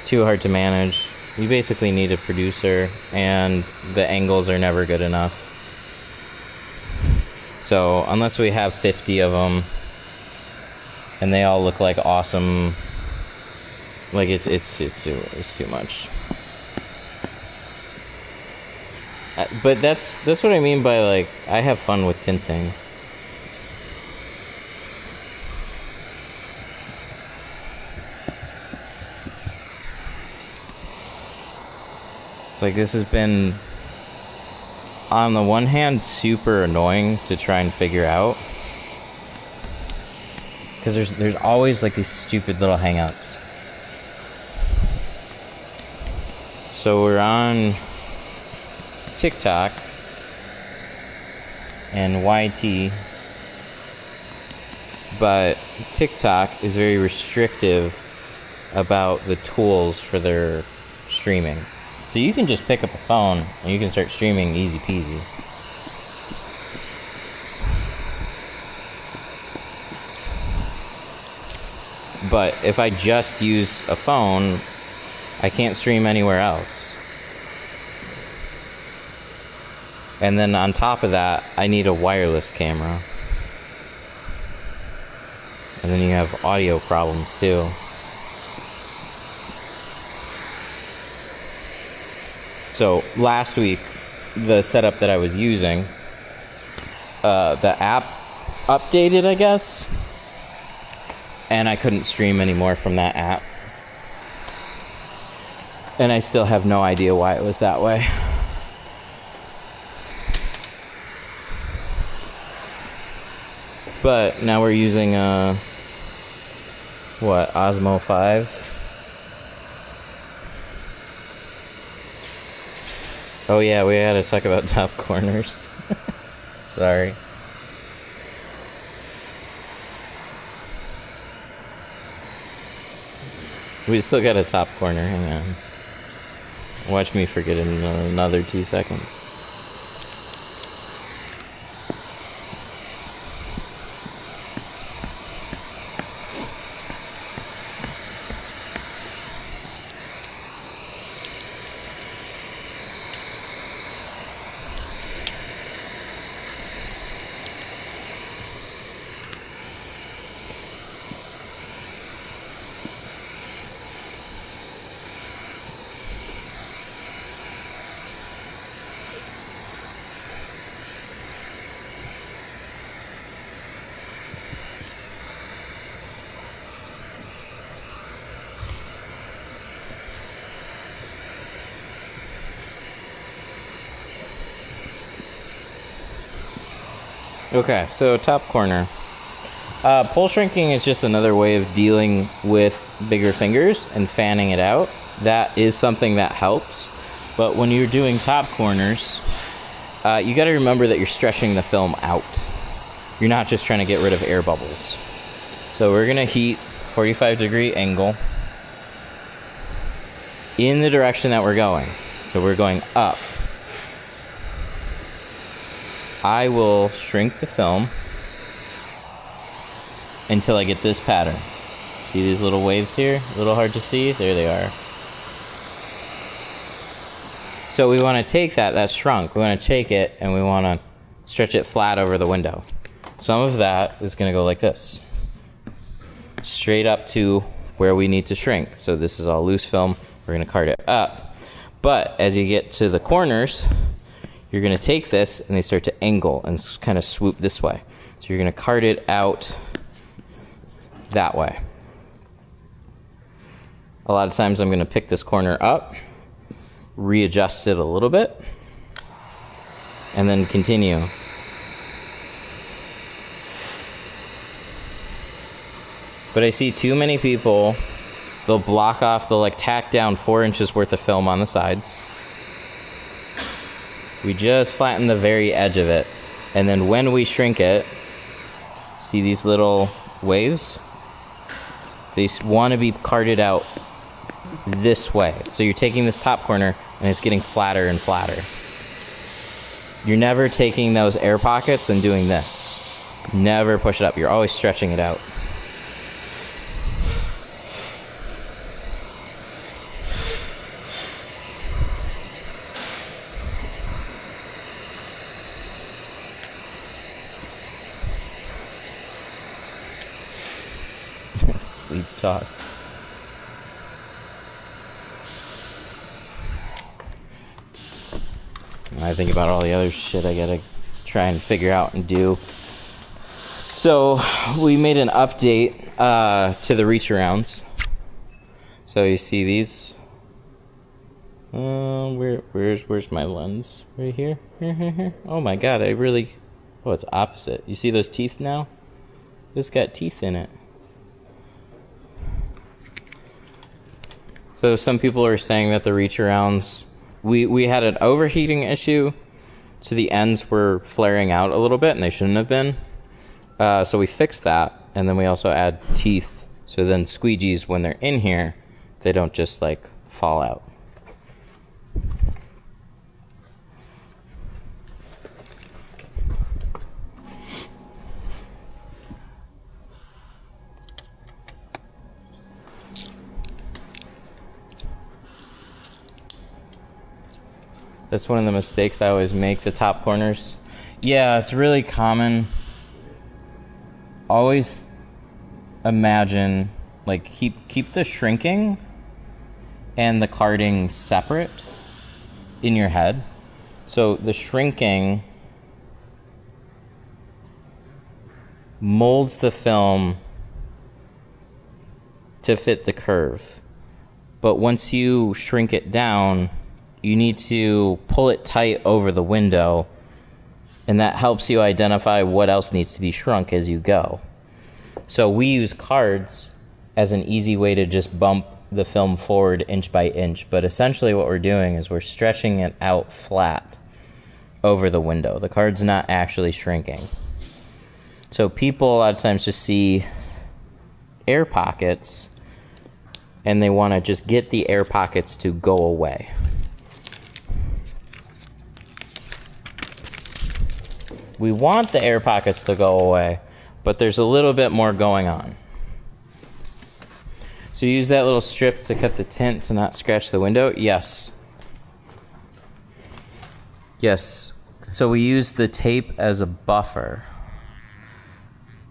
Too hard to manage. You basically need a producer, and the angles are never good enough. So, unless we have 50 of them, and they all look like awesome... Like it's too much. But that's what I mean by, like, I have fun with tinting. It's like this has been, on the one hand, super annoying to try and figure out, because there's always like these stupid little hang-ups. So we're on TikTok and YT, but TikTok is very restrictive about the tools for their streaming. So you can just pick up a phone and you can start streaming easy peasy. But if I just use a phone, I can't stream anywhere else. And then on top of that, I need a wireless camera. And then you have audio problems too. So last week, the setup that I was using, the app updated, I guess, and I couldn't stream anymore from that app. And I still have no idea why it was that way. But now we're using Osmo 5. Oh yeah, we had to talk about top corners. Sorry. We still got a top corner, hang on. Watch me forget in another 2 seconds. Okay, so top corner. Pole shrinking is just another way of dealing with bigger fingers and fanning it out. That is something that helps. But when you're doing top corners, you got to remember that you're stretching the film out. You're not just trying to get rid of air bubbles. So we're going to heat 45-degree angle in the direction that we're going. So we're going up. I will shrink the film until I get this pattern. See these little waves here? A little hard to see? There they are. So we want to take that's shrunk. We want to take it and we want to stretch it flat over the window. Some of that is going to go like this. Straight up to where we need to shrink. So this is all loose film. We're going to cart it up. But as you get to the corners, you're going to take this and they start to angle and kind of swoop this way. So you're going to cart it out that way. A lot of times I'm going to pick this corner up, readjust it a little bit, and then continue. But I see too many people, they'll block off, they'll like tack down 4 inches worth of film on the sides. We just flatten the very edge of it. And then when we shrink it, see these little waves? They want to be carted out this way. So you're taking this top corner and it's getting flatter and flatter. You're never taking those air pockets and doing this. Never push it up. You're always stretching it out. Sleep talk. I think about all the other shit I gotta try and figure out and do. So we made an update to the reach arounds. So you see these. Where's my lens? Right here? Here. Oh my god, oh, it's opposite. You see those teeth now? This got teeth in it. So some people are saying that the reach arounds, we had an overheating issue, so the ends were flaring out a little bit and they shouldn't have been. So we fixed that, and then we also add teeth, so then squeegees, when they're in here, they don't just like fall out. That's one of the mistakes I always make, the top corners. Yeah, it's really common. Always imagine, like, keep the shrinking and the carding separate in your head. So the shrinking molds the film to fit the curve. But once you shrink it down, you need to pull it tight over the window, and that helps you identify what else needs to be shrunk as you go. So we use cards as an easy way to just bump the film forward inch by inch, but essentially what we're doing is we're stretching it out flat over the window. The card's not actually shrinking. So people a lot of times just see air pockets and they want to just get the air pockets to go away. We want the air pockets to go away, but there's a little bit more going on. So use that little strip to cut the tint to not scratch the window. Yes. So we use the tape as a buffer,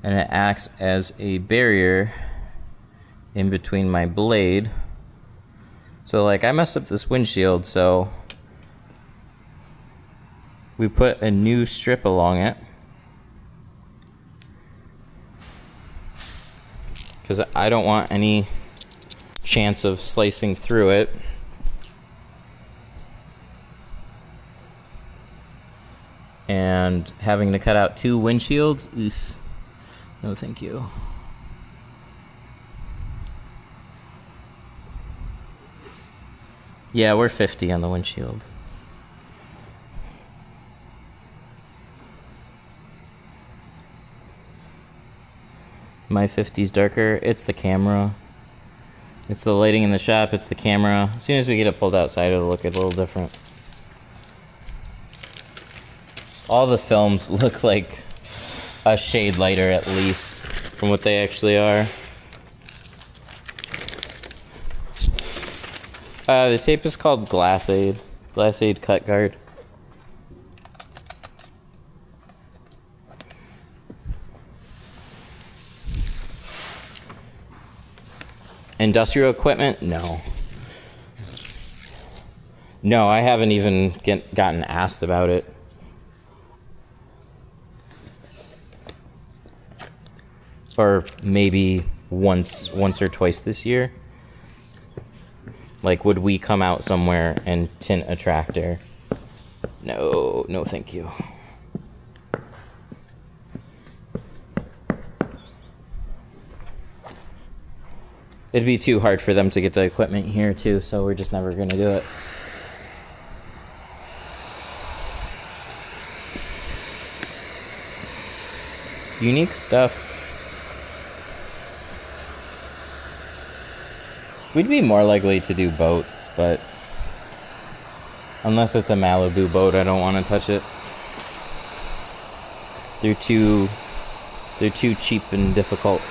and it acts as a barrier in between my blade. So like I messed up this windshield, so we put a new strip along it because I don't want any chance of slicing through it. and having to cut out 2 windshields. Oof. No, thank you. Yeah, we're 50 on the windshield. My 50's darker. It's the camera. It's the lighting in the shop. It's the camera. As soon as we get it pulled outside, it'll look a little different. All the films look like a shade lighter at least from what they actually are. The tape is called Glass-Aid. Glass-Aid Cut Guard. Industrial equipment? No. No, I haven't even gotten asked about it. Or maybe once or twice this year. Like, would we come out somewhere and tint a tractor? No, no thank you. It'd be too hard for them to get the equipment here too, so we're just never gonna do it. Unique stuff. We'd be more likely to do boats, but unless it's a Malibu boat, I don't want to touch it. They're too cheap and difficult.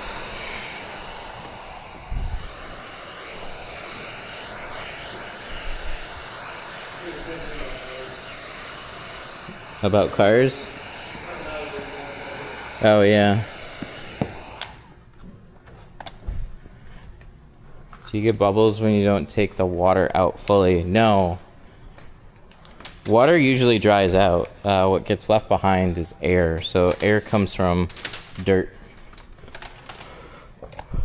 About cars? Oh yeah. Do you get bubbles when you don't take the water out fully? No. Water usually dries out. What gets left behind is air. So air comes from dirt.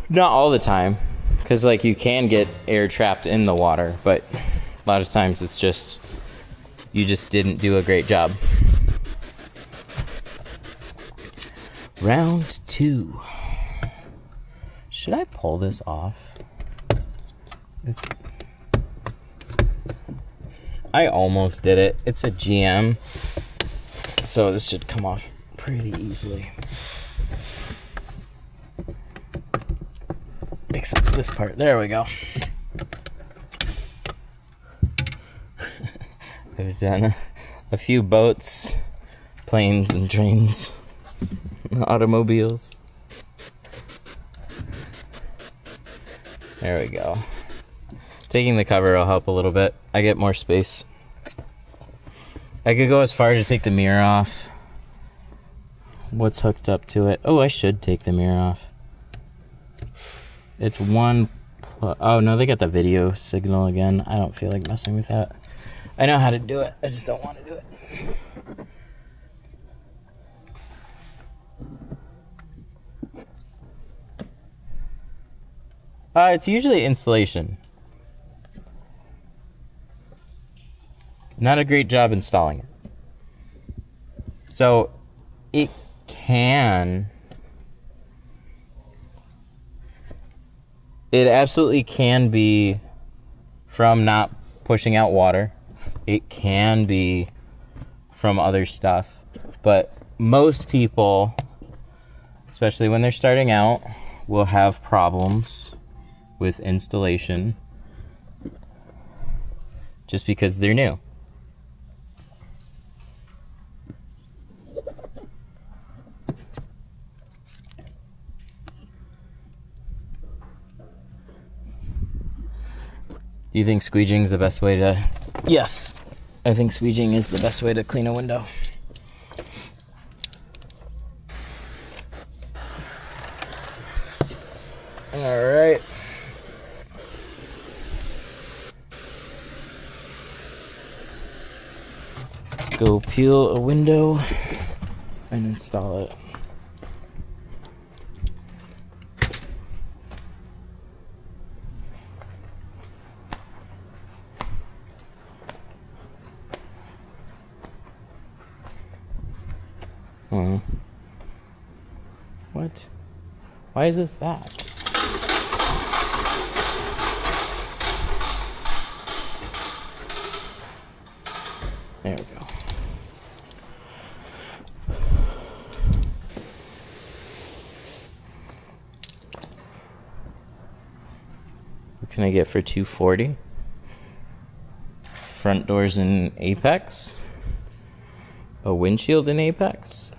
Not all the time, because like you can get air trapped in the water, but a lot of times it's just you just didn't do a great job. Round 2. Should I pull this off? I almost did it. It's a GM, so this should come off pretty easily. Except this part. There we go. I've done a few boats, planes, and trains, automobiles. There we go. Taking the cover will help a little bit. I get more space. I could go as far as to take the mirror off. What's hooked up to it? Oh, I should take the mirror off. It's one plus. Oh no, they got the video signal again. I don't feel like messing with that. I know how to do it. I just don't want to do it. It's usually installation. Not a great job installing it. So it absolutely can be from not pushing out water. It can be from other stuff. But most people, especially when they're starting out, will have problems with installation just because they're new. Do you think squeegeing is the best way to... Yes, I think squeegeing is the best way to clean a window. All right. Let's go peel a window and install it. No. What? Why is this back? There we go. What can I get for $240? Front doors in Apex. A windshield in Apex.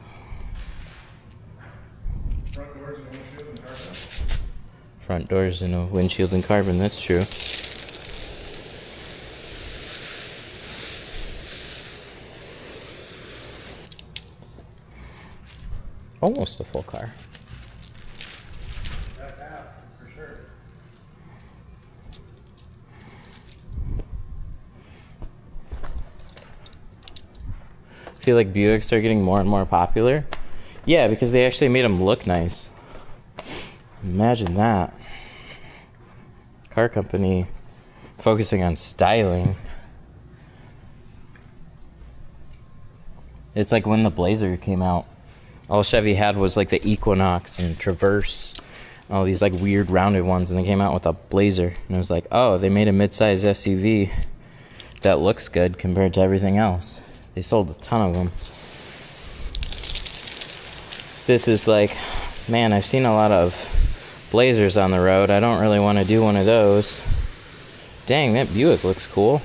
Front doors and windshield and carbon. Front doors and a windshield in carbon, that's true. Almost a full car. That half, for sure. I feel like Buicks are getting more and more popular. Yeah, because they actually made them look nice. Imagine that. Car company focusing on styling. It's like when the Blazer came out. All Chevy had was like the Equinox and Traverse, all these like weird rounded ones, and they came out with a Blazer, and it was like, oh, they made a mid-size SUV that looks good compared to everything else. They sold a ton of them. This is like, man, I've seen a lot of Blazers on the road. I don't really want to do one of those. Dang, that Buick looks cool.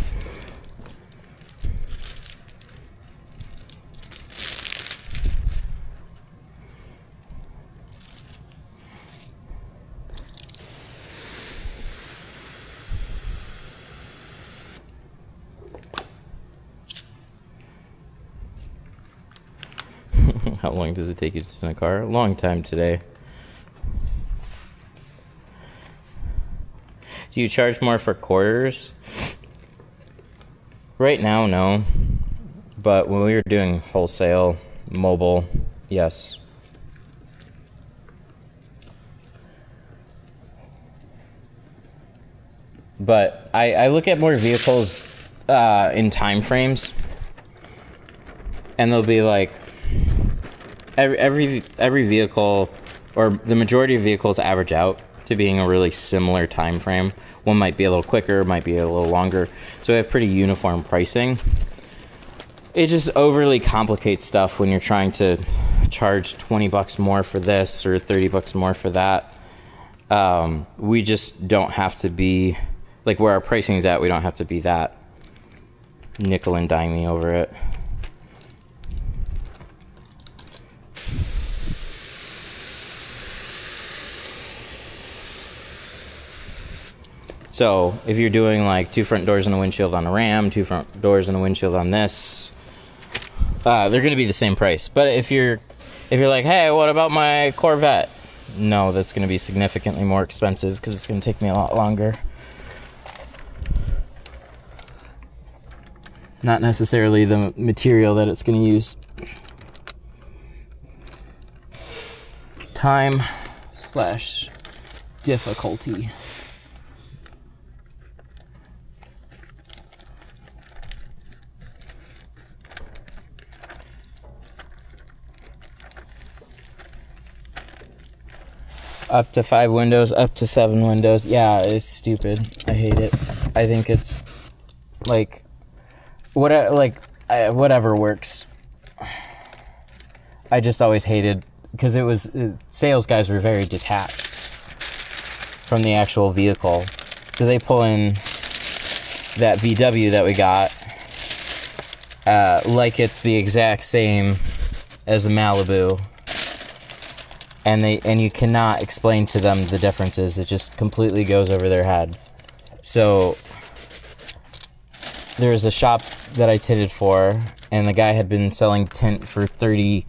How long does it take you to tune a car? A long time today. Do you charge more for quarters? Right now, no. But when we were doing wholesale, mobile, yes. But I look at more vehicles in time frames. And they'll be like, every vehicle, or the majority of vehicles, average out to being a really similar time frame. One might be a little quicker, might be a little longer. So we have pretty uniform pricing. It just overly complicates stuff when you're trying to charge $20 more for this or $30 more for that. We just don't have to be, like where our pricing is at, we don't have to be that nickel and dimey over it. So if you're doing like 2 front doors and a windshield on a Ram, 2 front doors and a windshield on this, they're going to be the same price. But if you're like, hey, what about my Corvette? No, that's going to be significantly more expensive because it's going to take me a lot longer. Not necessarily the material that it's going to use. Time/difficulty. Up to 5 windows, up to 7 windows. Yeah, it's stupid. I hate it. I think it's like whatever works. I just always hated, because it was sales guys were very detached from the actual vehicle, so they pull in that VW that we got like it's the exact same as a Malibu. And you cannot explain to them the differences. It just completely goes over their head. So there was a shop that I tinted for, and the guy had been selling tint for 30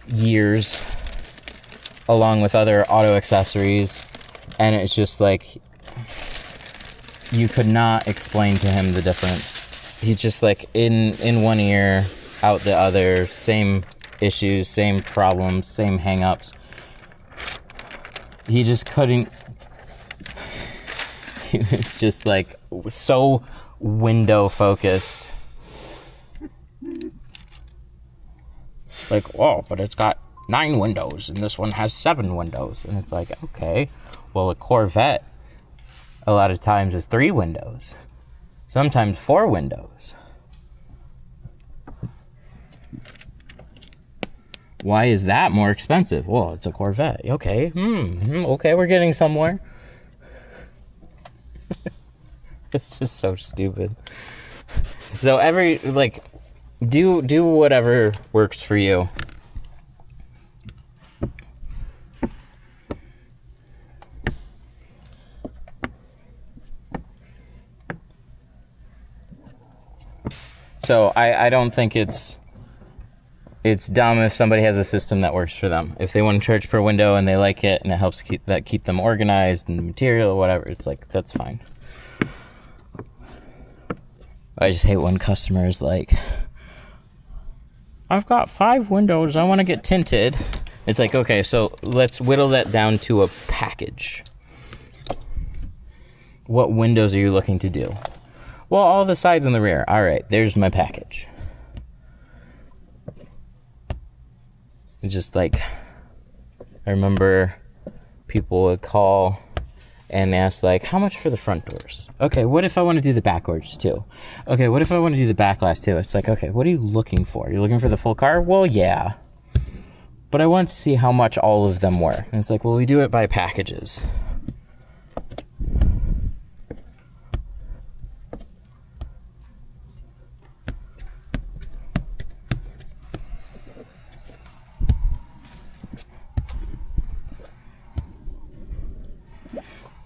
years, along with other auto accessories. And it's just like, you could not explain to him the difference. He's just like in one ear, out the other, same issues, same problems, same hang-ups. He just couldn't. He was just like so window focused. Like, oh, but it's got 9 windows and this one has 7 windows. And it's like, okay, well, a Corvette a lot of times is 3 windows, sometimes 4 windows. Why is that more expensive? Well, it's a Corvette. Okay, okay, we're getting somewhere. It's just so stupid. So do whatever works for you. So I don't think it's dumb if somebody has a system that works for them. If they want to charge per window and they like it and it helps keep them organized and material or whatever, it's like, that's fine. I just hate when customers like, I've got 5 windows, I want to get tinted. It's like, okay, so let's whittle that down to a package. What windows are you looking to do? Well, all the sides and the rear. All right, there's my package. It's just like, I remember people would call and ask like, how much for the front doors? Okay, what if I want to do the back doors too? Okay, what if I want to do the back glass too? It's like, okay, what are you looking for? You're looking for the full car? Well, yeah. But I want to see how much all of them were. And it's like, well, we do it by packages.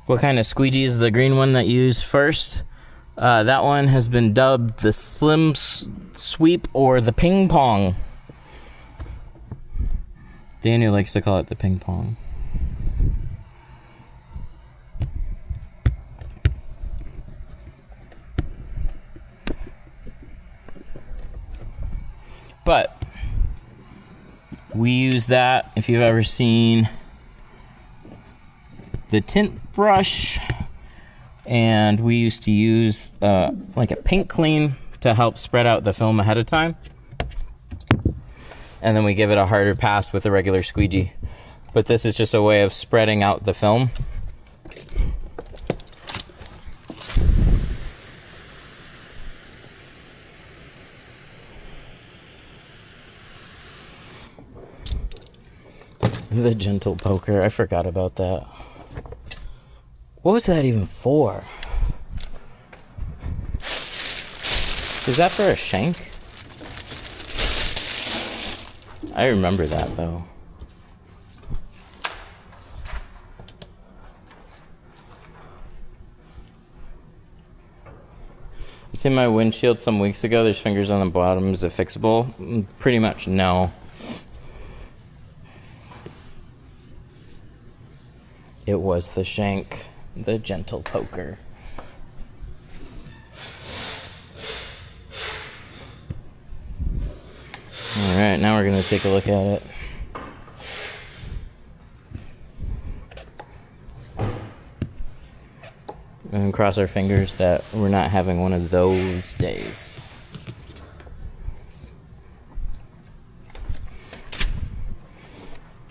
What kind of squeegee is the green one that you use first? That one has been dubbed the Slim Sweep or the Ping Pong. Daniel likes to call it the Ping Pong. But we use that if you've ever seen the tint brush, and we used to use like a paint clean to help spread out the film ahead of time, and then we give it a harder pass with a regular squeegee. But this is just a way of spreading out the film. The gentle poker, I forgot about that. What was that even for? Is that for a shank? I remember that though. It's in my windshield some weeks ago. There's fingers on the bottom. Is it fixable? Pretty much no. It was the shank. The gentle poker. Alright, now we're going to take a look at it. And cross our fingers that we're not having one of those days.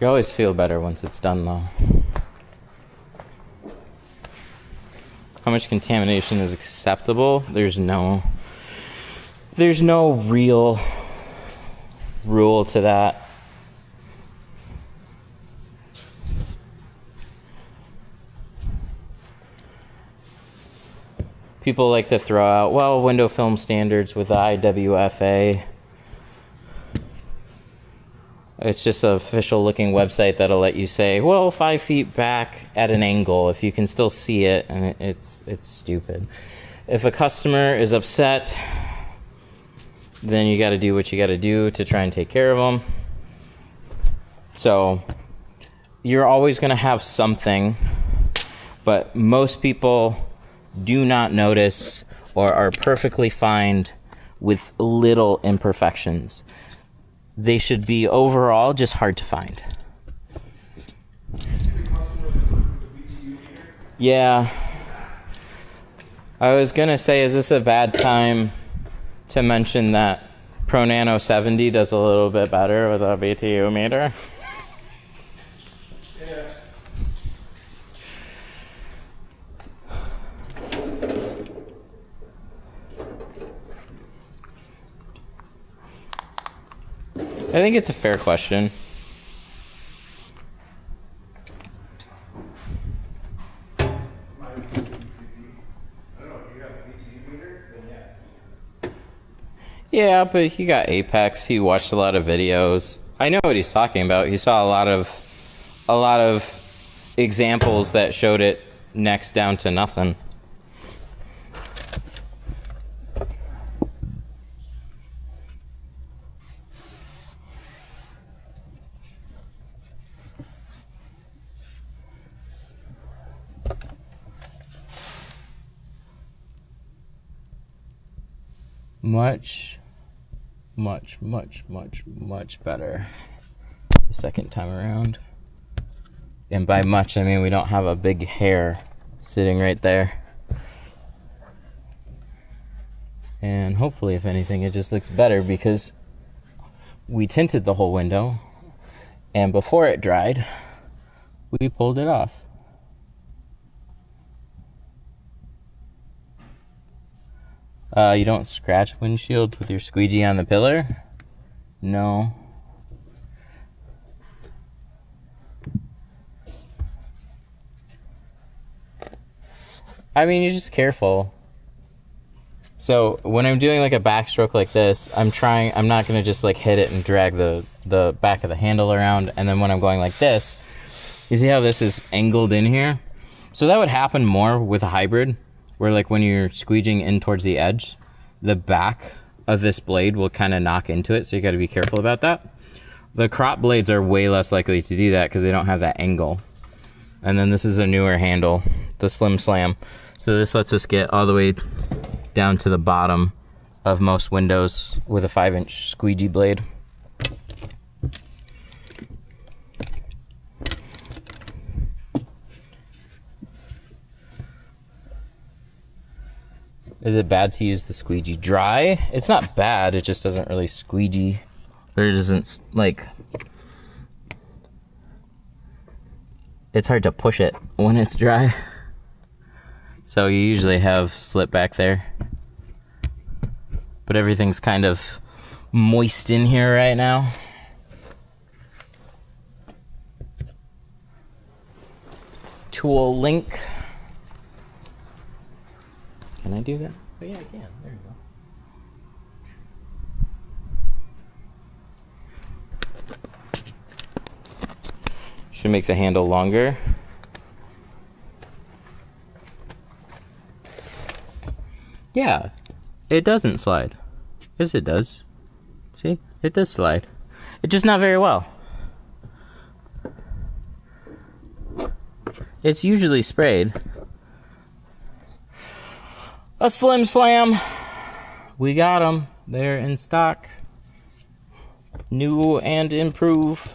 You always feel better once it's done though. How much contamination is acceptable? There's no real rule to that. People like to throw out, well, window film standards with the IWFA. It's just an official looking website that'll let you say, well, 5 feet back at an angle, if you can still see it, and it's stupid. If a customer is upset, then you got to do what you got to do to try and take care of them. So you're always going to have something, but most people do not notice or are perfectly fine with little imperfections. They should be overall just hard to find. Yeah. I was going to say, is this a bad time to mention that Pro Nano 70 does a little bit better with a BTU meter. Yeah. I think it's a fair question. Yeah, but he got Apex. He watched a lot of videos. I know what he's talking about. He saw a lot of examples that showed it next down to nothing. Much better the second time around. And by much, I mean we don't have a big hair sitting right there. And hopefully, if anything, it just looks better because we tinted the whole window, and before it dried, we pulled it off. You don't scratch windshields with your squeegee on the pillar? No. I mean, you're just careful. So when I'm doing like a backstroke like this, I'm not gonna just like hit it and drag the back of the handle around. And then when I'm going like this, you see how this is angled in here? So that would happen more with a hybrid, where like when you're squeegeeing in towards the edge, the back of this blade will kind of knock into it. So you gotta be careful about that. The crop blades are way less likely to do that because they don't have that angle. And then this is a newer handle, the Slim Slam. So this lets us get all the way down to the bottom of most windows with a 5-inch squeegee blade. Is it bad to use the squeegee dry? It's not bad, it just doesn't really squeegee. There isn't like, it's hard to push it when it's dry. So you usually have slip back there. But everything's kind of moist in here right now. Tool link. Can I do that? Oh yeah, I can. There you go. Should make the handle longer. Yeah, it doesn't slide. Yes, it does. See? It does slide. It's just not very well. It's usually sprayed. A Slim Slam. We got them. They're in stock. New and improved.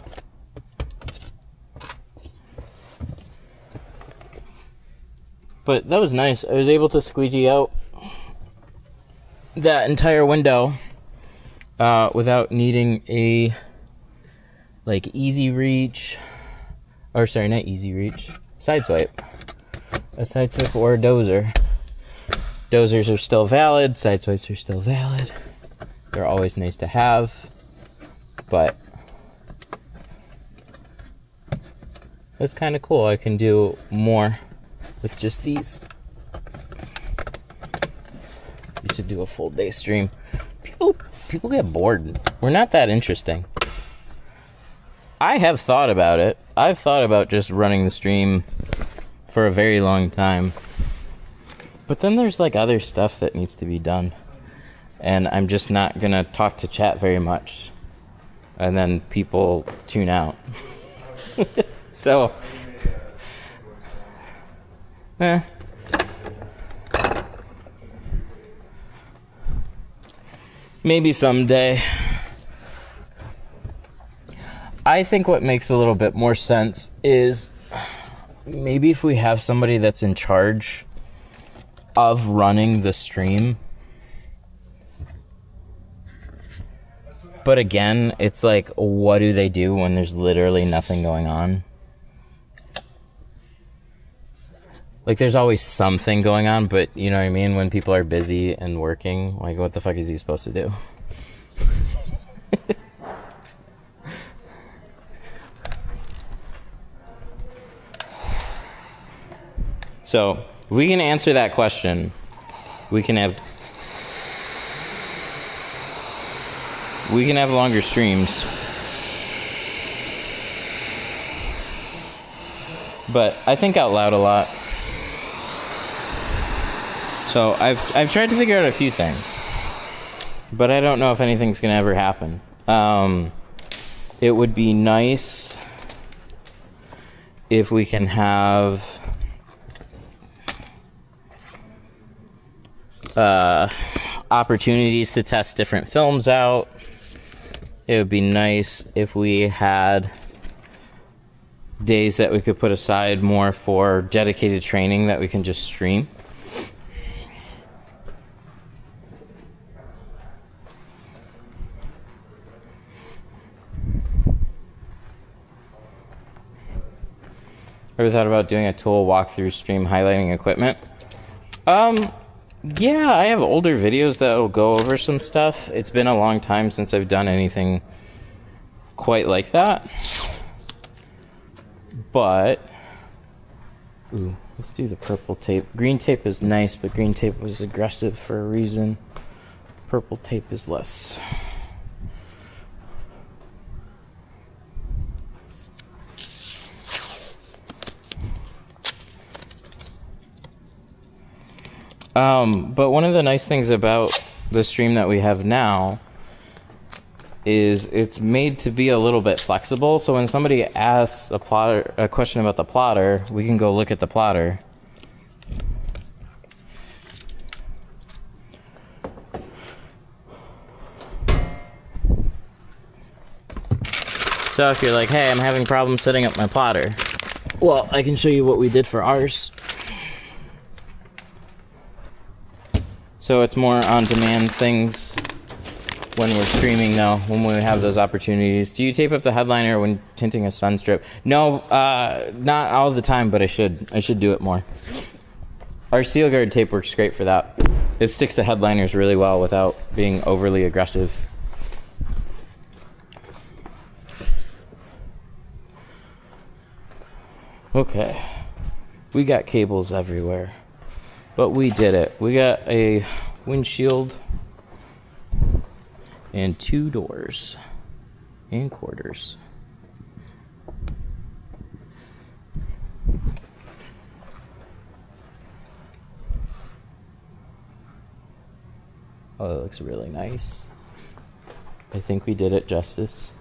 But that was nice. I was able to squeegee out that entire window without needing a like easy reach, or sorry, not easy reach, side swipe. A side swipe or a dozer. Dozers are still valid, side swipes are still valid. They're always nice to have, but that's kind of cool. I can do more with just these. We should do a full day stream. People get bored. We're not that interesting. I have thought about it. I've thought about just running the stream for a very long time. But then there's like other stuff that needs to be done. And I'm just not gonna talk to chat very much. And then people tune out. So maybe someday. I think what makes a little bit more sense is maybe if we have somebody that's in charge of running the stream, But again, it's like, what do they do when there's literally nothing going on? Like, there's always something going on, but you know what I mean? When people are busy and working, like, what the fuck is he supposed to do? So, if we can answer that question, we can have longer streams. But I think out loud a lot. So I've tried to figure out a few things, but I don't know if anything's gonna ever happen. It would be nice if we can have opportunities to test different films out. It would be nice if we had days that we could put aside more for dedicated training that we can just stream. Ever thought about doing a tool walkthrough stream highlighting equipment? Yeah, I have older videos that'll go over some stuff. It's been a long time since I've done anything quite like that. But, ooh, let's do the purple tape. Green tape is nice, but green tape was aggressive for a reason. Purple tape is less. But one of the nice things about the stream that we have now is it's made to be a little bit flexible. So when somebody asks a question about the plotter, we can go look at the plotter. So if you're like, hey, I'm having problems setting up my plotter, well, I can show you what we did for ours. So it's more on-demand things when we're streaming now, when we have those opportunities. Do you tape up the headliner when tinting a sunstrip? No, not all the time, but I should. I should do it more. Our seal guard tape works great for that. It sticks to headliners really well without being overly aggressive. Okay, we got cables everywhere. But we did it. We got a windshield and 2 doors and quarters. Oh, that looks really nice. I think we did it justice.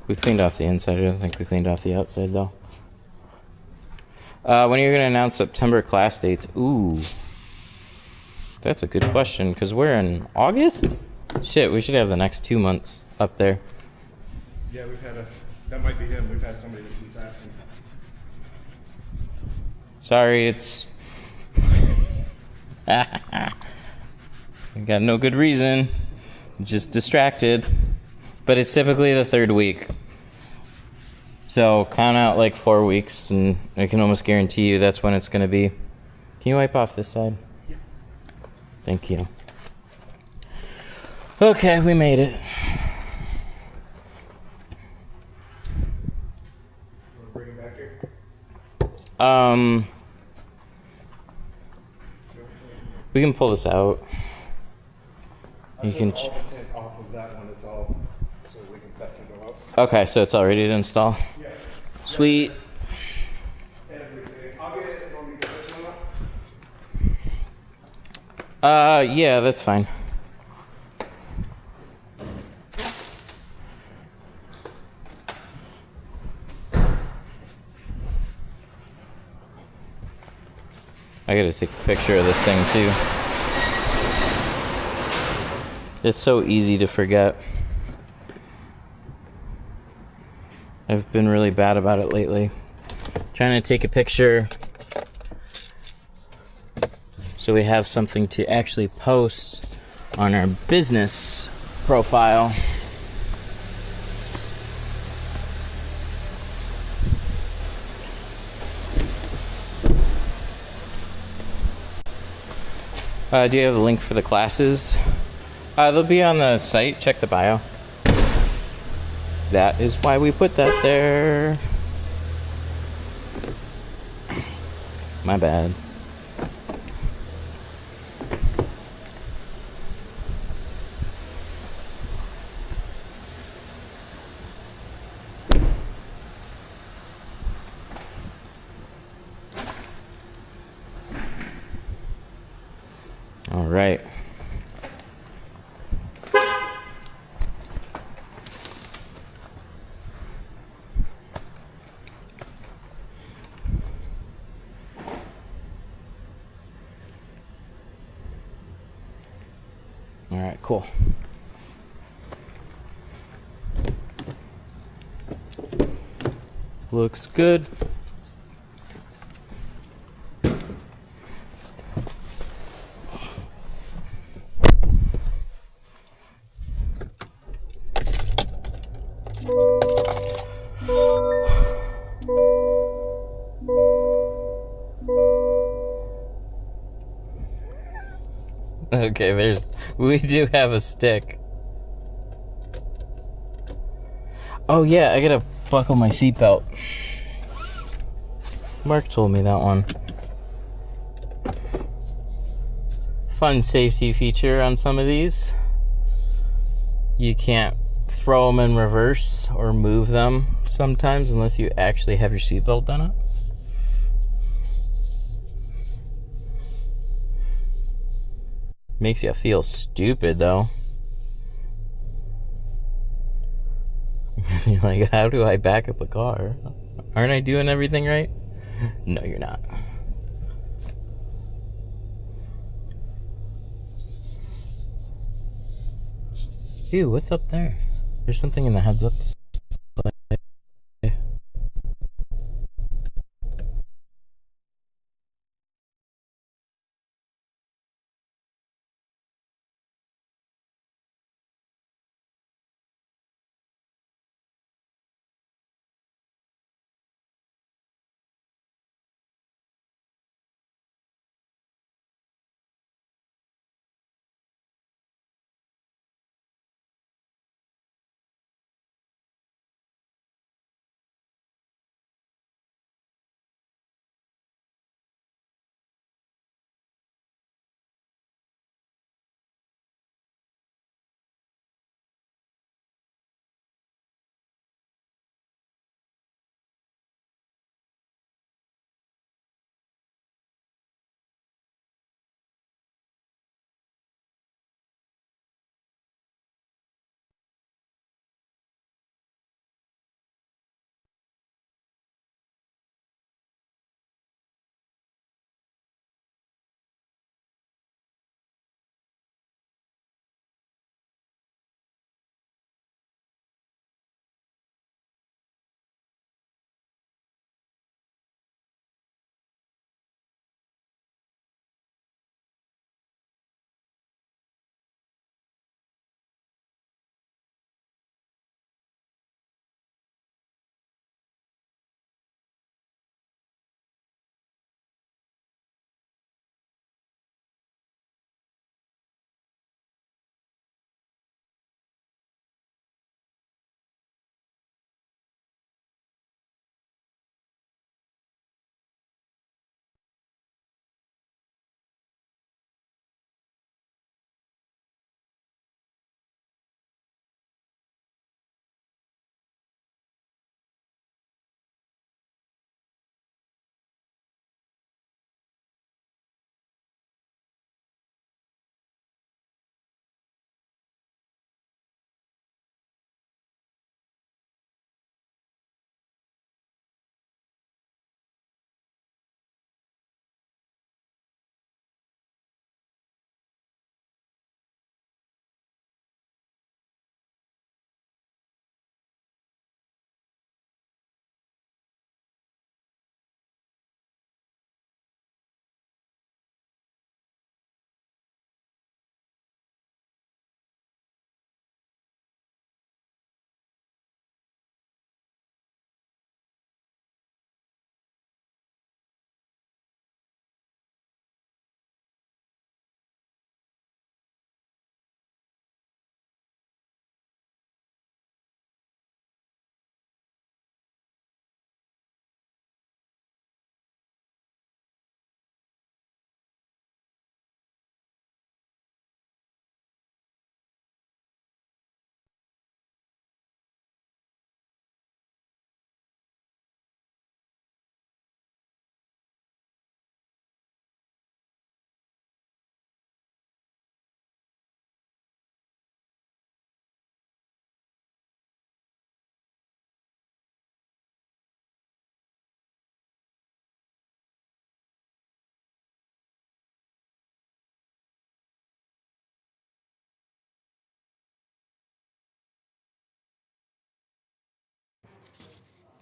We cleaned off the inside. I don't think we cleaned off the outside, though. When are you going to announce September class dates? Ooh. That's a good question, because we're in August? Shit, we should have the next 2 months up there. Yeah, we've had that might be him. We've had somebody that keeps asking. Sorry, it's... I got no good reason. Just distracted. But it's typically the 3rd week. So count out like 4 weeks, and I can almost guarantee you that's when it's going to be. Can you wipe off this side? Yeah. Thank you. Okay, we made it. Want to bring it back here? We can pull this out. You can. All the tint off of that one. It's all so that can go up. Okay, so it's all ready to install. Yeah. Sweet. Everything. I'll get it. Want me to get this one up? Yeah, that's fine. I gotta take a picture of this thing too. It's so easy to forget. I've been really bad about it lately. Trying to take a picture so we have something to actually post on our business profile. Do you have the link for the classes? They'll be on the site. Check the bio. That is why we put that there. My bad. All right. All right, cool. Looks good. Okay, we do have a stick. Oh yeah, I gotta buckle my seatbelt. Mark told me that one. Fun safety feature on some of these. You can't throw them in reverse or move them sometimes unless you actually have your seatbelt done up. Makes you feel stupid though. You're like, how do I back up a car? Aren't I doing everything right? No, you're not. Ew, what's up there? There's something in the heads up display.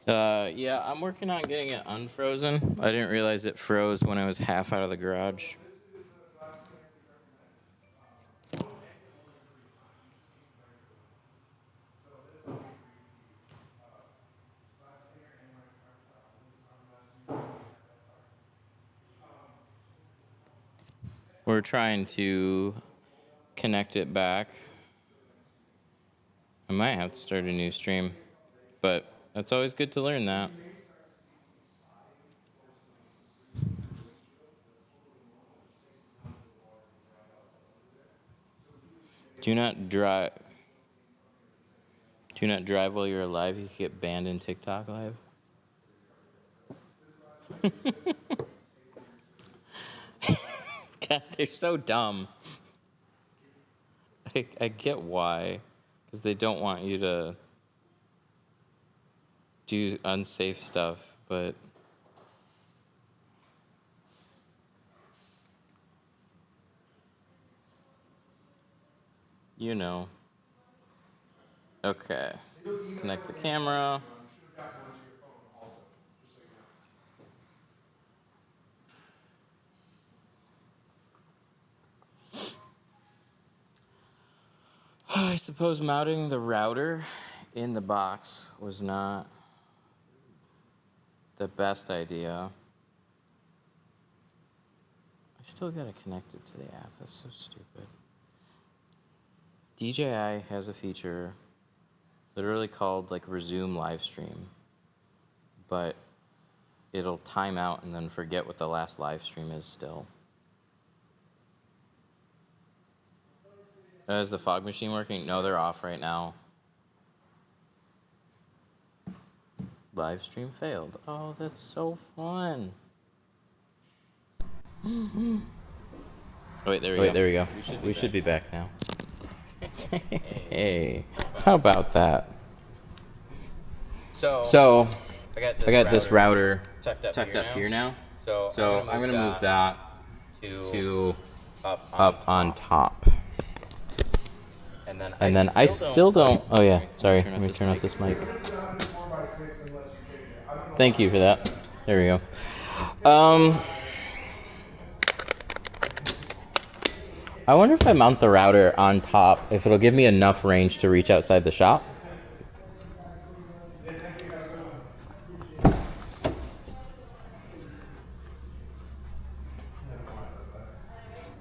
Yeah, I'm working on getting it unfrozen. I didn't realize it froze when I was half out of the garage. We're trying to connect it back. I might have to start a new stream, but that's always good to learn that. Do not drive. Do not drive while you're alive. You can get banned in TikTok live. God, they're so dumb. I get why, because they don't want you to do unsafe stuff, but you know. Okay, let's connect the camera. I suppose mounting the router in the box was not the best idea. I still gotta connect it to the app. That's so stupid. DJI has a feature literally called like resume live stream, but it'll time out and then forget what the last live stream is still. Is the fog machine working? No, they're off right now. Live stream failed. Oh, that's so fun. Oh, wait, there we go. We should be back now. Hey, how about that? So I got this router tucked up here now. So I'm gonna move that to up on top. And then I still don't. Oh yeah, sorry. Let me turn off this mic. Thank you for that. There we go. I wonder if I mount the router on top, if it'll give me enough range to reach outside the shop. What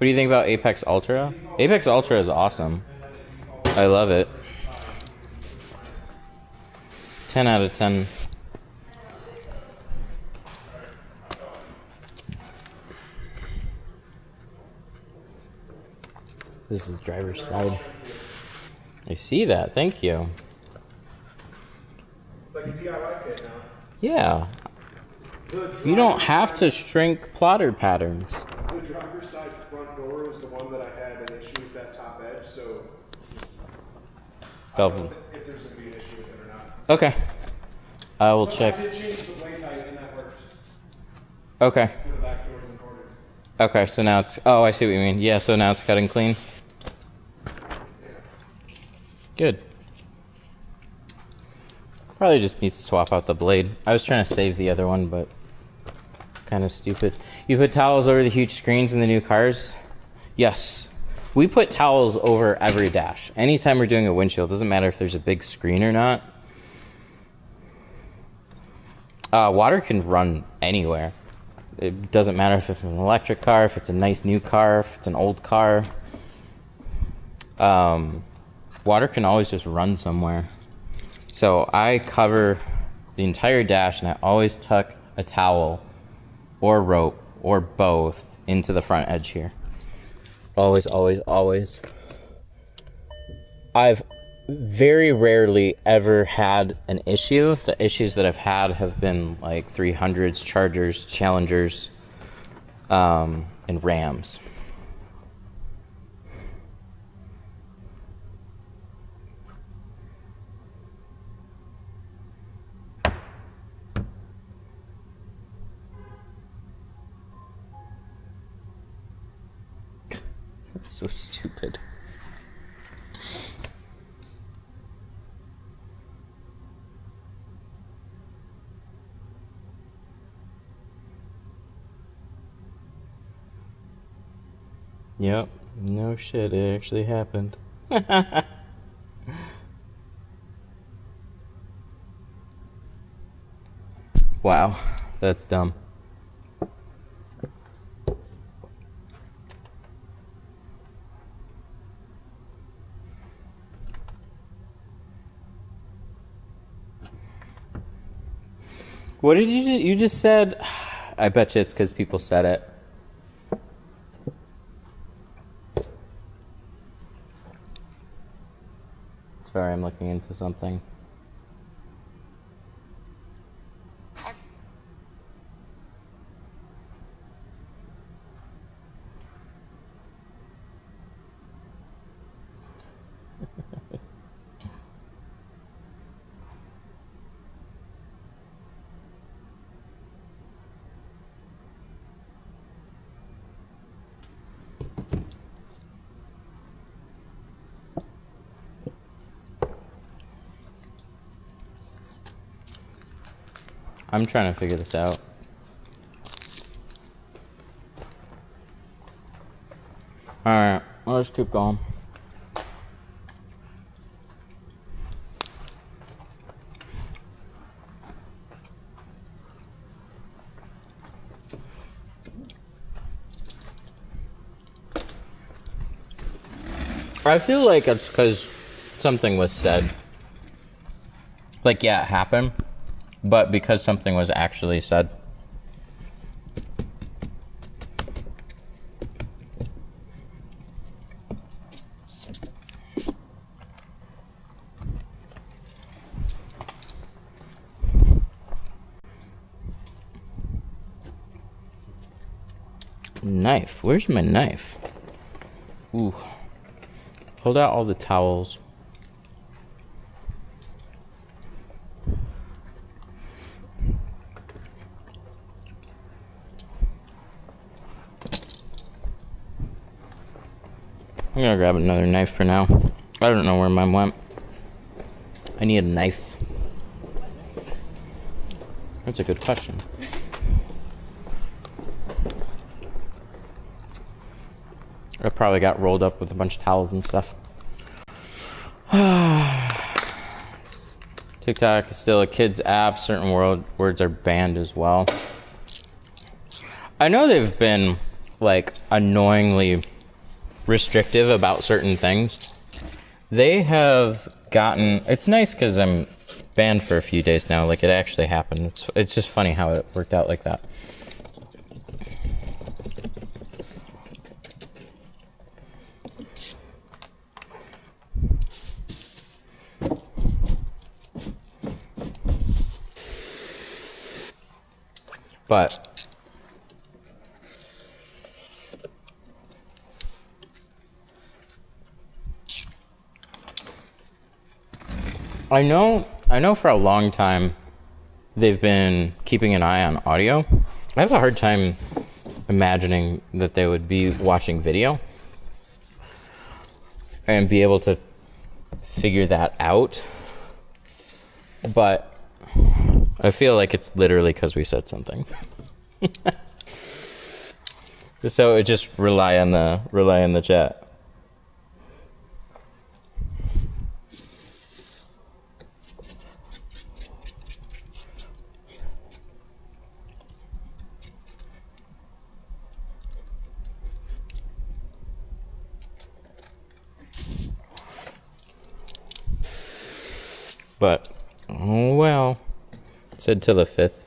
do you think about Apex Ultra? Apex Ultra is awesome. I love it. 10 out of 10. This is driver's side. I see that. Thank you. It's like a DIY kit now. Yeah. You don't have to shrink plotter patterns. The driver's side front door is the one that I had an issue with that top edge, so I don't know if there's going to be an issue with it or not. Okay. I will check. I did change the blade height and that worked. Okay. For the back doors and corners. Okay, so now it's... Oh, I see what you mean. Yeah, so now it's cutting clean. Good. Probably just need to swap out the blade. I was trying to save the other one, but kind of stupid. You put towels over the huge screens in the new cars? Yes. We put towels over every dash. Anytime we're doing a windshield, doesn't matter if there's a big screen or not. Water can run anywhere. It doesn't matter if it's an electric car, if it's a nice new car, if it's an old car. Water can always just run somewhere. So I cover the entire dash and I always tuck a towel or rope or both into the front edge here. Always, always, always. I've very rarely ever had an issue. The issues that I've had have been like 300s, Chargers, Challengers, and Rams. That's so stupid. Yep. No shit, it actually happened. Wow, that's dumb. What did you just said? I bet you it's because people said it. Sorry, I'm looking into something. I'm trying to figure this out. Alright, let's keep going. I feel like it's because something was said. Like, yeah, it happened, but because something was actually said. Knife. Where's my knife? Ooh. Hold out all the towels. I'm gonna grab another knife for now. I don't know where mine went. I need a knife. That's a good question. I probably got rolled up with a bunch of towels and stuff. TikTok is still a kid's app. Certain words are banned as well. I know they've been, like, annoyingly restrictive about certain things. They have gotten... It's nice because I'm banned for a few days now. Like, it actually happened. It's just funny how it worked out like that. But I know for a long time they've been keeping an eye on audio. I have a hard time imagining that they would be watching video and be able to figure that out. But I feel like it's literally because we said something. So it just rely on the chat. But oh well. It said till the 5th.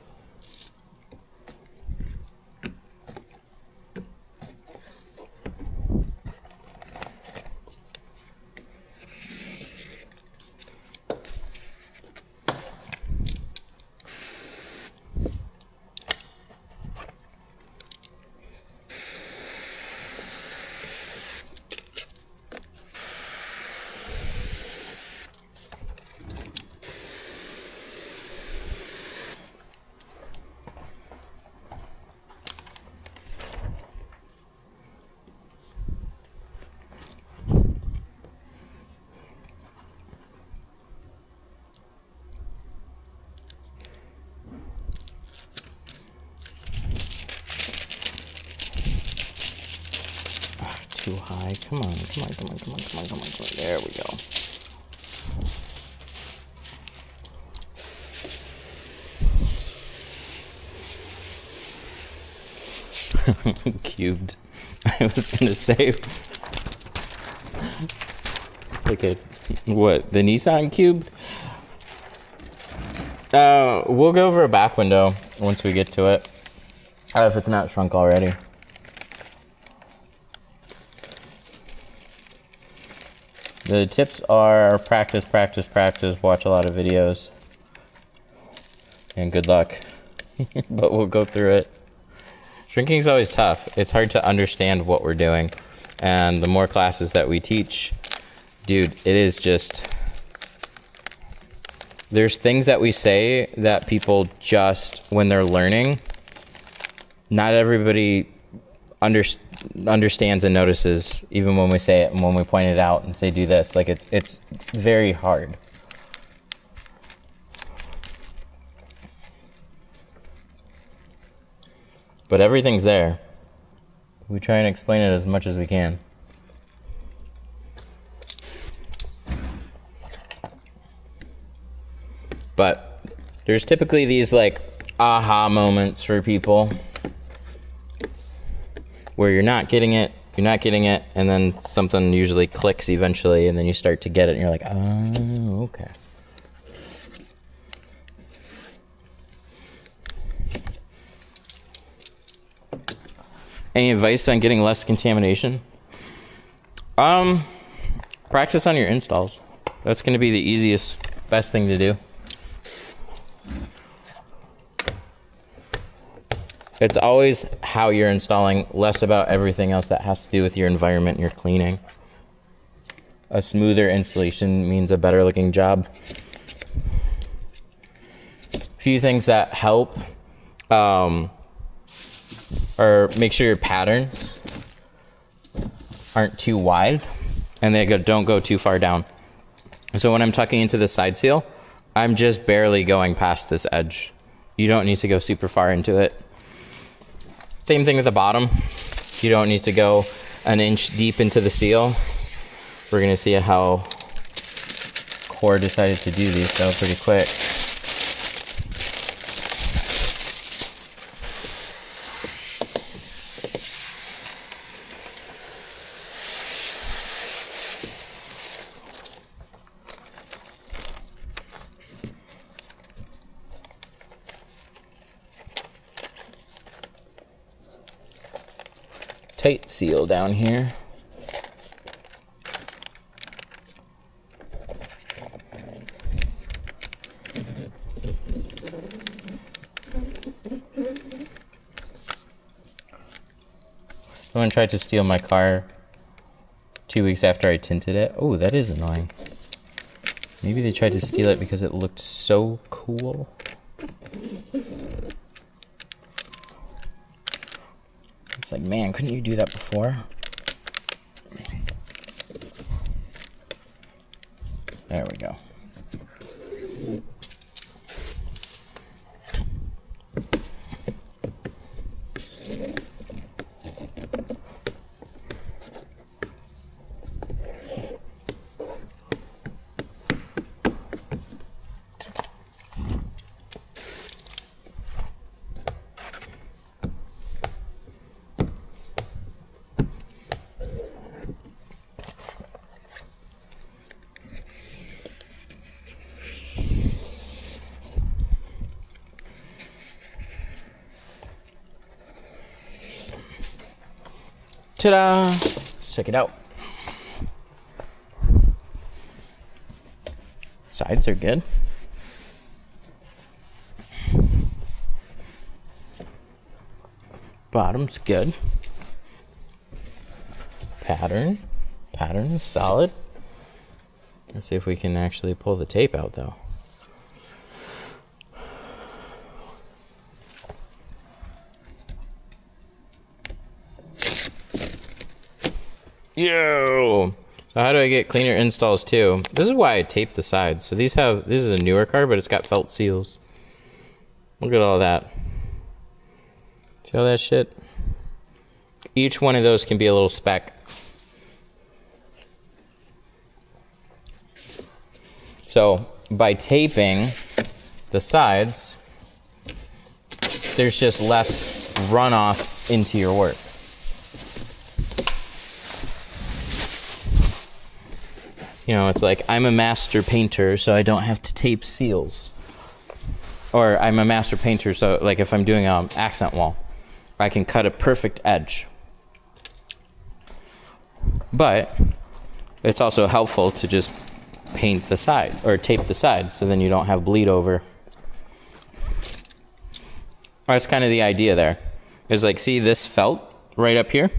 come on, come on, come on, come on, come on, come on. There we go. Cubed. I was gonna say, okay, what, the Nissan Cubed? We'll go over a back window once we get to it, if it's not shrunk already. The tips are practice, practice, practice, watch a lot of videos, and good luck. But we'll go through it. Shrinking is always tough. It's hard to understand what we're doing. And the more classes that we teach, dude, it is just... There's things that we say that people just, when they're learning, not everybody understands and notices, even when we say it and when we point it out and say do this. Like it's very hard. But everything's there. We try and explain it as much as we can. But there's typically these like aha moments for people where you're not getting it, and then something usually clicks eventually, and then you start to get it, and you're like, oh, okay. Any advice on getting less contamination? Practice on your installs. That's going to be the easiest, best thing to do. It's always how you're installing, less about everything else that has to do with your environment and your cleaning. A smoother installation means a better looking job. A few things that help are make sure your patterns aren't too wide and they don't go too far down. So when I'm tucking into the side seal, I'm just barely going past this edge. You don't need to go super far into it. Same thing with the bottom. You don't need to go an inch deep into the seal. We're gonna see how Core decided to do these though pretty quick. Tight seal down here. Someone tried to steal my car 2 weeks after I tinted it. Oh, that is annoying. Maybe they tried to steal it because it looked so cool. It's like, man, couldn't you do that before? There we go. Ta-da! Let's check it out. Sides are good. Bottom's good. Pattern is solid. Let's see if we can actually pull the tape out though. Yo! So how do I get cleaner installs too? This is why I tape the sides. So this is a newer car, but it's got felt seals. Look at all that. See all that shit? Each one of those can be a little speck. So by taping the sides, there's just less runoff into your work. You know, it's like, I'm a master painter, so I don't have to tape seals. Or I'm a master painter, so like if I'm doing an accent wall, I can cut a perfect edge. But it's also helpful to just paint the side, or tape the sides, so then you don't have bleed over. That's kind of the idea there. Is like, see this felt right up here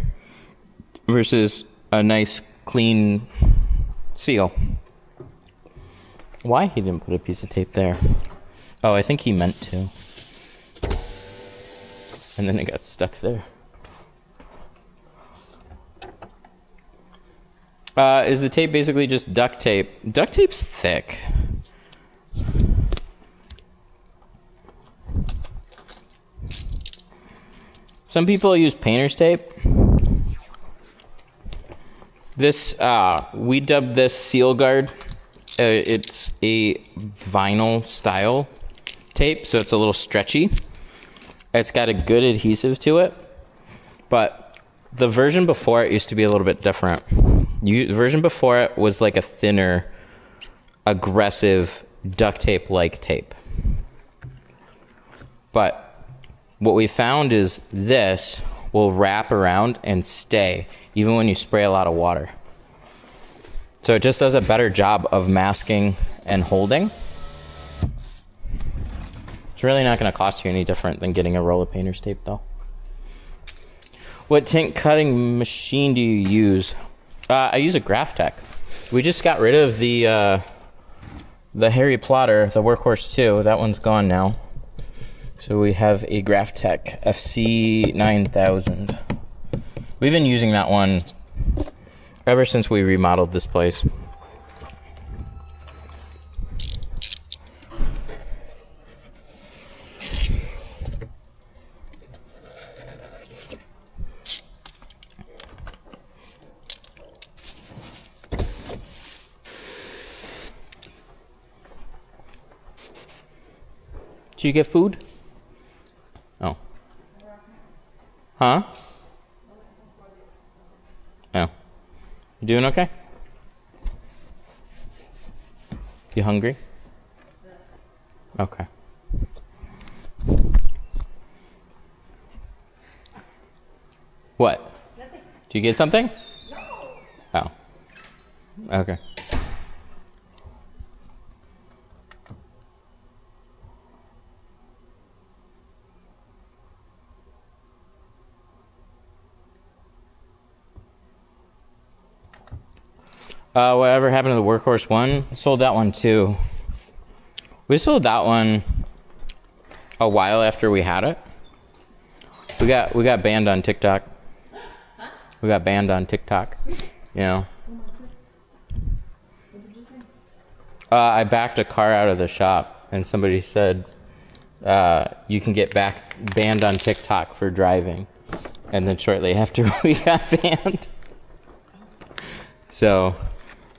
versus a nice clean seal. Why he didn't put a piece of tape there? Oh, I think he meant to. And then it got stuck there. Is the tape basically just duct tape? Duct tape's thick. Some people use painter's tape. This, we dubbed this seal guard. It's a vinyl style tape, so it's a little stretchy. It's got a good adhesive to it, but the version before it used to be a little bit different. The version before it was like a thinner, aggressive duct tape-like tape. But what we found is this will wrap around and stay, even when you spray a lot of water. So it just does a better job of masking and holding. It's really not going to cost you any different than getting a roll of painter's tape, though. What tint cutting machine do you use? I use a Graphtec. We just got rid of the Harry Plotter, the Workhorse 2. That one's gone now. So we have a Graphtec FC 9000. We've been using that one ever since we remodeled this place. Did you get food? Oh. Huh? Oh. You doing okay? You hungry? Okay. What? Nothing. Do you get something? No. Oh. Okay. Whatever happened to the Workhorse 1? Sold that one too. We sold that one a while after we had it. We got banned on TikTok. We got banned on TikTok. You know. I backed a car out of the shop and somebody said you can get banned on TikTok for driving. And then shortly after we got banned. So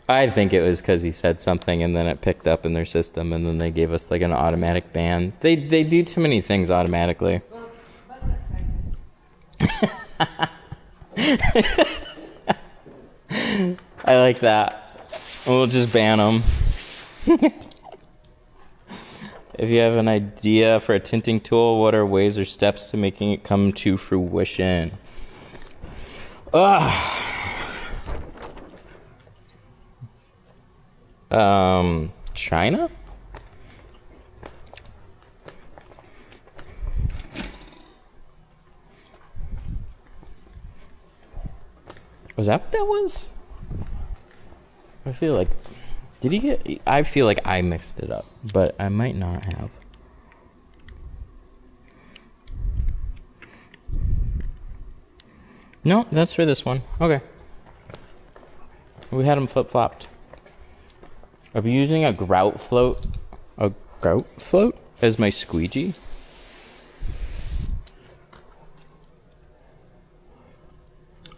I think it was because he said something and then it picked up in their system and then they gave us like an automatic ban. They do too many things automatically. I like that. We'll just ban them. If you have an idea for a tinting tool, what are ways or steps to making it come to fruition? China? Was that what that was? I feel like, did he get, I feel like I mixed it up, but I might not have. No, that's for this one. Okay. We had them flip-flopped. I'll be using a grout float as my squeegee.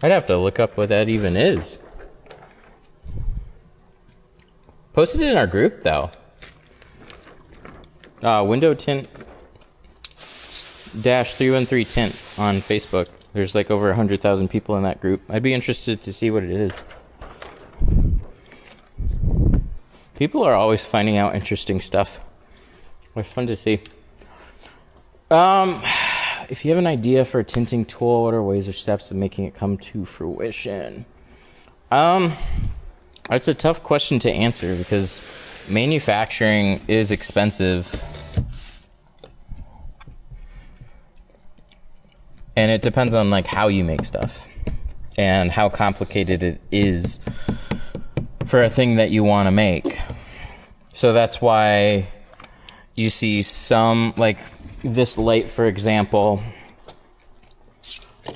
I'd have to look up what that even is. Post it in our group, though. Window tint -313 tint on Facebook. There's like over 100,000 people in that group. I'd be interested to see what it is. People are always finding out interesting stuff. It's fun to see. If you have an idea for a tinting tool, what are ways or steps of making it come to fruition? It's a tough question to answer because manufacturing is expensive. And it depends on like how you make stuff and how complicated it is for a thing that you want to make. So that's why you see some, like this light, for example,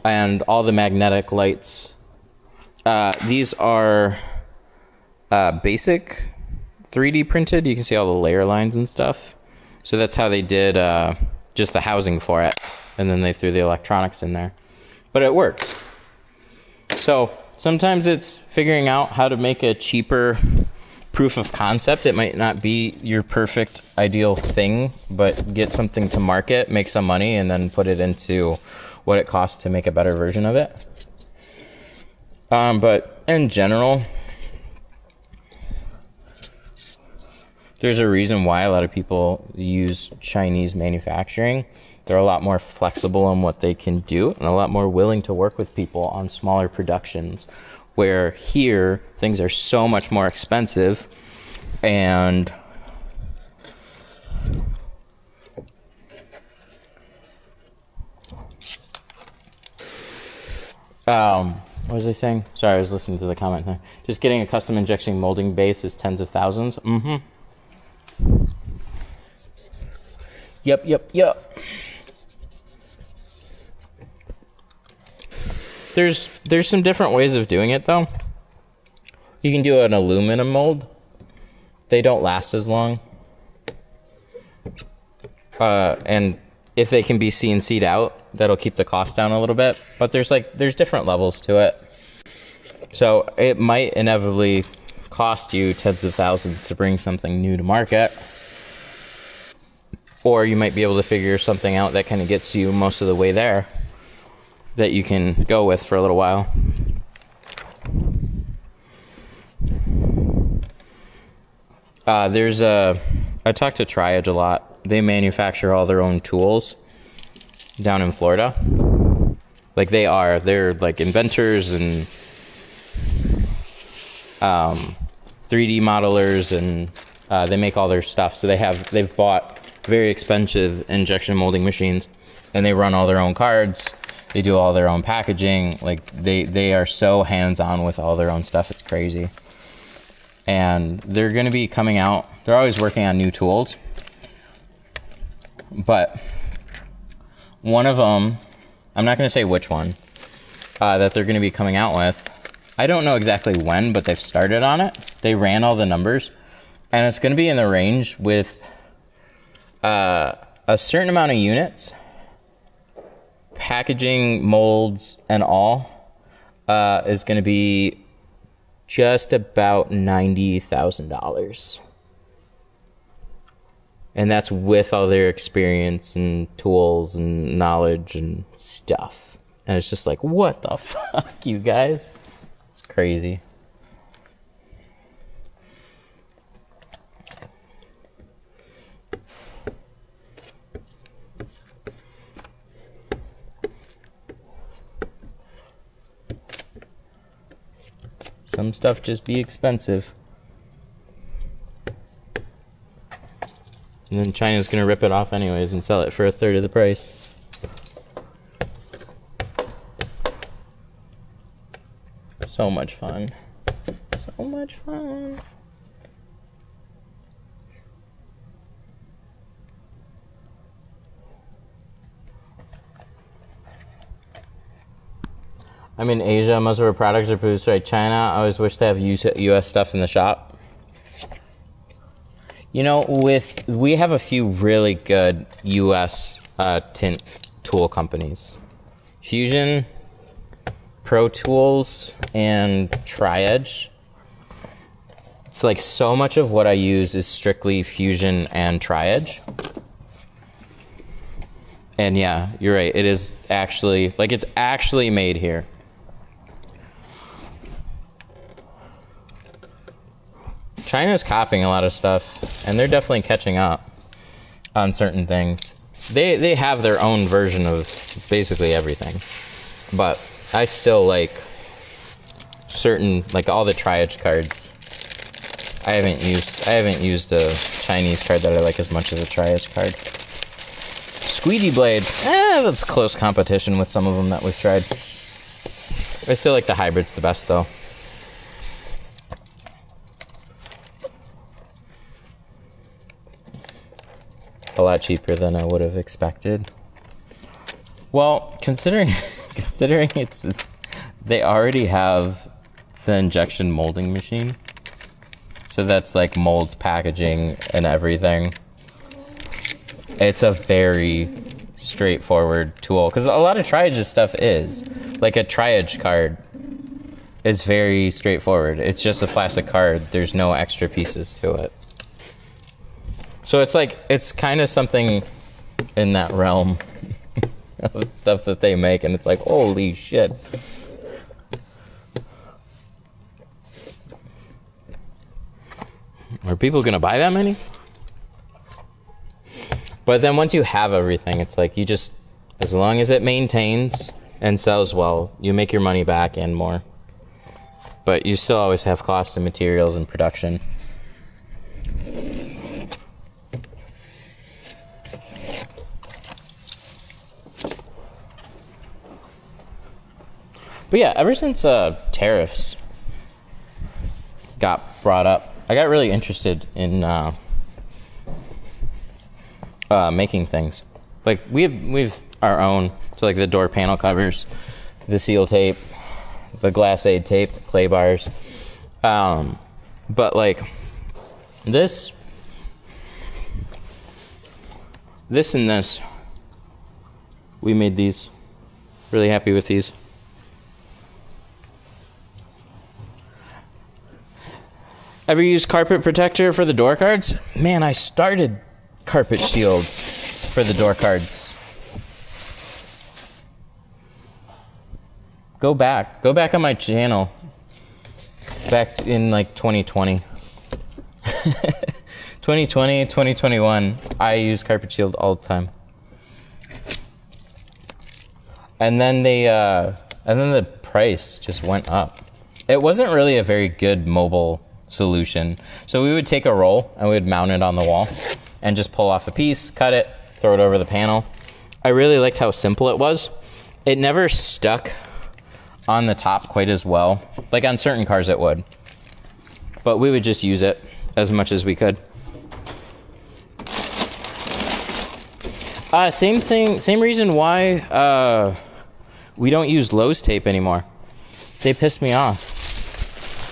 and all the magnetic lights. These are basic 3D printed. You can see all the layer lines and stuff. So that's how they did just the housing for it. And then they threw the electronics in there. But it works. So sometimes it's figuring out how to make a cheaper proof of concept. It might not be your perfect ideal thing, but get something to market, make some money, and then put it into what it costs to make a better version of it. But in general, there's a reason why a lot of people use Chinese manufacturing. They're a lot more flexible on what they can do and a lot more willing to work with people on smaller productions, where here things are so much more expensive. And what was I saying? Sorry, I was listening to the comment there. Just getting a custom injection molding base is tens of thousands. Yep. There's some different ways of doing it, though. You can do an aluminum mold. They don't last as long. And if they can be CNC'd out, that'll keep the cost down a little bit. But there's different levels to it. So it might inevitably cost you tens of thousands to bring something new to market. Or you might be able to figure something out that kind of gets you most of the way there, that you can go with for a little while. I talk to Tri-Edge a lot. They manufacture all their own tools down in Florida. They're like inventors and 3D modelers, and they make all their stuff. So they've bought very expensive injection molding machines, and they run all their own cards. They do all their own packaging. Like they are so hands-on with all their own stuff. It's crazy. And they're going to be coming out. They're always working on new tools. But one of them, I'm not going to say which one, that they're going to be coming out with. I don't know exactly when, but they've started on it. They ran all the numbers. And it's going to be in the range with a certain amount of units, packaging, molds, and all, is going to be just about $90,000. And that's with all their experience and tools and knowledge and stuff. And it's just like, what the fuck, you guys? It's crazy. Some stuff just be expensive. And then China's gonna rip it off anyways and sell it for a third of the price. So much fun. So much fun. I'm in Asia. Most of our products are produced by China. I always wish to have US stuff in the shop. You know, we have a few really good US tint tool companies. Fusion, Pro Tools, and Tri-Edge. It's like so much of what I use is strictly Fusion and Tri-Edge. And yeah, you're right. It is actually, like, it's actually made here. China's copying a lot of stuff, and they're definitely catching up on certain things. They have their own version of basically everything. But I still like certain, like all the Tri-Edge cards. I haven't used a Chinese card that I like as much as a Tri-Edge card. Squeegee blades, that's close competition with some of them that we've tried. I still like the hybrids the best though. A lot cheaper than I would have expected. Well, considering they already have the injection molding machine. So that's like molds, packaging, and everything. It's a very straightforward tool. Because a lot of Tri-Edge stuff is. Like a Tri-Edge card is very straightforward. It's just a plastic card. There's no extra pieces to it. So it's like, it's kind of something in that realm of stuff that they make. And it's like, holy shit. Are people gonna buy that many? But then once you have everything, it's like you just, as long as it maintains and sells well, you make your money back and more. But you still always have cost of materials and production. But yeah, ever since tariffs got brought up, I got really interested in making things. Like we've our own, so like the door panel covers, the seal tape, the glass aid tape, clay bars. But like this and this, we made these. Really happy with these. Ever used carpet protector for the door cards? Man, I started carpet shields for the door cards. Go back on my channel. Back in like 2020. 2020, 2021, I used carpet shield all the time. And then the price just went up. It wasn't really a very good mobile solution. So we would take a roll and we would mount it on the wall and just pull off a piece, cut it, throw it over the panel. I really liked how simple it was. It never stuck on the top quite as well. Like on certain cars it would. But we would just use it as much as we could. Same thing, same reason why we don't use Lowe's tape anymore. They pissed me off.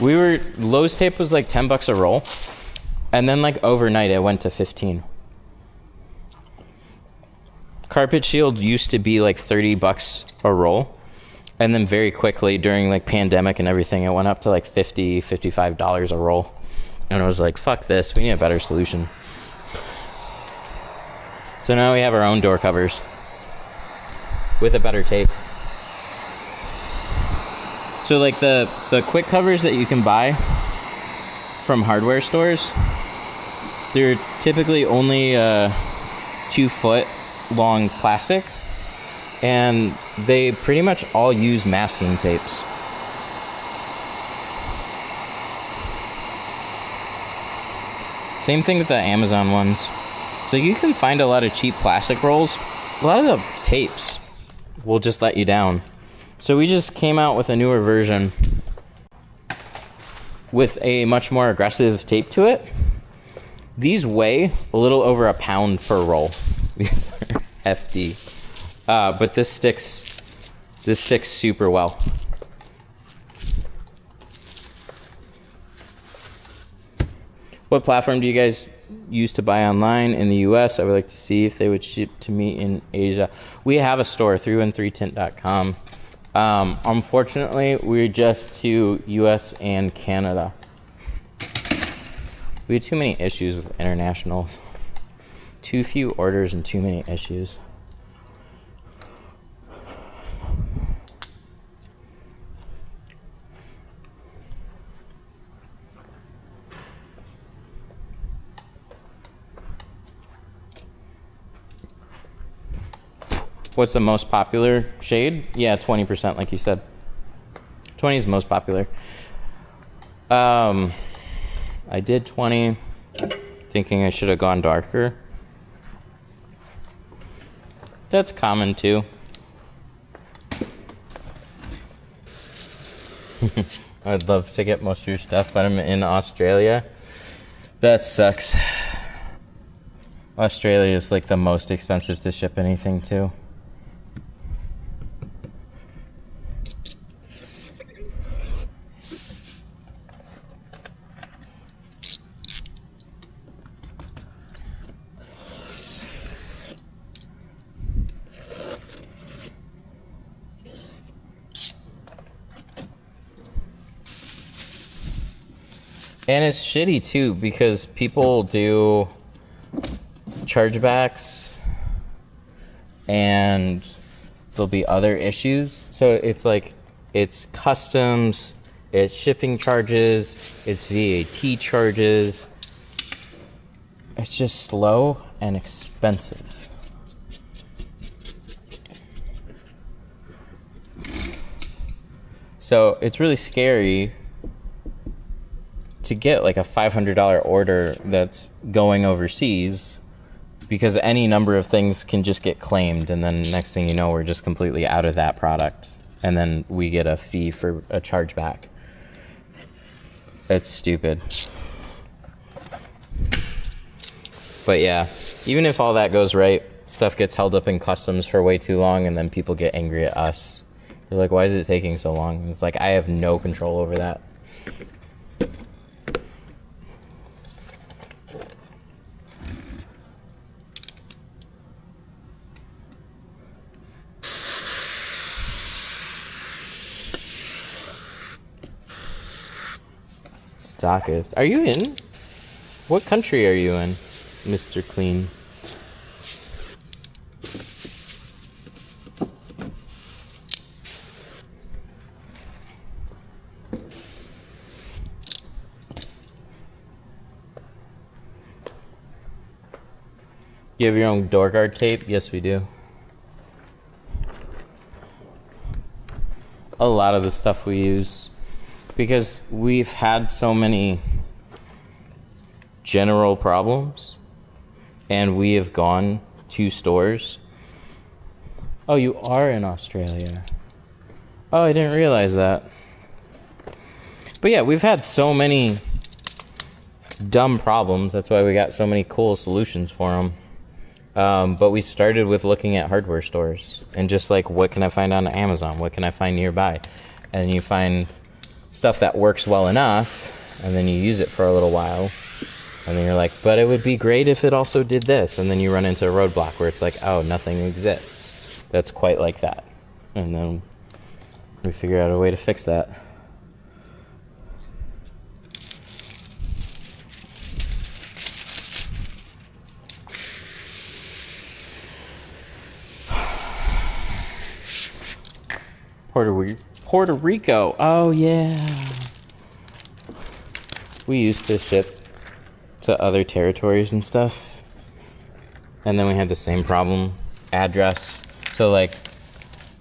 Lowe's tape was like $10 a roll, and then like overnight it went to 15. Carpet shield used to be like $30 a roll, and then very quickly during like pandemic and everything, it went up to like $50, $55 a roll. And I was like, fuck this, we need a better solution. So now we have our own door covers with a better tape. So like the quick covers that you can buy from hardware stores, they're typically only 2 foot long plastic, and they pretty much all use masking tapes. Same thing with the Amazon ones. So you can find a lot of cheap plastic rolls. A lot of the tapes will just let you down. So we just came out with a newer version with a much more aggressive tape to it. These weigh a little over a pound per roll. These are hefty. But this sticks super well. What platform do you guys use to buy online in the US? I would like to see if they would ship to me in Asia. We have a store, 313tint.com. Unfortunately, we're just to US and Canada. We had too many issues with international. Too few orders and too many issues. What's the most popular shade? Yeah, 20%, like you said. 20 is the most popular. I did 20, thinking I should have gone darker. That's common too. I'd love to get most of your stuff, but I'm in Australia. That sucks. Australia is like the most expensive to ship anything to. And it's shitty too because people do chargebacks and there'll be other issues. So it's like, it's customs, it's shipping charges, it's VAT charges. It's just slow and expensive. So it's really scary to get like a $500 order that's going overseas because any number of things can just get claimed, and then next thing you know, we're just completely out of that product, and then we get a fee for a chargeback. It's stupid. But yeah, even if all that goes right, stuff gets held up in customs for way too long, and then people get angry at us. They're like, why is it taking so long? And it's like, I have no control over that. Stockist. Are you in? What country are you in, Mr. Clean? You have your own door guard tape? Yes, we do. A lot of the stuff we use, because we've had so many general problems and we have gone to stores. Oh, you are in Australia. Oh, I didn't realize that. But yeah, we've had so many dumb problems. That's why we got so many cool solutions for them. But we started with looking at hardware stores and just like, what can I find on Amazon? What can I find nearby? And you find stuff that works well enough, and then you use it for a little while, and then you're like, but it would be great if it also did this, and then you run into a roadblock where it's like, oh, nothing exists that's quite like that, and then we figure out a way to fix that. Puerto Rico. Oh, yeah. We used to ship to other territories and stuff. And then we had the same problem. Address. So, like,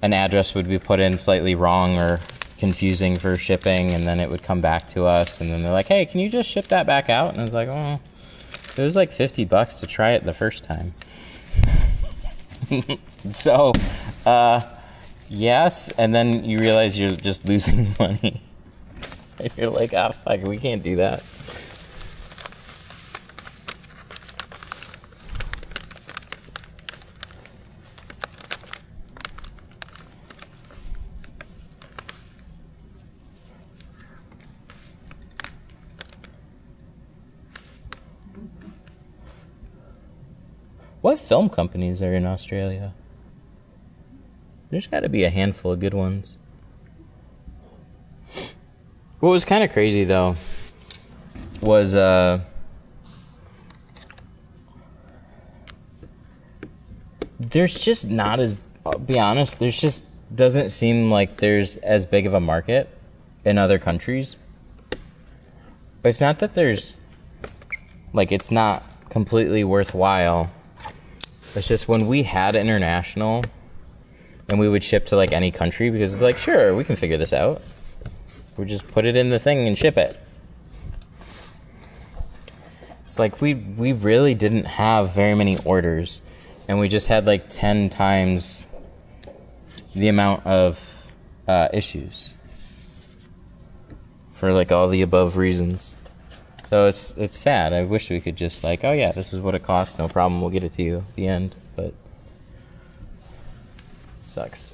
an address would be put in slightly wrong or confusing for shipping, and then it would come back to us. And then they're like, hey, can you just ship that back out? And I was like, oh, it was like $50 to try it the first time. So, yes, and then you realize you're just losing money. And you're like, oh, fuck, we can't do that. What film companies are in Australia? There's got to be a handful of good ones. What was kind of crazy, though, was there's just not as, I'll be honest, there's just doesn't seem like there's as big of a market in other countries. It's not that there's, like, it's not completely worthwhile. It's just when we had international and we would ship to like any country, because it's like, sure, we can figure this out. We just put it in the thing and ship it. It's like we really didn't have very many orders, and we just had like 10 times the amount of issues for like all the above reasons. So it's sad. I wish we could just like, oh yeah, this is what it costs, no problem, we'll get it to you at the end, but it sucks.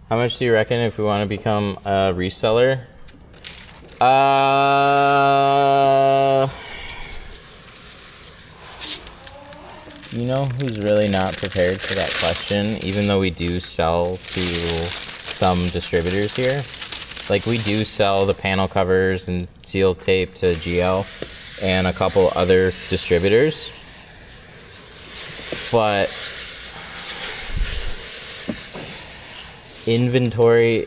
How much do you reckon if we want to become a reseller? You know who's really not prepared for that question, even though we do sell to some distributors here? Like, we do sell the panel covers and seal tape to GL and a couple other distributors. But inventory.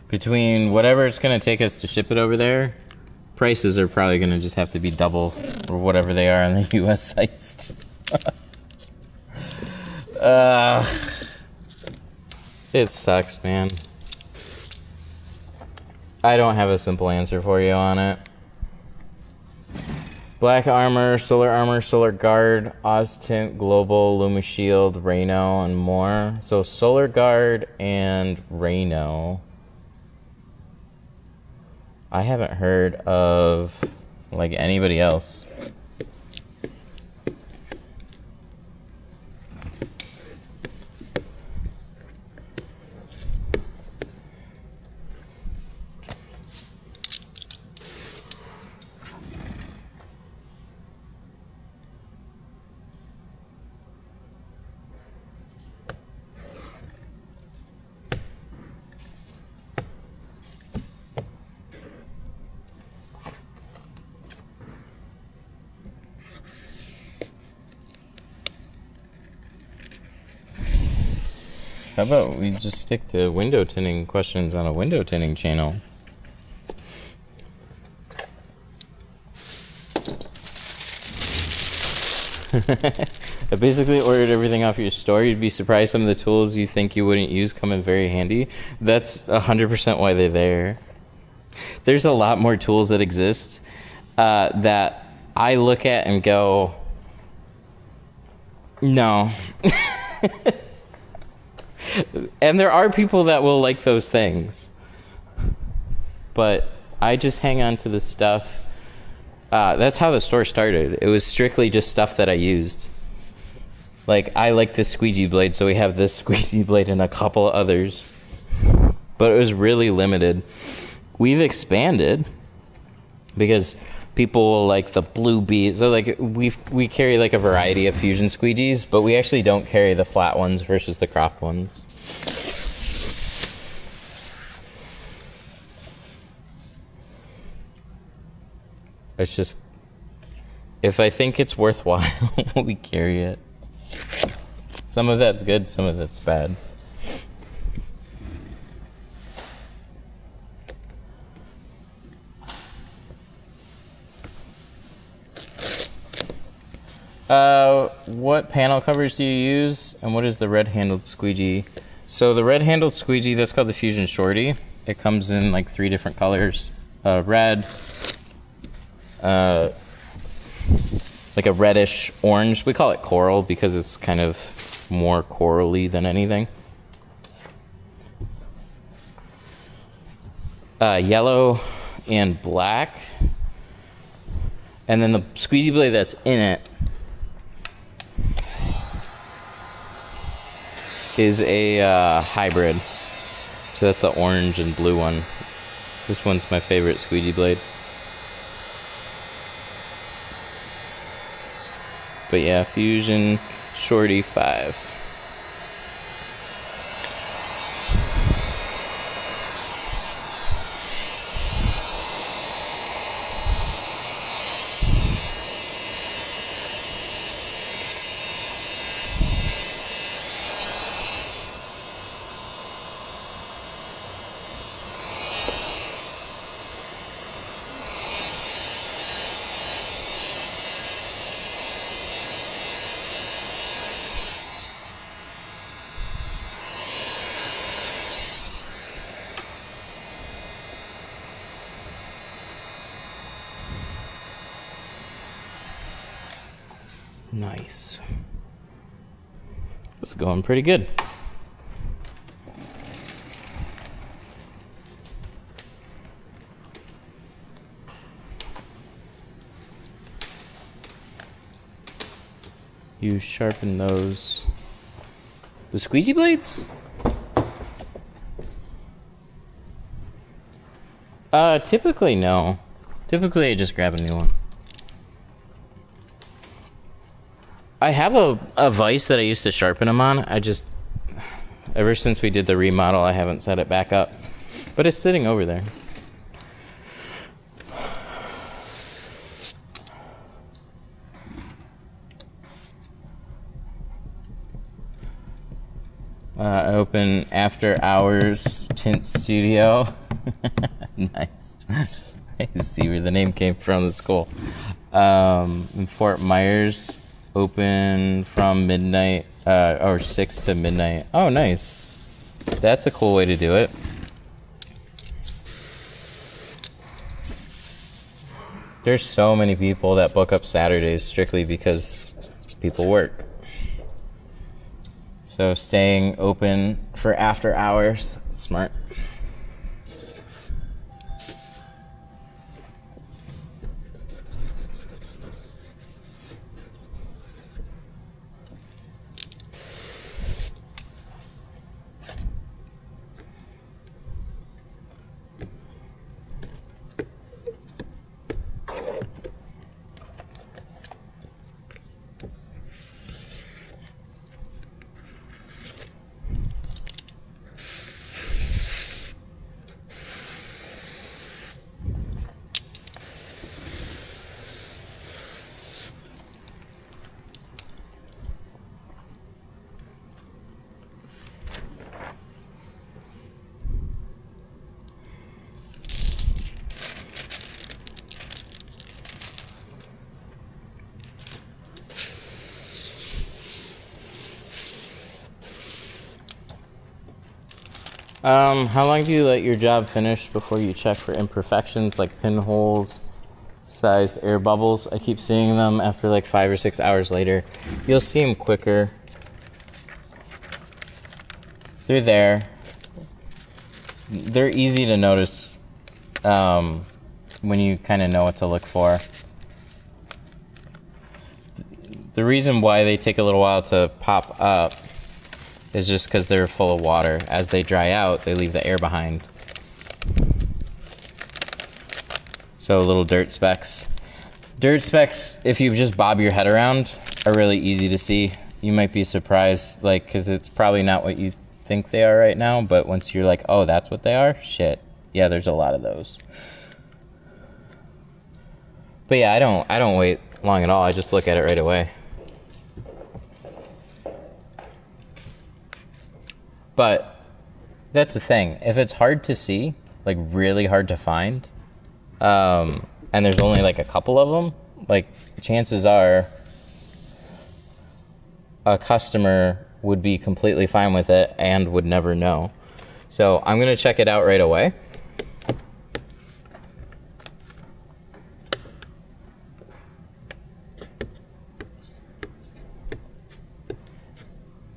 Between whatever it's going to take us to ship it over there, prices are probably going to just have to be double or whatever they are on the US sites. It sucks, man. I don't have a simple answer for you on it. Black Armor, Solar Guard, Oz Tint, Global, Windshield, Reno, and more. So Solar Guard and Reno. I haven't heard of like anybody else. How about we just stick to window tinting questions on a window tinting channel? I basically ordered everything off your store. You'd be surprised some of the tools you think you wouldn't use come in very handy. That's 100% why they're there. There's a lot more tools that exist that I look at and go, no. And there are people that will like those things, but I just hang on to the stuff. That's how the store started. It was strictly just stuff that I used. Like, I like this squeegee blade, so we have this squeegee blade and a couple others, but it was really limited. We've expanded because people will like the blue beads. So like we carry like a variety of fusion squeegees, but we actually don't carry the flat ones versus the cropped ones. It's just, if I think it's worthwhile, we carry it. Some of that's good, some of that's bad. What panel covers do you use, and what is the red-handled squeegee? So the red-handled squeegee, that's called the Fusion Shorty. It comes in like 3 different colors. Red, like a reddish orange. We call it coral because it's kind of more corally than anything. Yellow and black. And then the squeegee blade that's in it is a hybrid. So that's the orange and blue one. This one's my favorite squeegee blade. But yeah, Fusion Shorty 5. Nice. It's going pretty good. You sharpen those. The squeegee blades? Typically no. Typically I just grab a new one. I have a vise that I used to sharpen them on. Ever since we did the remodel, I haven't set it back up. But it's sitting over there. I open After Hours Tint Studio. Nice. I see where the name came from. That's cool. In Fort Myers. Open from midnight, or 6 to midnight. Oh, nice. That's a cool way to do it. There's so many people that book up Saturdays strictly because people work. So staying open for after hours, smart. How long do you let your job finish before you check for imperfections like pinholes, sized air bubbles? I keep seeing them after like 5 or 6 hours later. You'll see them quicker. They're there. They're easy to notice when you kind of know what to look for. The reason why they take a little while to pop up is just because they're full of water. As they dry out, they leave the air behind. So little dirt specks. Dirt specks, if you just bob your head around, are really easy to see. You might be surprised, like, because it's probably not what you think they are right now, but once you're like, oh, that's what they are? Shit. Yeah, there's a lot of those. But yeah, I don't wait long at all. I just look at it right away. But that's the thing. If it's hard to see, like really hard to find, and there's only like a couple of them, like chances are a customer would be completely fine with it and would never know. So I'm going to check it out right away.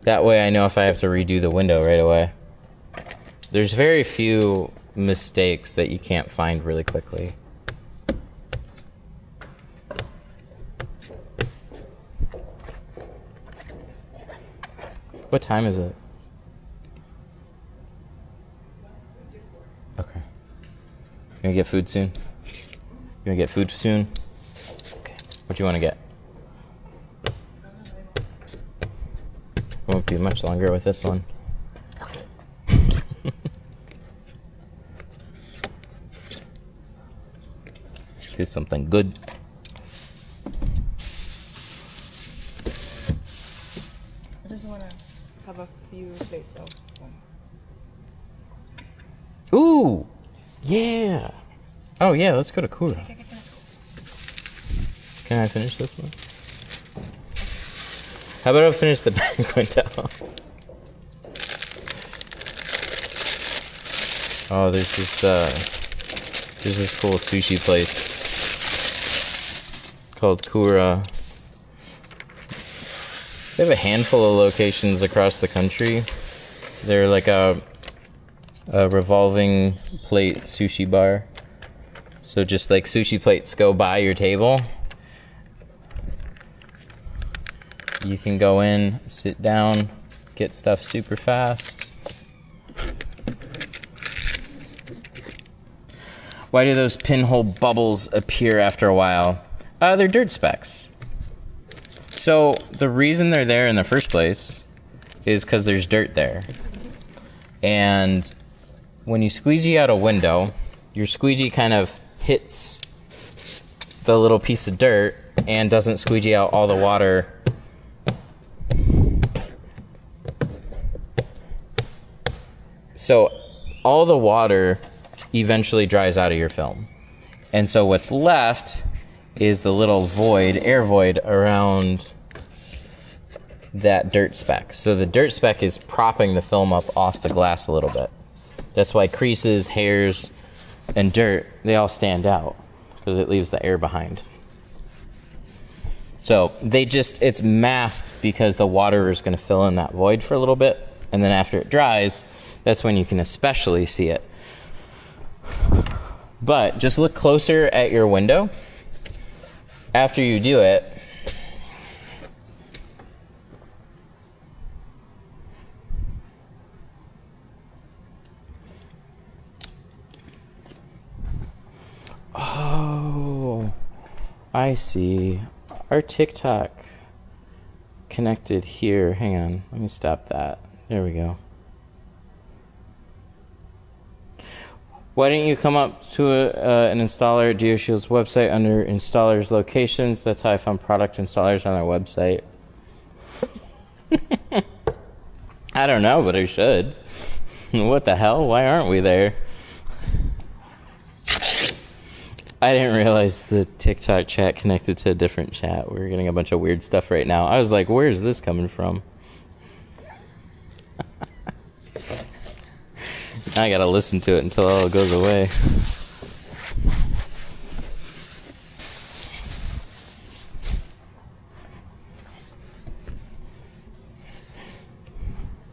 That way I know if I have to redo the window right away. There's very few mistakes that you can't find really quickly. What time is it? gonna get food soon? You gonna get food soon? Okay. What do you want to get? Won't be much longer with this one. Get something good. I just want to have a few bits of one. Ooh, yeah. Oh yeah, let's go to Kura. Can I finish this one? How about I finish the back window? Oh, there's this cool sushi place called Kura. They have a handful of locations across the country. They're like a revolving plate sushi bar. So just like sushi plates go by your table. You can go in, sit down, get stuff super fast. Why do those pinhole bubbles appear after a while? They're dirt specks. So the reason they're there in the first place is because there's dirt there. And when you squeegee out a window, your squeegee kind of hits the little piece of dirt and doesn't squeegee out all the water. So all the water eventually dries out of your film. And so what's left is the little void, air void around that dirt speck. So the dirt speck is propping the film up off the glass a little bit. That's why creases, hairs, and dirt, they all stand out because it leaves the air behind. So it's masked because the water is going to fill in that void for a little bit. And then after it dries, that's when you can especially see it. But just look closer at your window after you do it. Oh, I see. Our TikTok connected here. Hang on, let me stop that. There we go. Why didn't you come up to an installer at GeoShield's website under installers locations? That's how I found product installers on their website. I don't know, but I should. What the hell? Why aren't we there? I didn't realize the TikTok chat connected to a different chat. We're getting a bunch of weird stuff right now. I was like, where's this coming from? I gotta listen to it until all goes away.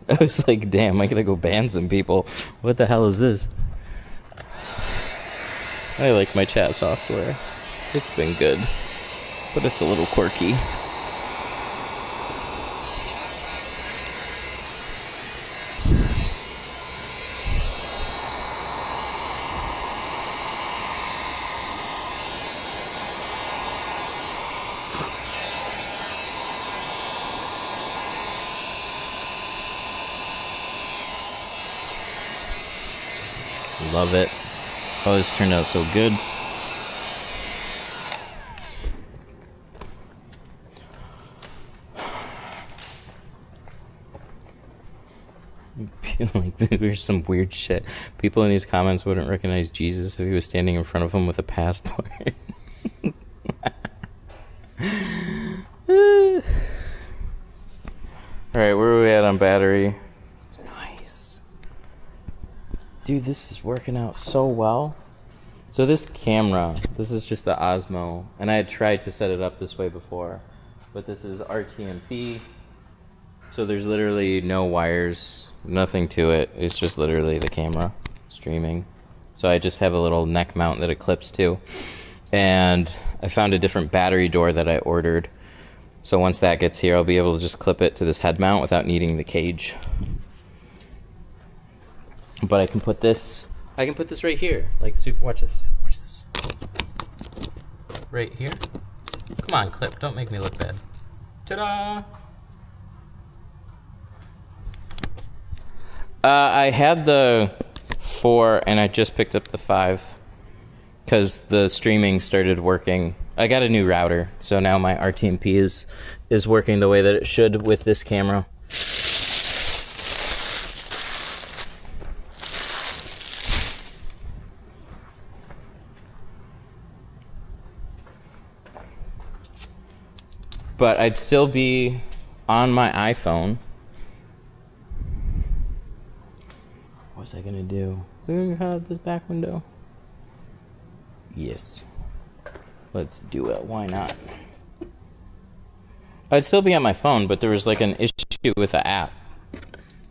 I was like, damn, I gotta go ban some people. What the hell is this? I like my chat software. It's been good, but it's a little quirky. Love it. Oh, this turned out so good. Like, there's some weird shit. People in these comments wouldn't recognize Jesus if he was standing in front of them with a passport. Alright, where are we at on battery? Nice. Dude, this is working out so well. So this camera, this is just the Osmo, and I had tried to set it up this way before, but this is RTMP, so there's literally no wires, nothing to it. It's just literally the camera streaming. So I just have a little neck mount that it clips to, and I found a different battery door that I ordered. So once that gets here, I'll be able to just clip it to this head mount without needing the cage. But I can put this I can put this right here. Like, watch this. Watch this. Right here. Come on, clip. Don't make me look bad. Ta-da! I had the 4 and I just picked up the 5 because the streaming started working. I got a new router, so now my RTMP is working the way that it should with this camera. But I'd still be on my iPhone. What was I gonna do? Do we have this back window? Yes. Let's do it. Why not? I'd still be on my phone, but there was like an issue with the app.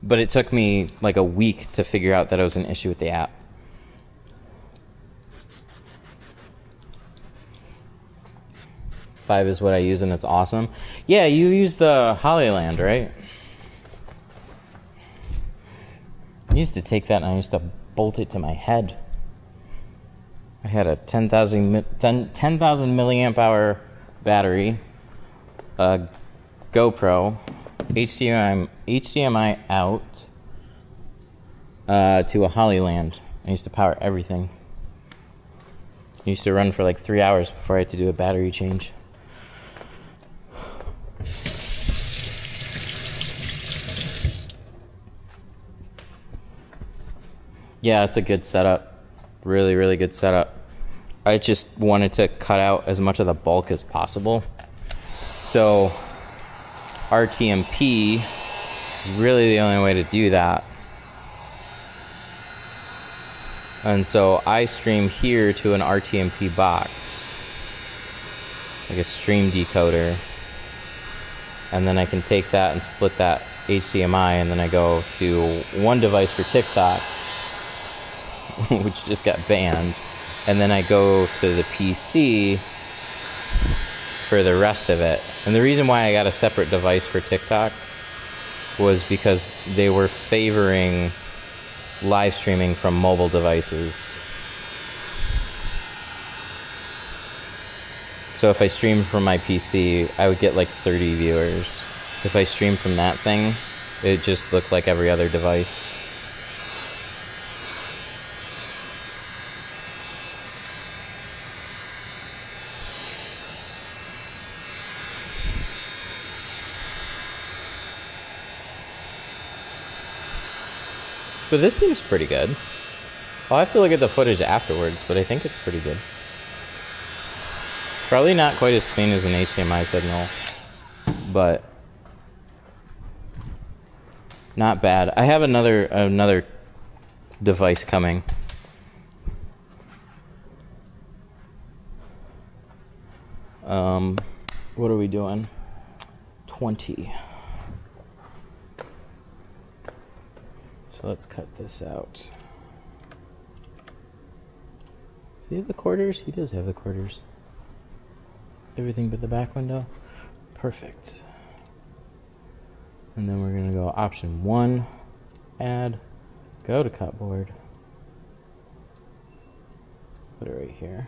But it took me like a week to figure out that it was an issue with the app. Five is what I use, and it's awesome. Yeah, you use the Hollyland, right? I used to take that and I used to bolt it to my head. I had a 10,000 milliamp hour battery, a GoPro, HDMI out to a Hollyland. I used to power everything. I used to run for like 3 hours before I had to do a battery change. Yeah, it's a good setup. Really, really good setup. I just wanted to cut out as much of the bulk as possible. So RTMP is really the only way to do that. And so I stream here to an RTMP box, like a stream decoder. And then I can take that and split that HDMI, and then I go to one device for TikTok, which just got banned, and then I go to the PC for the rest of it. And the reason why I got a separate device for TikTok was because they were favoring live streaming from mobile devices. So if I streamed from my PC, I would get like 30 viewers. If I streamed from that thing, it just looked like every other device. But this seems pretty good. I'll have to look at the footage afterwards, but I think it's pretty good. Probably not quite as clean as an HDMI signal, but not bad. I have another device coming. What are we doing? 20. So let's cut this out. Does he have the quarters? He does have the quarters. Everything but the back window. Perfect. And then we're gonna go option 1, add, go to cutboard. Put it right here.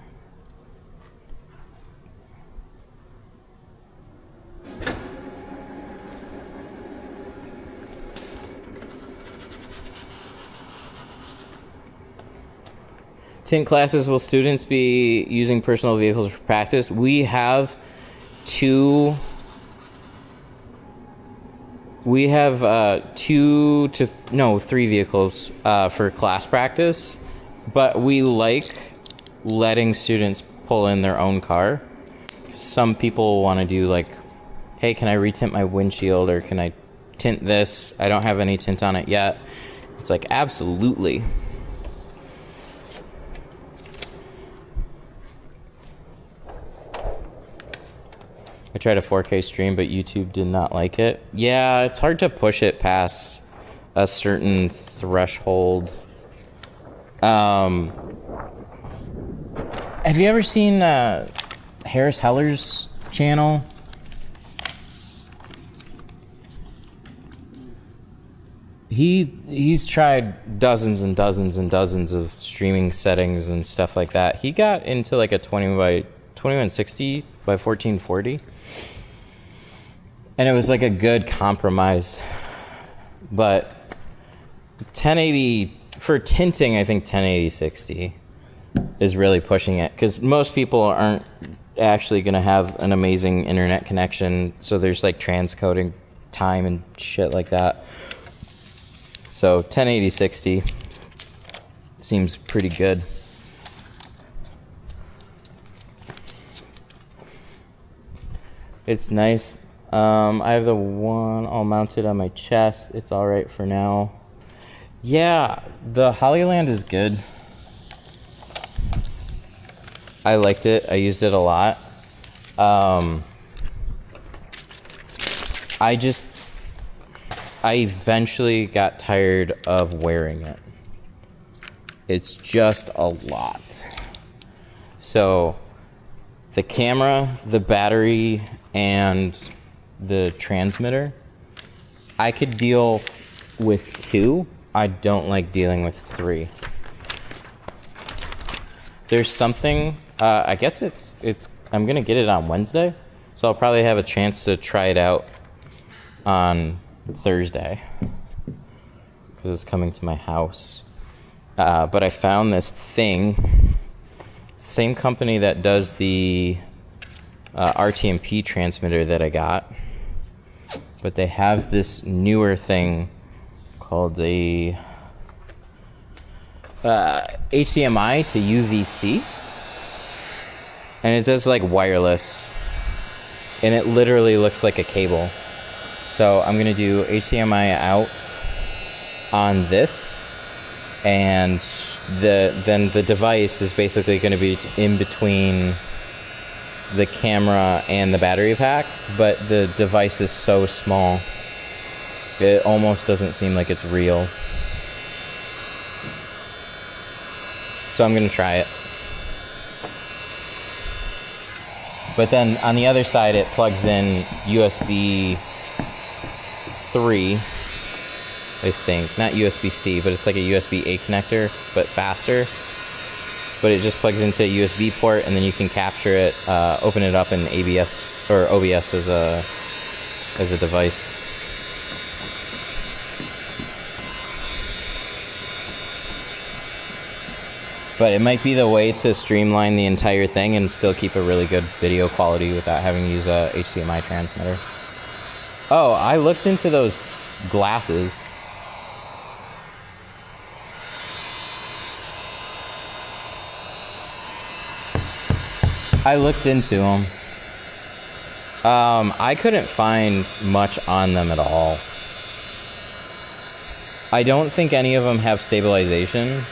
Tint classes, will students be using personal vehicles for practice? We have 3 vehicles for class practice, but we like letting students pull in their own car. Some people want to do like, hey, can I retint my windshield, or can I tint this? I don't have any tint on it yet. It's like, absolutely. I tried a 4K stream, but YouTube did not like it. Yeah, it's hard to push it past a certain threshold. Have you ever seen Harris Heller's channel? He's tried dozens and dozens and dozens of streaming settings and stuff like that. He got into like a 2160 by 1440, and it was like a good compromise. But 1080 for tinting, I think 1080/60 is really pushing it, because most people aren't actually going to have an amazing internet connection, so there's like transcoding time and shit like that. So 1080/60 seems pretty good. It's nice. I have the one all mounted on my chest. It's all right for now. Yeah, the Hollyland is good. I liked it. I used it a lot. I eventually got tired of wearing it. It's just a lot. So the camera, the battery, and the transmitter, I could deal with 2. I don't like dealing with 3. There's something, I guess it's I'm gonna get it on Wednesday, so I'll probably have a chance to try it out on Thursday, because it's coming to my house. But I found this thing, same company that does the RTMP transmitter that I got, but they have this newer thing called the HDMI to UVC, and it does like wireless, and it literally looks like a cable. So I'm gonna do HDMI out on this, and then the device is basically gonna be in between the camera and the battery pack, but the device is so small it almost doesn't seem like it's real. So I'm gonna try it. But then on the other side it plugs in USB 3, I think. Not USB-C, but it's like a USB-A connector, but faster. But it just plugs into a USB port, and then you can capture it, open it up in ABS or OBS as a device. But it might be the way to streamline the entire thing and still keep a really good video quality without having to use a HDMI transmitter. Oh, I looked into those glasses. I looked into them. I couldn't find much on them at all. I don't think any of them have stabilization.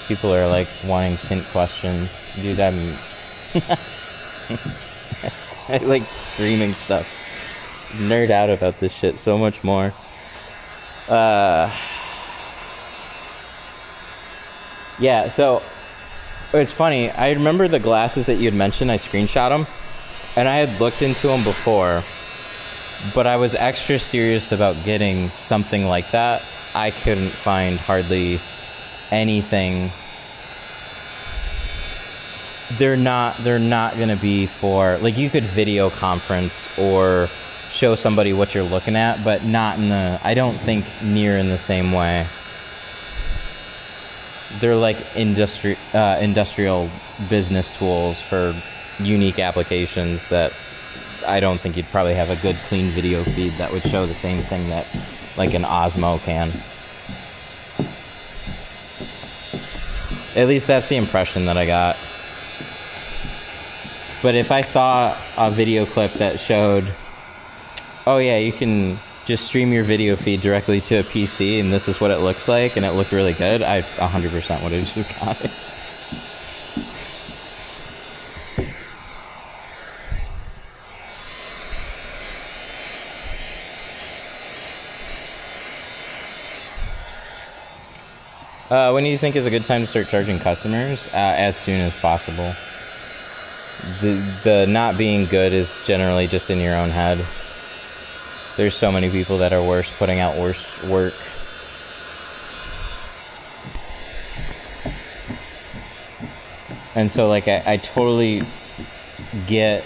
People are like wanting tint questions. Dude, I like screaming stuff. Nerd out about this shit so much more. Yeah, so it's funny. I remember the glasses that you had mentioned. I screenshot them, and I had looked into them before, but I was extra serious about getting something like that. I couldn't find hardly anything. They're not gonna be for, like, you could video conference or show somebody what you're looking at, but not in the, I don't think near in the same way. They're like industrial business tools for unique applications that I don't think you'd probably have a good clean video feed that would show the same thing that like an Osmo can. At least that's the impression that I got. But if I saw a video clip that showed, oh yeah, you can just stream your video feed directly to a PC and this is what it looks like, and it looked really good, I 100% would have just got it. When do you think is a good time to start charging customers? As soon as possible. The not being good is generally just in your own head. There's so many people that are worse, putting out worse work. And so, like, I totally get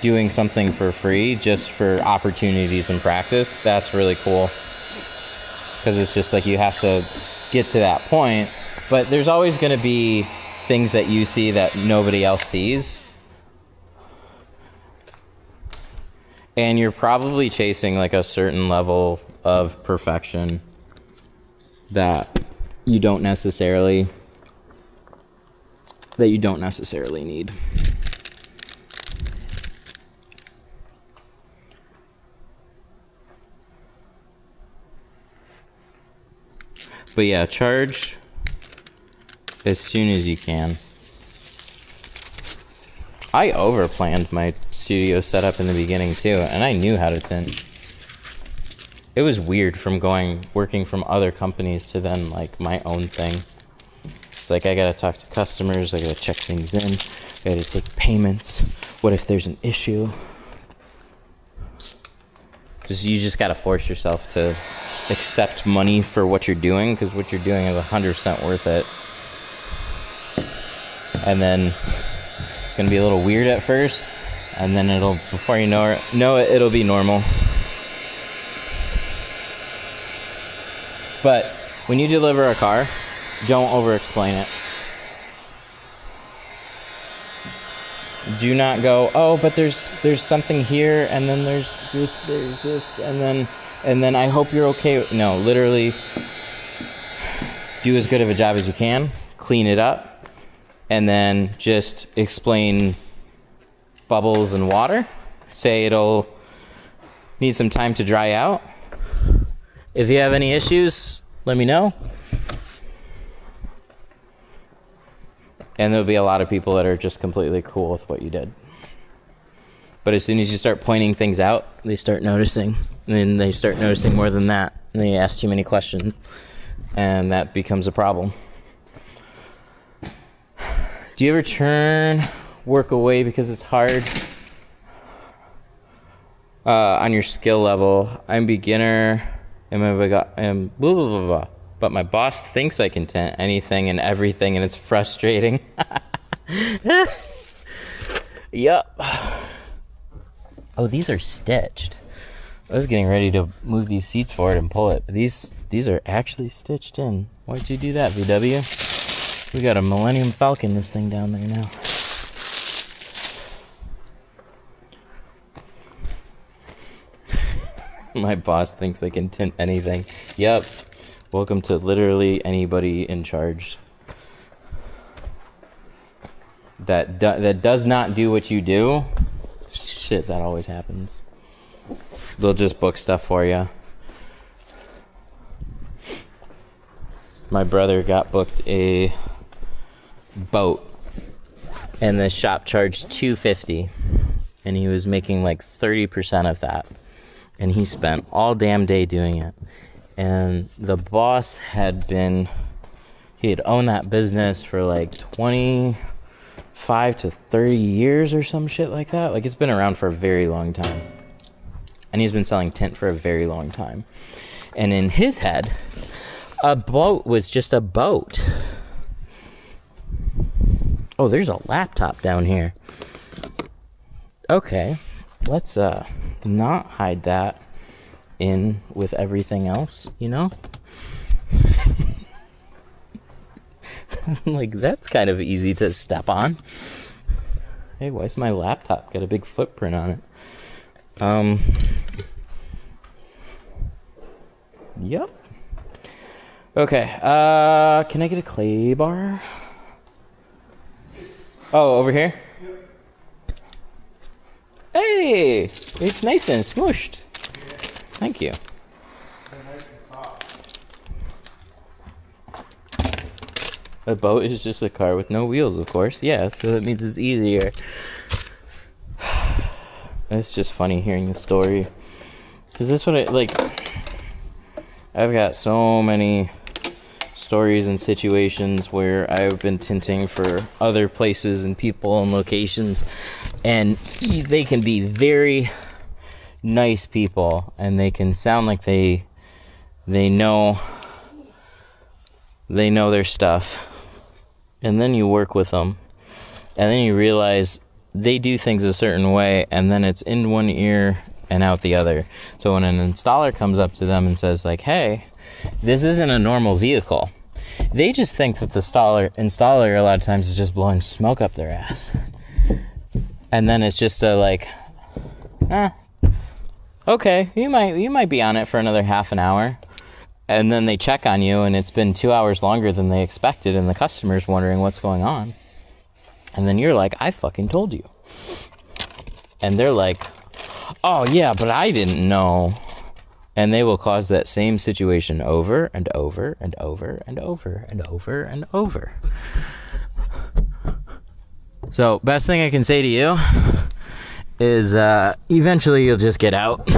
doing something for free just for opportunities and practice. That's really cool. Because it's just like you have to get to that point. But there's always going to be things that you see that nobody else sees. And you're probably chasing like a certain level of perfection that you don't necessarily need. But yeah, charge as soon as you can. I overplanned my studio setup in the beginning too, and I knew how to tint. It was weird from working from other companies to then like my own thing. It's like I gotta talk to customers, I gotta check things in, I gotta take payments. What if there's an issue? Because you just gotta force yourself to accept money for what you're doing, because what you're doing is 100% worth it. And then it's gonna be a little weird at first, and then before you know it, it'll be normal. But when you deliver a car, don't over-explain it. Do not go, oh, but there's something here, and then there's this, and then I hope you're okay. No, literally, do as good of a job as you can, clean it up, and then just explain bubbles and water. Say it'll need some time to dry out. If you have any issues, let me know. And there'll be a lot of people that are just completely cool with what you did. But as soon as you start pointing things out, they start noticing. And then they start noticing more than that. And they ask too many questions. And that becomes a problem. Do you ever turn work away because it's hard? On your skill level, I'm beginner. I'm blah, blah, blah, blah. But my boss thinks I can tint anything and everything, and it's frustrating. Yup. Oh, these are stitched. I was getting ready to move these seats forward and pull it. But these are actually stitched in. Why'd you do that, VW? We got a Millennium Falcon, this thing down there now. My boss thinks I can tint anything. Yep. Welcome to literally anybody in charge that does not do what you do. Shit, that always happens. They'll just book stuff for you. My brother got booked a boat, and the shop charged $250, and he was making like 30% of that, and he spent all damn day doing it. And the boss he had owned that business for like 25 to 30 years or some shit like that. Like, it's been around for a very long time. And he's been selling tint for a very long time. And in his head, a boat was just a boat. Oh, there's a laptop down here. Okay, let's not hide that in with everything else, you know? Like, that's kind of easy to step on. Hey, why's my laptop got a big footprint on it? Yep. Okay, can I get a clay bar? Oh, over here? Hey, it's nice and smooshed. Thank you. Nice and soft. A boat is just a car with no wheels, of course. Yeah, so that means it's easier. It's just funny hearing the story. Because that's what I've got so many stories and situations where I've been tinting for other places and people and locations, and they can be very nice people, and they can sound like they know their stuff, and then you work with them, and then you realize they do things a certain way, and then it's in one ear and out the other. So when an installer comes up to them and says like, hey, this isn't a normal vehicle, they just think that the installer a lot of times is just blowing smoke up their ass. And then it's just a like, okay, you might be on it for another half an hour. And then they check on you and it's been 2 hours longer than they expected, and the customer's wondering what's going on. And then you're like, I fucking told you. And they're like, oh yeah, but I didn't know. And they will cause that same situation over and over and over and over and over and over. So, best thing I can say to you is eventually you'll just get out.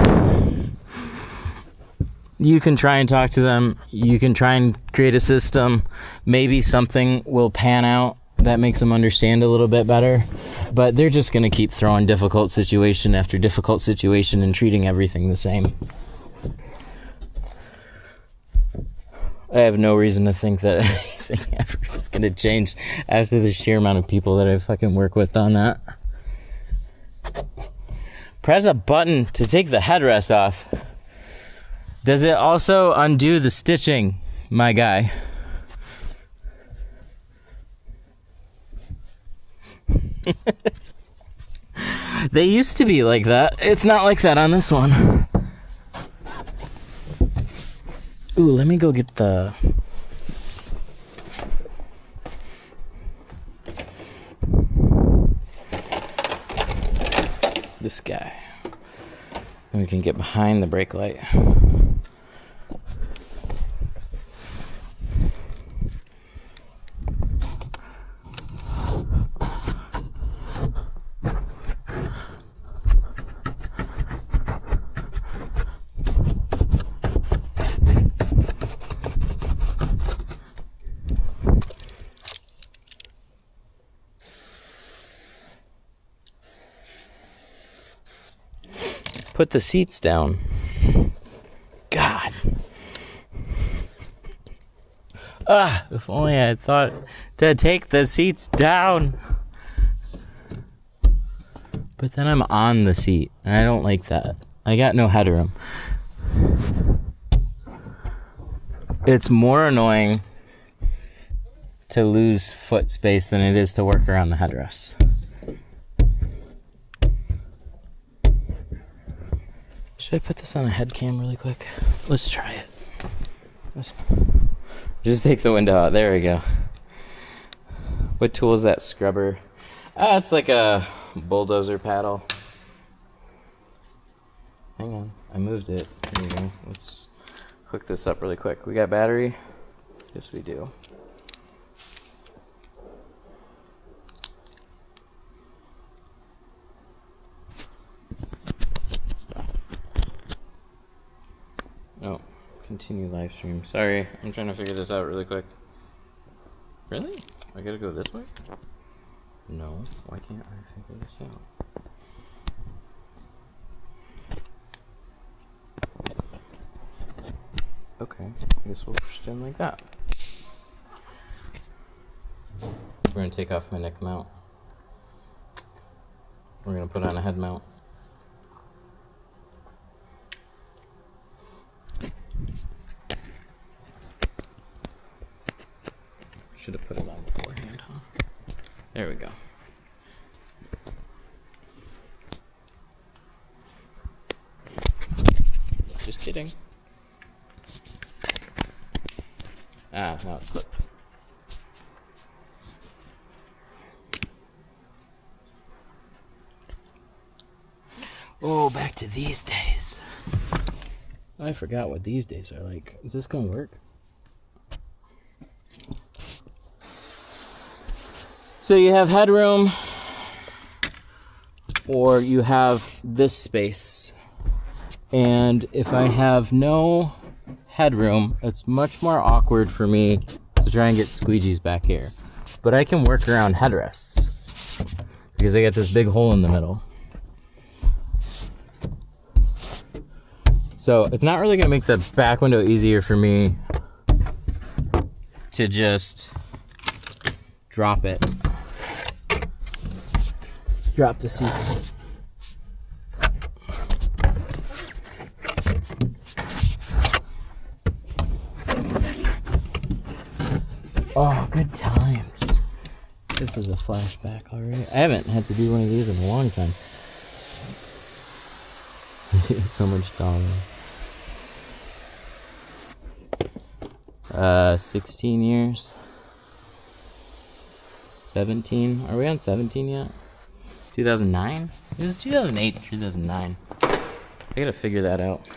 You can try and talk to them. You can try and create a system. Maybe something will pan out that makes them understand a little bit better. But they're just going to keep throwing difficult situation after difficult situation and treating everything the same. I have no reason to think that anything ever is going to change after the sheer amount of people that I fucking work with on that. Press a button to take the headrest off. Does it also undo the stitching, my guy? They used to be like that. It's not like that on this one. Ooh, let me go get the... this guy. And we can get behind the brake light. Put the seats down. God. If only I had thought to take the seats down. But then I'm on the seat, and I don't like that. I got no headroom. It's more annoying to lose foot space than it is to work around the headrest. Should I put this on a head cam really quick? Let's try it. Just take the window out. There we go. What tool is that? Scrubber? It's like a bulldozer paddle. Hang on. I moved it. There you go. Let's hook this up really quick. We got battery? Yes, we do. Oh, continue live stream. Sorry, I'm trying to figure this out really quick. Really? I gotta go this way? No, why can't I figure this out? Okay, I guess we'll push it in like that. We're gonna take off my neck mount. We're gonna put on a head mount. Should have put it on beforehand, huh? There we go. Just kidding. Now it slipped. Oh, back to these days. I forgot what these days are like. Is this gonna work? So you have headroom, or you have this space. And if I have no headroom, it's much more awkward for me to try and get squeegees back here. But I can work around headrests because I got this big hole in the middle. So it's not really gonna make the back window easier for me to just drop it. Drop the seats. Oh, good times. This is a flashback already. I haven't had to do one of these in a long time. So much dollar. 16 years. 17. Are we on 17 yet? 2009? It was 2008 or 2009. I gotta figure that out.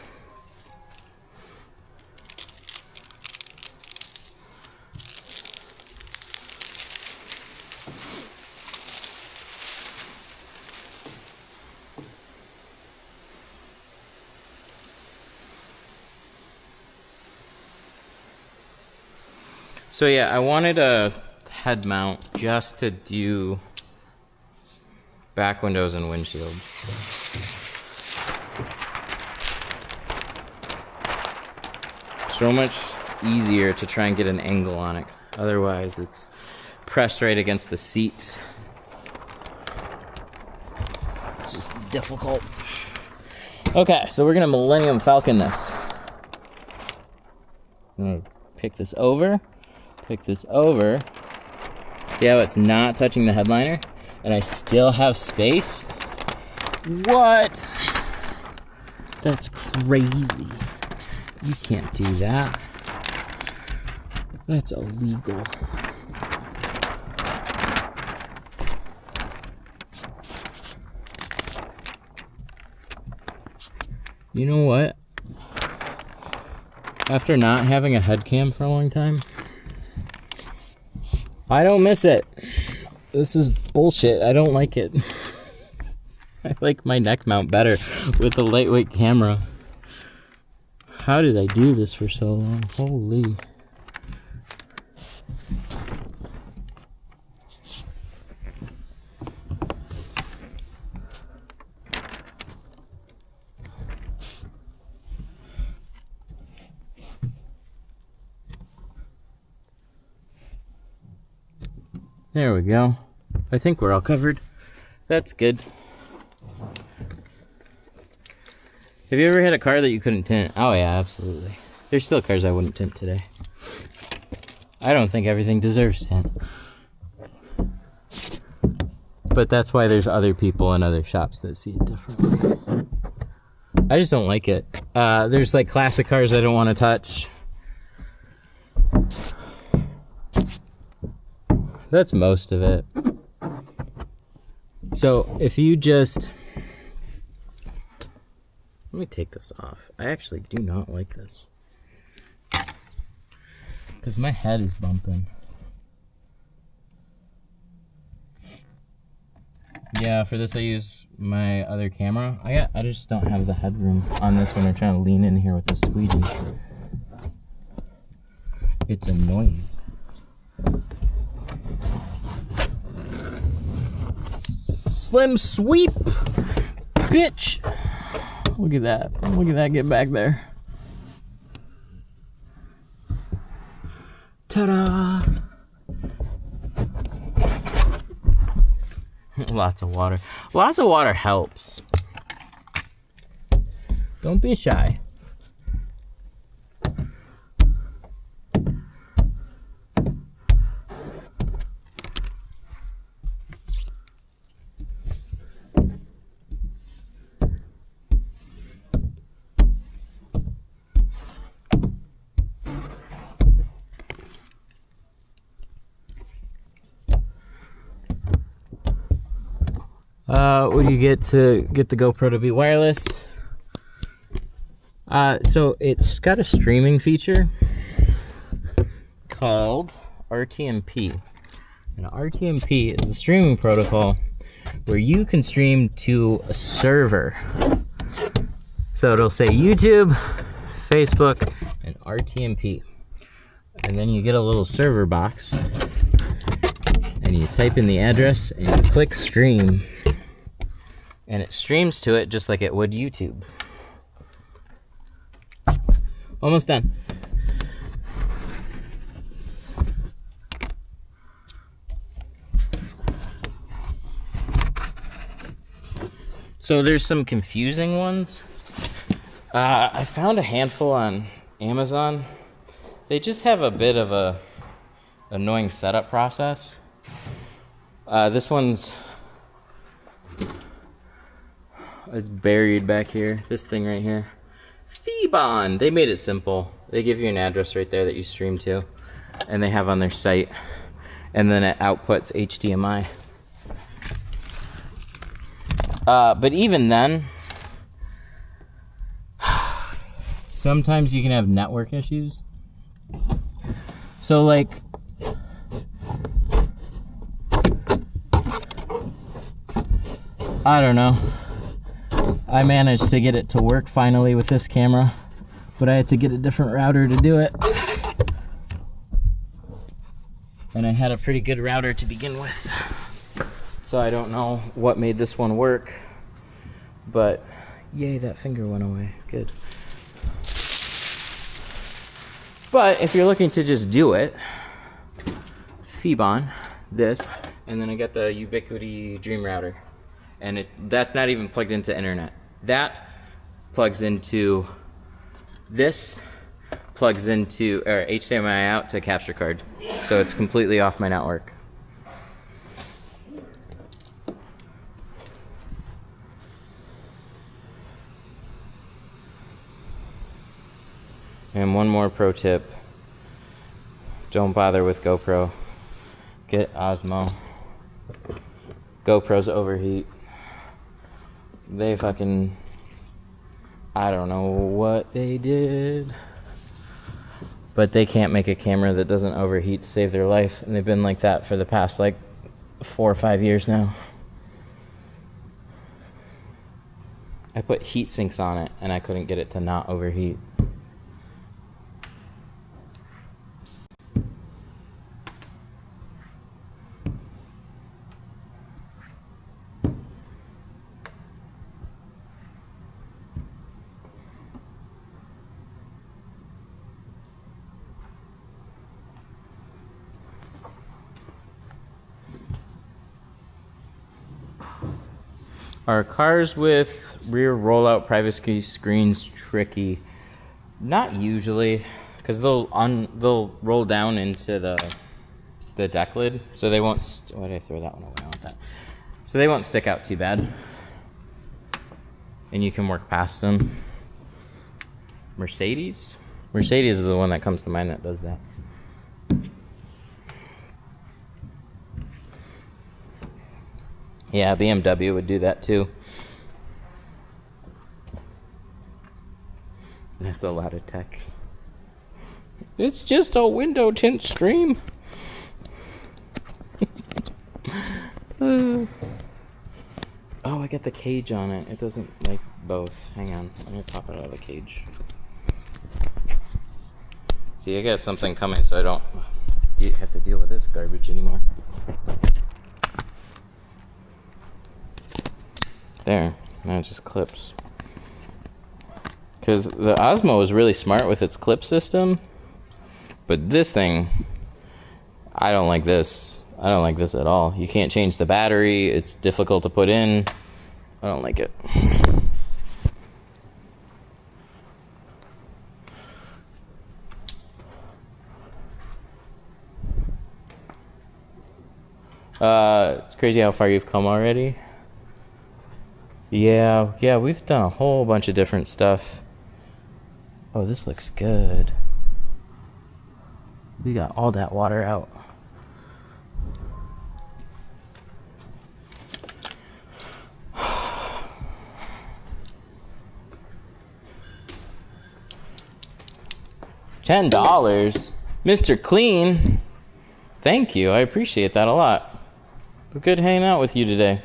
So yeah, I wanted a head mount just to do back windows and windshields. So much easier to try and get an angle on it, 'cause otherwise it's pressed right against the seats. It's just difficult. Okay, so we're gonna Millennium Falcon this. I'm gonna pick this over. See how it's not touching the headliner? And I still have space? What? That's crazy. You can't do that. That's illegal. You know what? After not having a head cam for a long time, I don't miss it. This is bullshit. I don't like it. I like my neck mount better with a lightweight camera. How did I do this for so long? Holy. There we go. I think we're all covered. That's good. Have you ever had a car that you couldn't tint? Oh yeah, absolutely. There's still cars I wouldn't tint today. I don't think everything deserves tint. But that's why there's other people in other shops that see it differently. I just don't like it. There's like classic cars I don't want to touch. That's most of it. So if you just... Let me take this off. I actually do not like this. Because my head is bumping. Yeah, for this I use my other camera. I just don't have the headroom on this one. I'm trying to lean in here with the squeegee. It's annoying. Slim sweep, bitch. Look at that. Look at that get back there. Ta-da. Lots of water. Lots of water helps. Don't be shy. What do you get to get the GoPro to be wireless? So it's got a streaming feature called RTMP. And RTMP is a streaming protocol where you can stream to a server. So it'll say YouTube, Facebook, and RTMP. And then you get a little server box, and you type in the address and you click stream, and it streams to it just like it would YouTube. Almost done. So there's some confusing ones. I found a handful on Amazon. They just have a bit of a annoying setup process. This one's, it's buried back here. This thing right here. Febon. They made it simple. They give you an address right there that you stream to, and they have on their site, and then it outputs HDMI. But even then, sometimes you can have network issues. So like, I don't know. I managed to get it to work finally with this camera, but I had to get a different router to do it. And I had a pretty good router to begin with. So I don't know what made this one work, but yay, that finger went away. Good. But if you're looking to just do it, Febon, this, and then I got the Ubiquiti Dream Router. And that's not even plugged into internet. That plugs into this, plugs into or HDMI out to capture card. So it's completely off my network. And one more pro tip. Don't bother with GoPro. Get Osmo. GoPros overheat. They fucking, I don't know what they did, but they can't make a camera that doesn't overheat to save their life, and they've been like that for the past like 4 or 5 years now. I put heat sinks on it and I couldn't get it to not overheat. Are cars with rear rollout privacy screens tricky? Not usually, because they'll roll down into the deck lid, so they won't. Why did I throw that one away? I want that. So they won't stick out too bad, and you can work past them. Mercedes is the one that comes to mind that does that. Yeah, BMW would do that too. That's a lot of tech. It's just a window tint stream. Oh, I got the cage on it. It doesn't like both. Hang on, let me pop it out of the cage. See, I got something coming, so I don't have to deal with this garbage anymore. There, now it just clips. Because the Osmo is really smart with its clip system, but this thing, I don't like this. I don't like this at all. You can't change the battery. It's difficult to put in. I don't like it. It's crazy how far you've come already. Yeah, we've done a whole bunch of different stuff. Oh, this looks good. We got all that water out. $10, Mr. Clean. Thank you. I appreciate that a lot. It's good hanging out with you today.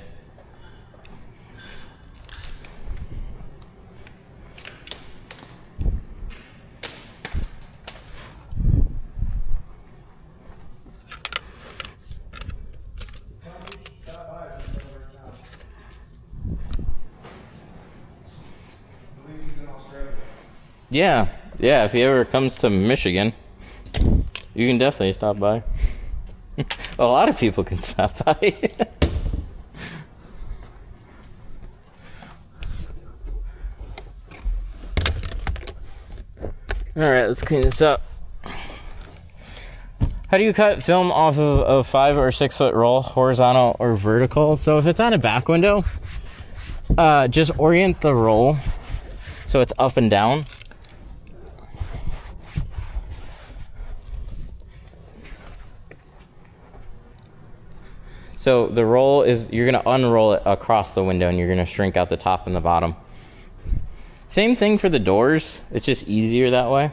Yeah, if he ever comes to Michigan, you can definitely stop by. A lot of people can stop by. Alright, let's clean this up. How do you cut film off of a 5 or 6 foot roll, horizontal or vertical? So if it's on a back window, just orient the roll so it's up and down. So the roll is, you're gonna unroll it across the window and you're gonna shrink out the top and the bottom. Same thing for the doors, it's just easier that way.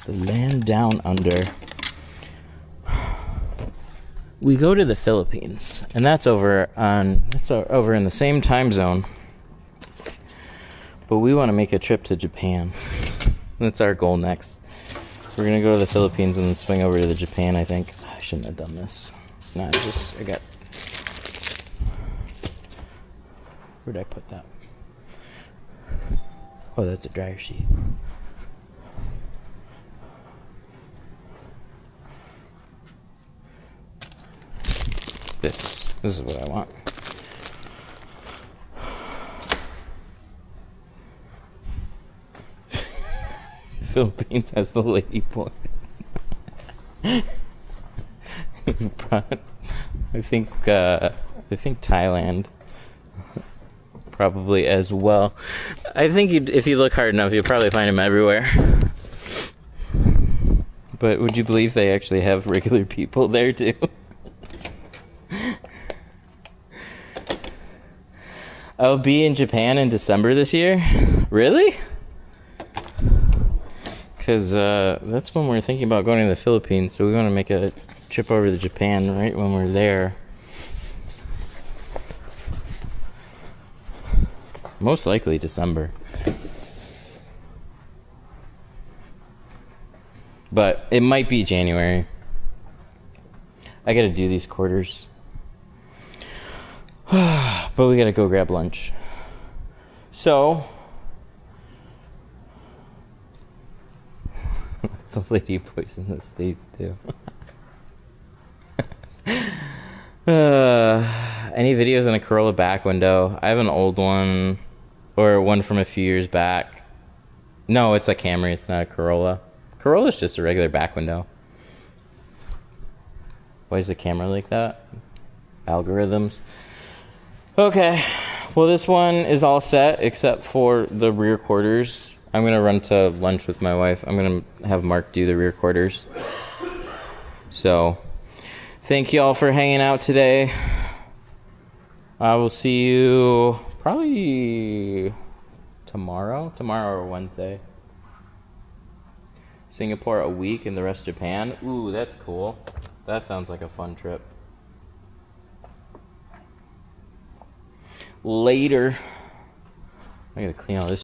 The land down under. We go to the Philippines, and that's over in the same time zone. But we want to make a trip to Japan. That's our goal next. We're gonna go to the Philippines and then swing over to the Japan, I think. I shouldn't have done this. No, I got... Where'd I put that? Oh, that's a dryer sheet. This is what I want. Philippines has the lady boy. I think Thailand probably as well. I think if you look hard enough, you'll probably find them everywhere. But would you believe they actually have regular people there too? I'll be in Japan in December this year. Really? Because that's when we're thinking about going to the Philippines, so we want to make a trip over to Japan right when we're there. Most likely December. But it might be January. I gotta do these quarters. But we gotta go grab lunch. So... it's a lady voice in the States too. Any videos in a Corolla back window? I have an old one, or one from a few years back. No, it's a Camry, it's not a Corolla. Corolla's just a regular back window. Why is the camera like that? Algorithms. Okay, well this one is all set except for the rear quarters. I'm gonna run to lunch with my wife. I'm gonna have Mark do the rear quarters. So, thank you all for hanging out today. I will see you probably tomorrow or Wednesday. Singapore a week and the rest Japan. Ooh, that's cool. That sounds like a fun trip. Later. I gotta clean all this